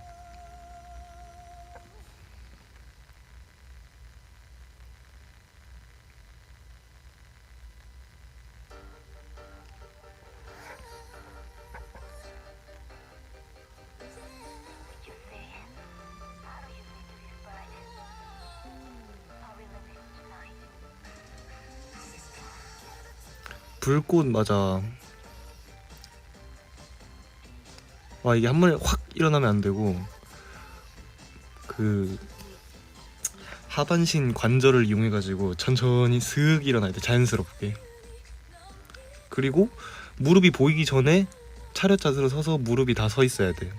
C: 불꽃 맞아. 와 이게 한 번에 확 일어나면 안 되고 그 하반신 관절을 이용해가지고 천천히 슥 일어나야 돼 자연스럽게. 그리고 무릎이 보이기 전에 차렷 자세로 서서 무릎이 다 서 있어야 돼.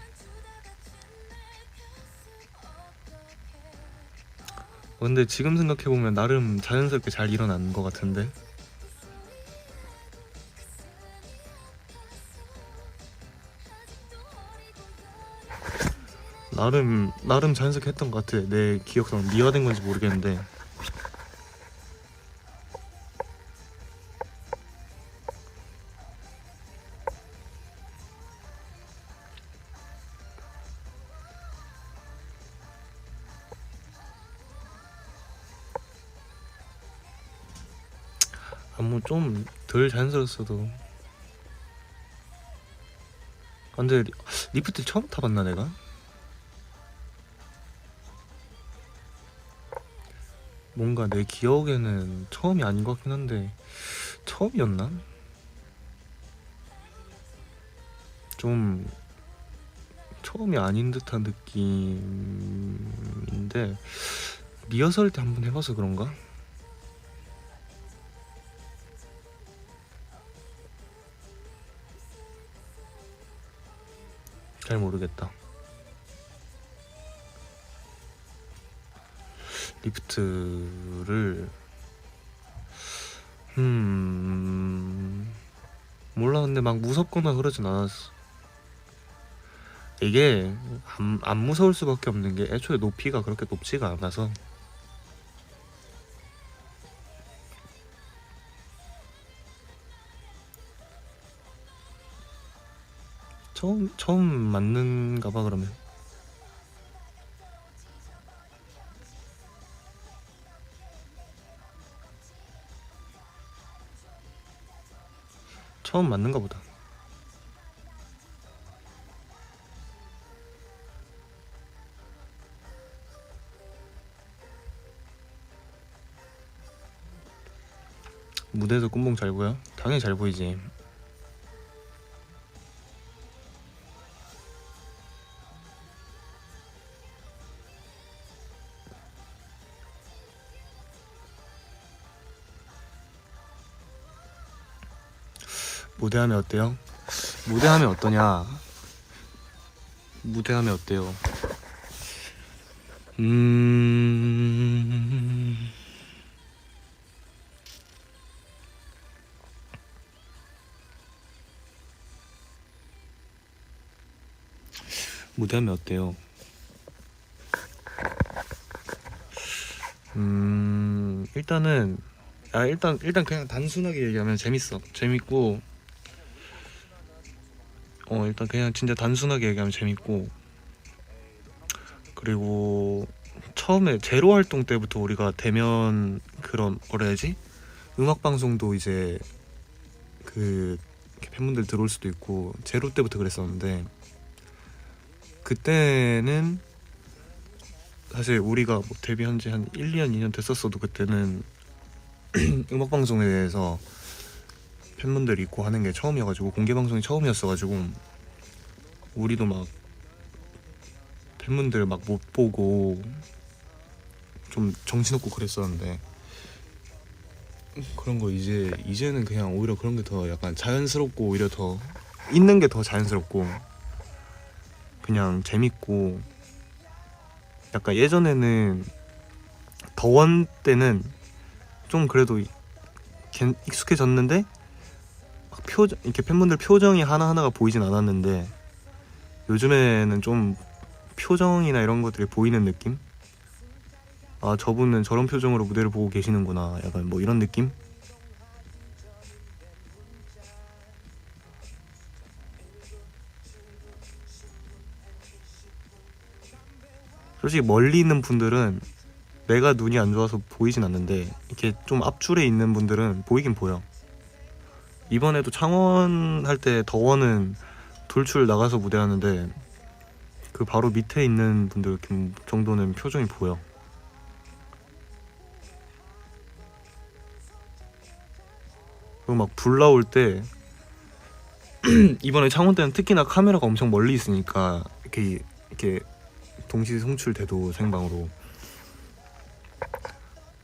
C: 근데 지금 생각해보면 나름 자연스럽게 잘 일어난 것 같은데. 나름 자연스럽게 했던 것 같아. 내 기억상 미화된 건지 모르겠는데 안무 좀 덜 자연스러웠어도. 근데 리프트 처음 타봤나 내가? 뭔가 내 기억에는 처음이 아닌 것 같긴 한데 처음이었나? 좀 처음이 아닌 듯한 느낌인데 리허설 때 한번 해봐서 그런가? 잘 모르겠다. 리프트를 몰라. 근데 막 무섭거나 그러진 않았어. 이게 안 무서울 수밖에 없는 게 애초에 높이가 그렇게 높지가 않아서. 처음 맞는가 봐. 그러면 처음 맞는가 보다. 무대에서 꾼봉 잘 보여? 당연히 잘 보이지. 무대하면 어때요? 무대하면 어떠냐? 무대하면 어때요? 무대하면 어때요? 일단은 일단 그냥 단순하게 얘기하면 재밌고 일단 그냥 진짜 단순하게 얘기하면 재밌고, 그리고 처음에 제로 활동 때부터 우리가 대면 그런 뭐라 해야지? 음악 방송도 이제 그 이렇게 팬분들 들어올 수도 있고 제로 때부터 그랬었는데, 그때는 사실 우리가 뭐 데뷔한 지 한 1년, 2년 됐었어도 그때는 음악 방송에 대해서 팬분들이 있고 하는 게 처음이어가지고, 공개 방송이 처음이었어가지고 우리도 막 팬분들 막 못 보고 좀 정신없고 그랬었는데, 그런 거 이제는 그냥 오히려 그런 게 더 약간 자연스럽고, 오히려 더 있는 게 더 자연스럽고 그냥 재밌고, 약간 예전에는 더원 때는 좀 그래도 익숙해졌는데 막 이렇게 팬분들 표정이 하나하나가 보이진 않았는데, 요즘에는 좀 표정이나 이런 것들이 보이는 느낌? 아, 저분은 저런 표정으로 무대를 보고 계시는구나, 약간 뭐 이런 느낌? 솔직히 멀리 있는 분들은 내가 눈이 안 좋아서 보이진 않는데, 이렇게 좀 앞줄에 있는 분들은 보이긴 보여. 이번에도 창원 할 때 더원은 돌출 나가서 무대하는데 그 바로 밑에 있는 분들 정도는 표정이 보여. 그리고 막 불 나올 때 이번에 창원 때는 특히나 카메라가 엄청 멀리 있으니까 이렇게 동시 송출돼도 생방으로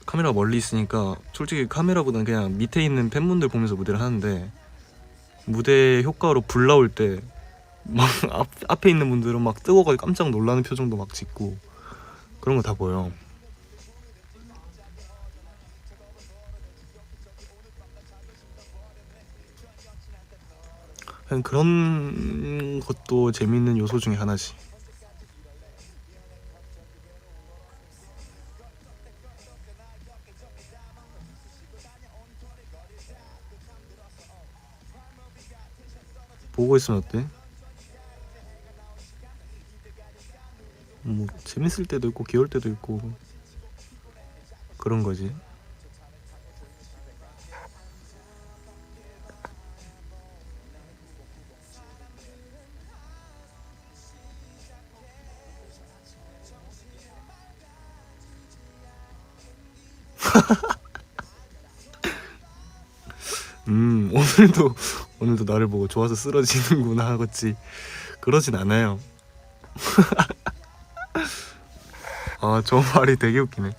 C: 카메라가 멀리 있으니까 솔직히 카메라보다는 그냥 밑에 있는 팬분들 보면서 무대를 하는데, 무대 효과로 불 나올 때 막 앞에 있는 분들은 막 뜨거워가지고 깜짝 놀라는 표정도 막 짓고 그런 거 다 보여. 그냥 그런 것도 재밌는 요소 중에 하나지. 보고 있으면 어때? 뭐 재밌을 때도 있고 귀여울 때도 있고 그런 거지. 오늘도 나를 보고 좋아서 쓰러지는구나 하겠지. 그러진 않아요. 아, 저 말이 되게 웃기네.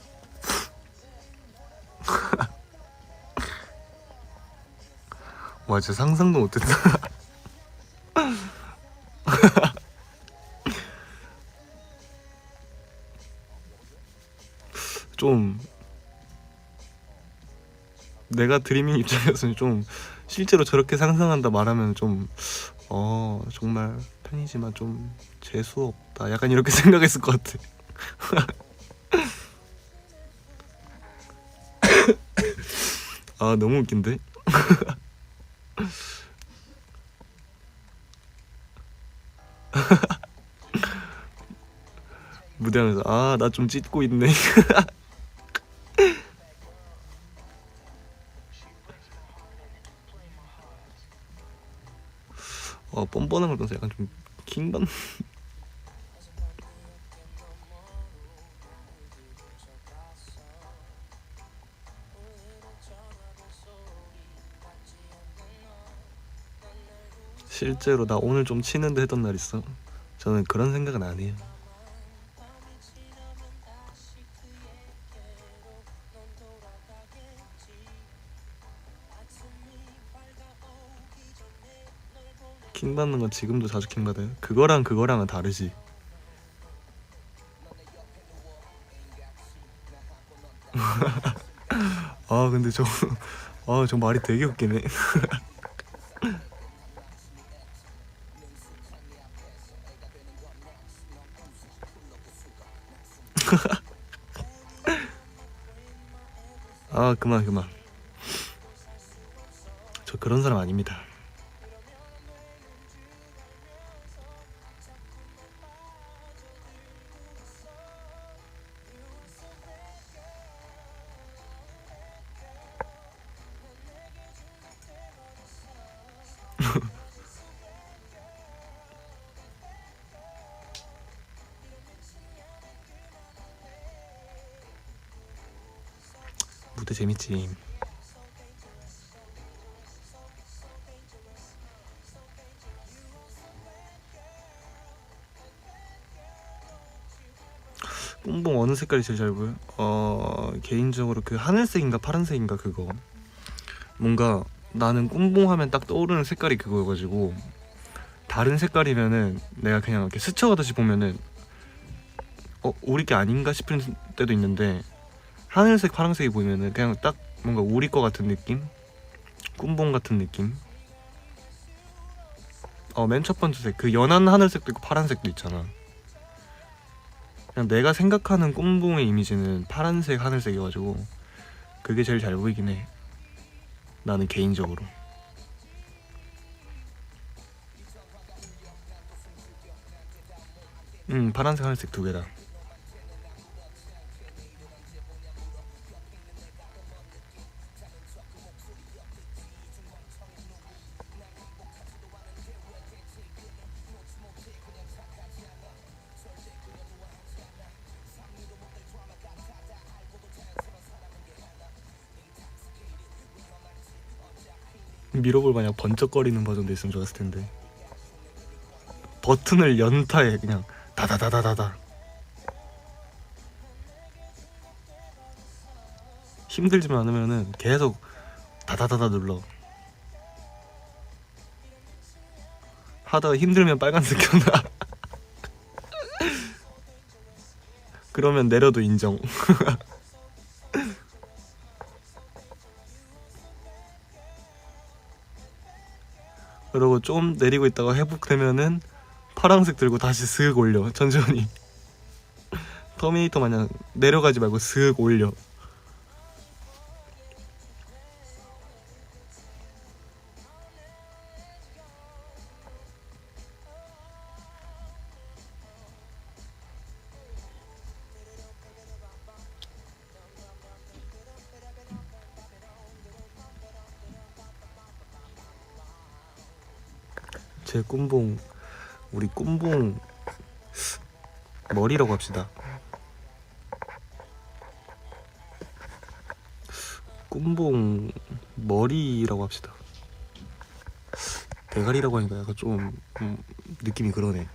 C: 와, 진짜 상상도 못했다. 좀 내가 드리밍 입장에서는 좀 실제로 저렇게 상상한다 말하면 좀 정말 팬이지만 좀 재수 없다, 약간 이렇게 생각했을 것 같아. 아, 너무 웃긴데? 무대하면서 아 나 좀 찢고 있네. 뻔뻔한 걸 떠서 약간 좀 킹받. 실제로 나 오늘 좀 치는데 했던 날 있어. 저는 그런 생각은 안 해요. 킹 받는 건 지금도 자주 킹 받아요. 그거랑은 다르지. 아 근데 저 말이 되게 웃기네. 아 그만. 저 그런 사람 아닙니다. 무대 재밌지. 뽕뽕 어느 색깔이 제일 잘 보여? 개인적으로 그 하늘색인가 파란색인가 그거. 뭔가 나는 뽕뽕 하면 딱 떠오르는 색깔이 그거여가지고 다른 색깔이면은 내가 그냥 이렇게 스쳐가듯이 보면은 우리 게 아닌가 싶은 때도 있는데 하늘색 파란색이 보이면은 그냥 딱 뭔가 우리 거 같은 느낌? 꿈봉 같은 느낌? 맨 첫 번째 색 그 연한 하늘색도 있고 파란색도 있잖아. 그냥 내가 생각하는 꿈봉의 이미지는 파란색 하늘색이어가지고 그게 제일 잘 보이긴 해. 나는 개인적으로. 파란색 하늘색 두 개다. 미러볼 마냥 번쩍거리는 버전도 있으면 좋았을 텐데. 버튼을 연타해 그냥 다다다다다다. 힘들지만 않으면은 계속 다다다다 눌러. 하다가 힘들면 빨간색 켜놔. 그러면 내려도 인정. 그러고 좀 내리고 있다가 회복되면은 파란색 들고 다시 슥 올려. 천천히. 터미네이터 마냥 내려가지 말고 슥 올려. 제 꿈봉, 우리 꿈봉 머리라고 합시다. 꿈봉 머리라고 합시다. 대가리라고 하니까 약간 좀 느낌이 그러네.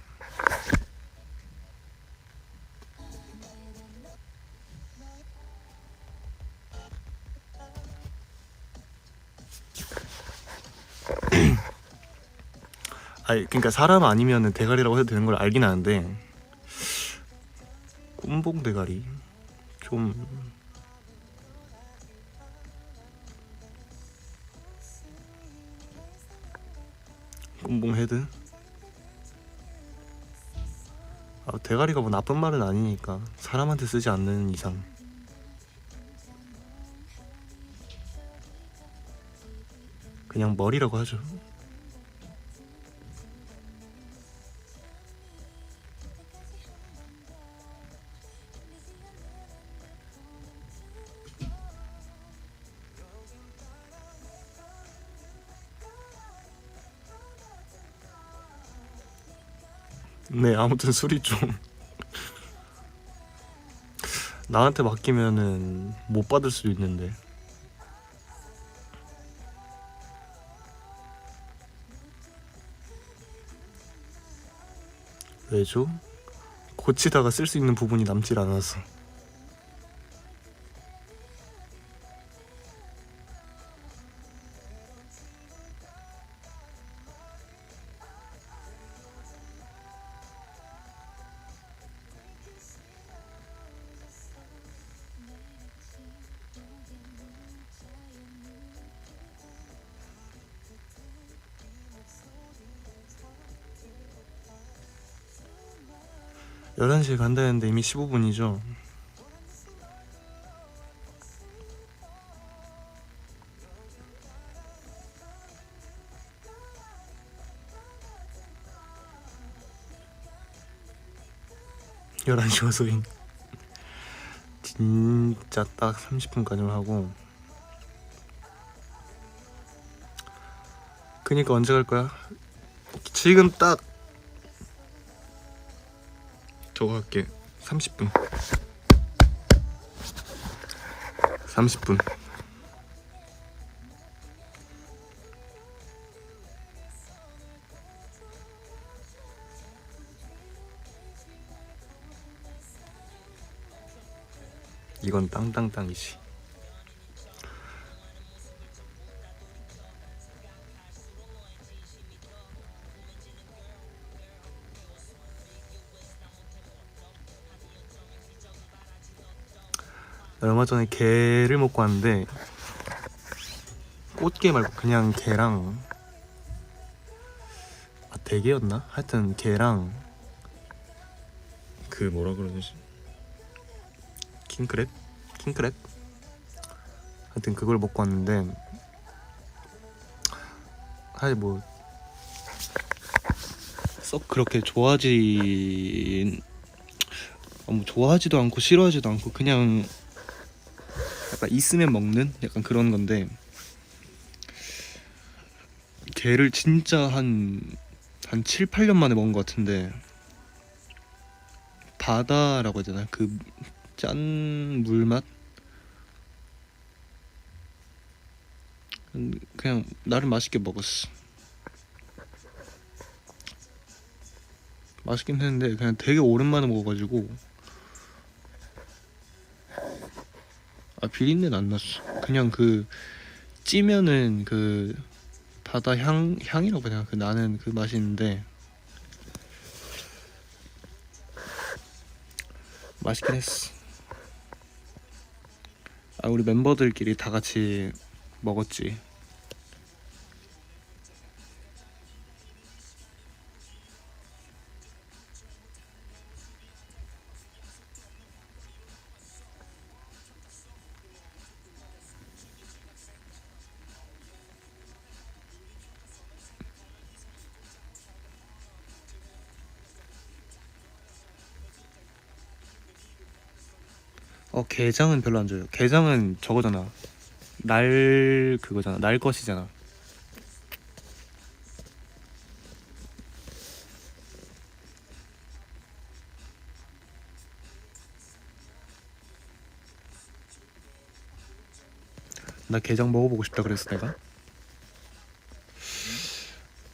C: 그러니까 사람 아니면은 대가리라고 해도 되는 걸 알긴 아는데 꿈봉 대가리 좀 꿈봉 헤드. 대가리가 뭐 나쁜 말은 아니니까 사람한테 쓰지 않는 이상. 그냥 머리라고 하죠. 네, 아무튼 술이 좀 나한테 맡기면은 못 받을 수도 있는데. 왜죠? 고치다가 쓸 수 있는 부분이 남질 않아서. 열한 시에 간다 했는데 이미 15분이죠. 열한 시 어서인. 진짜 딱 30분까지만 하고. 그니까 언제 갈 거야? 지금 딱 저거 할게. 30분. 30분. 이건 땅땅땅이지. 얼마 전에 게를 먹고 왔는데 꽃게 말고 그냥 게랑 대게였나? 하여튼 게랑 그 뭐라 그러지? 킹크랩? 킹크랩? 하여튼 그걸 먹고 왔는데 사실 뭐 썩 그렇게 좋아하지도 않고 싫어하지도 않고 그냥 약간 있으면 먹는 약간 그런 건데, 게를 진짜 한 7, 8년 만에 먹은 것 같은데, 바다라고 해야 되나? 그 짠 물맛? 그냥 나름 맛있게 먹었어. 맛있긴 했는데 그냥 되게 오랜만에 먹어가지고 비린내는 안 났어. 그냥 그 찌면은 그 바다 향이라고 해야 되나? 그 나는 그 맛이 있는데 맛있긴 했어. 우리 멤버들끼리 다 같이 먹었지. 게장은 별로 안 좋아요. 게장은 저거잖아. 날 것이잖아. 나 게장 먹어보고 싶다 그랬어 내가.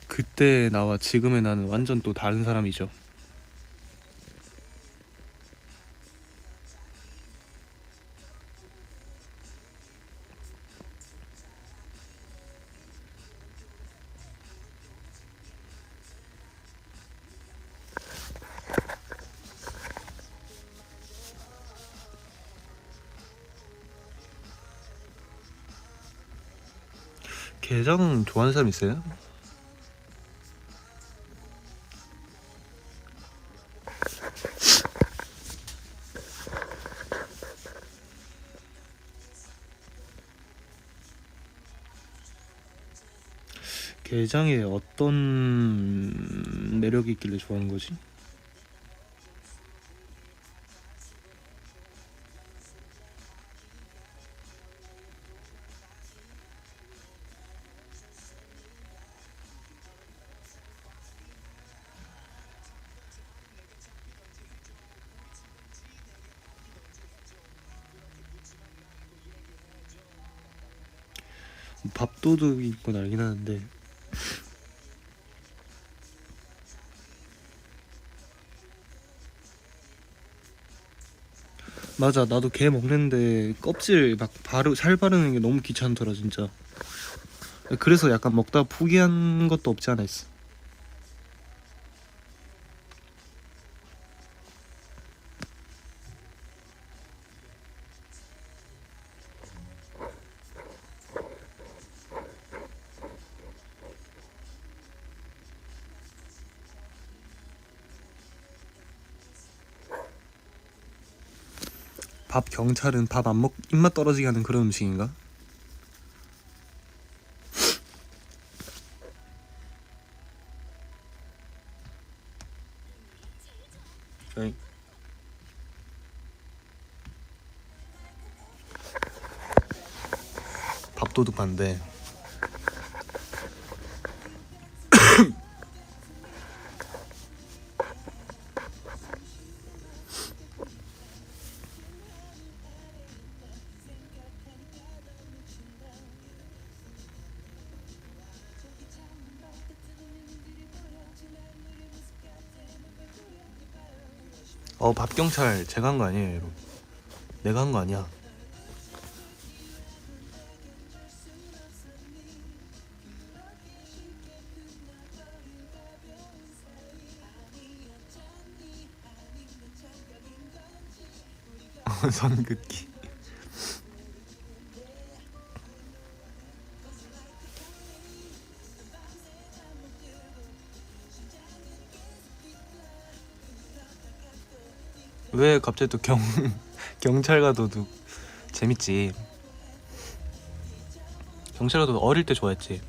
C: 그때 나와 지금의 나는 완전 또 다른 사람이죠. 게장 좋아하는 사람 있어요? 게장에 어떤 매력이 있길래 좋아하는 거지? 밥도둑이 있건 알긴 하는데 맞아 나도 게 먹는데 껍질 막 바르 살 바르는 게 너무 귀찮더라 진짜. 그래서 약간 먹다 포기한 것도 없지 않아 있어. 밥 경찰은 밥 안 먹 입맛 떨어지게 하는 그런 음식인가? 어이. 밥도둑 반대. 밥 경찰 제가 한 거 아니에요, 여러분. 내가 한 거 아니야. 선긋기. 왜 갑자기 또 경찰과 도둑 재밌지. 경찰과 도둑 어릴 때 좋아했지.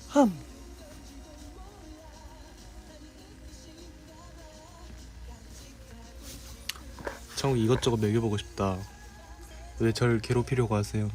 C: 함. 참 이것저것 먹여보고 싶다. 왜 저를 괴롭히려고 하세요?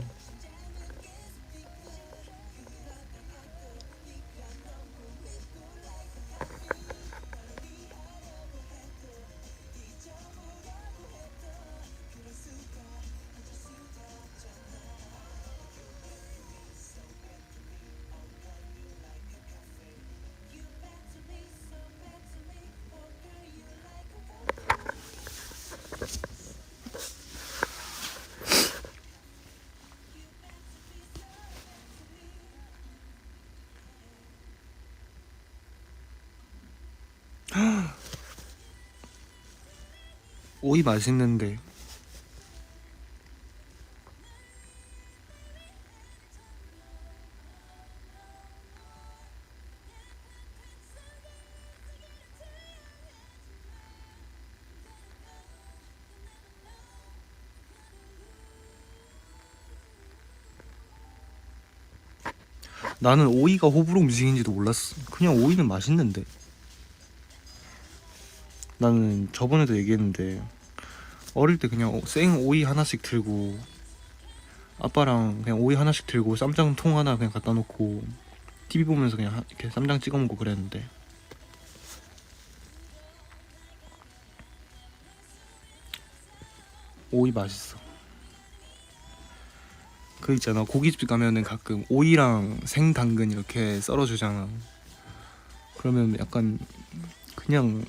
C: 오이 맛있는데. 나는 오이가 호불호 음식인지도 몰랐어. 그냥 오이는 맛있는데. 나는 저번에도 얘기했는데 어릴 때 그냥 생 오이 하나씩 들고 아빠랑 그냥 오이 하나씩 들고 쌈장통 하나 그냥 갖다 놓고 TV 보면서 그냥 이렇게 쌈장 찍어 먹고 그랬는데 오이 맛있어. 그 있잖아 고깃집 가면은 가끔 오이랑 생당근 이렇게 썰어주잖아. 그러면 약간 그냥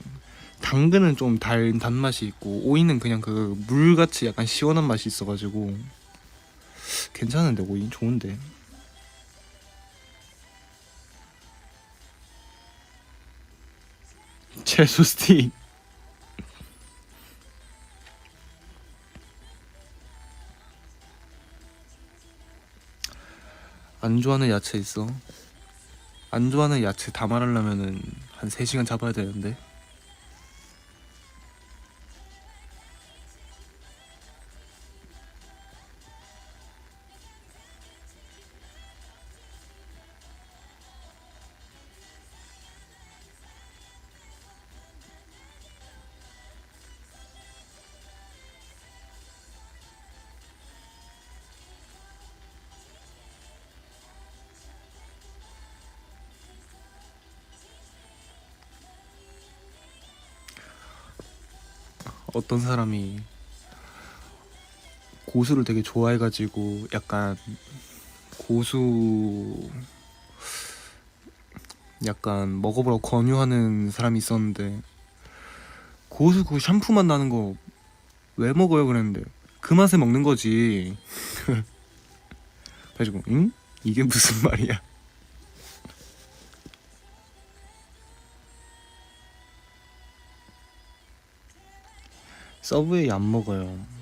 C: 당근은 좀 단맛이 있고 오이는 그냥 그 물같이 약간 시원한 맛이 있어가지고 괜찮은데 오이 좋은데. 채소 스틱 안 좋아하는 야채 있어? 안 좋아하는 야채 다 말하려면은 한 3시간 잡아야 되는데.
A: 어떤 사람이 고수를 되게 좋아해가지고 약간 고수 약간 먹어보라고 권유하는 사람이 있었는데 고수 그 샴푸 맛 나는 거 왜 먹어요 그랬는데 그 맛에 먹는 거지. 그래가지고 응? 이게 무슨 말이야. 서브웨이 안 먹어요.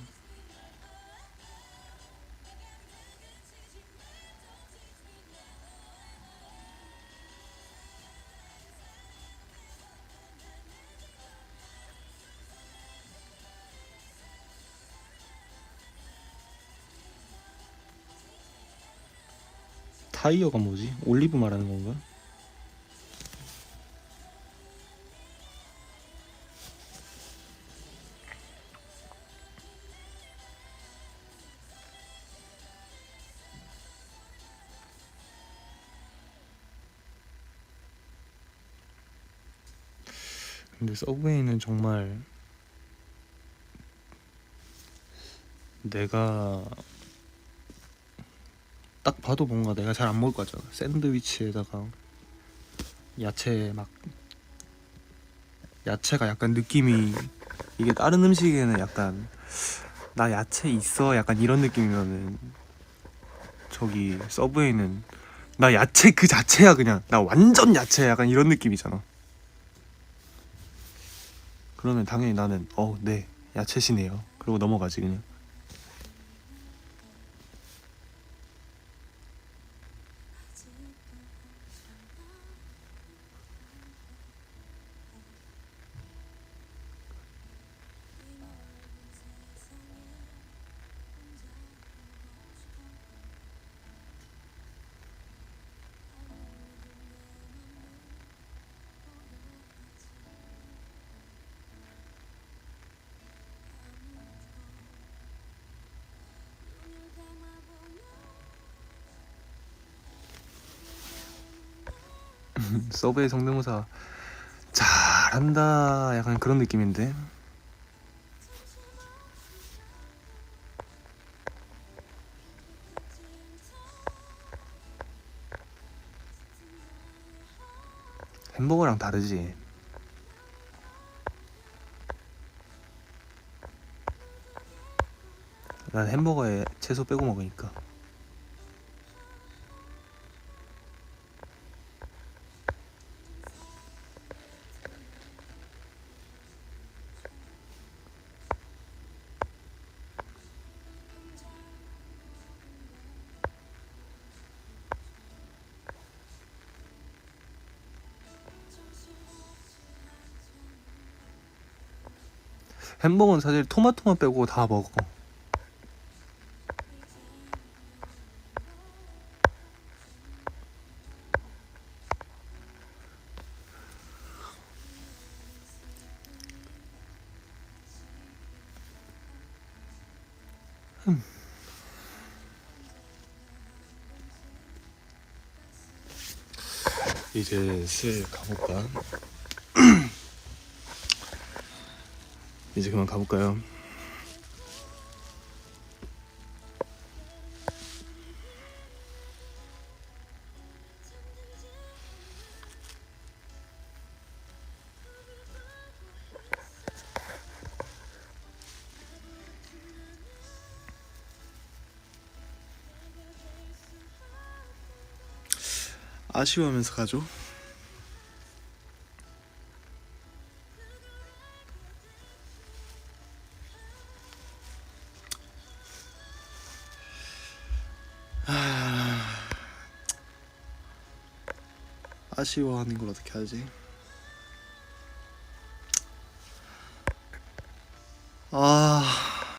A: 타이어가 뭐지? 올리브 말하는 건가? 근데 서브웨이는 정말 내가 딱 봐도 뭔가 내가 잘 안 먹을 것 같잖아. 샌드위치에다가 야채 막 야채가 약간 느낌이 이게 다른 음식에는 약간 나 야채 있어 약간 이런 느낌이면은 저기 서브웨이는 나 야채 그 자체야 그냥 나 완전 야채 약간 이런 느낌이잖아. 그러면 당연히 나는 네 야채시네요 그러고 넘어가지 그냥. 서브웨이 성대모사 잘한다 약간 그런 느낌인데. 햄버거랑 다르지. 난 햄버거에 채소 빼고 먹으니까. 햄버거는 사실 토마토만 빼고 다 먹어. 이제 슬 가볼까? 이제 그만 가볼까요? 아쉬워하면서 가죠. 아쉬워하는 걸 어떻게 하지?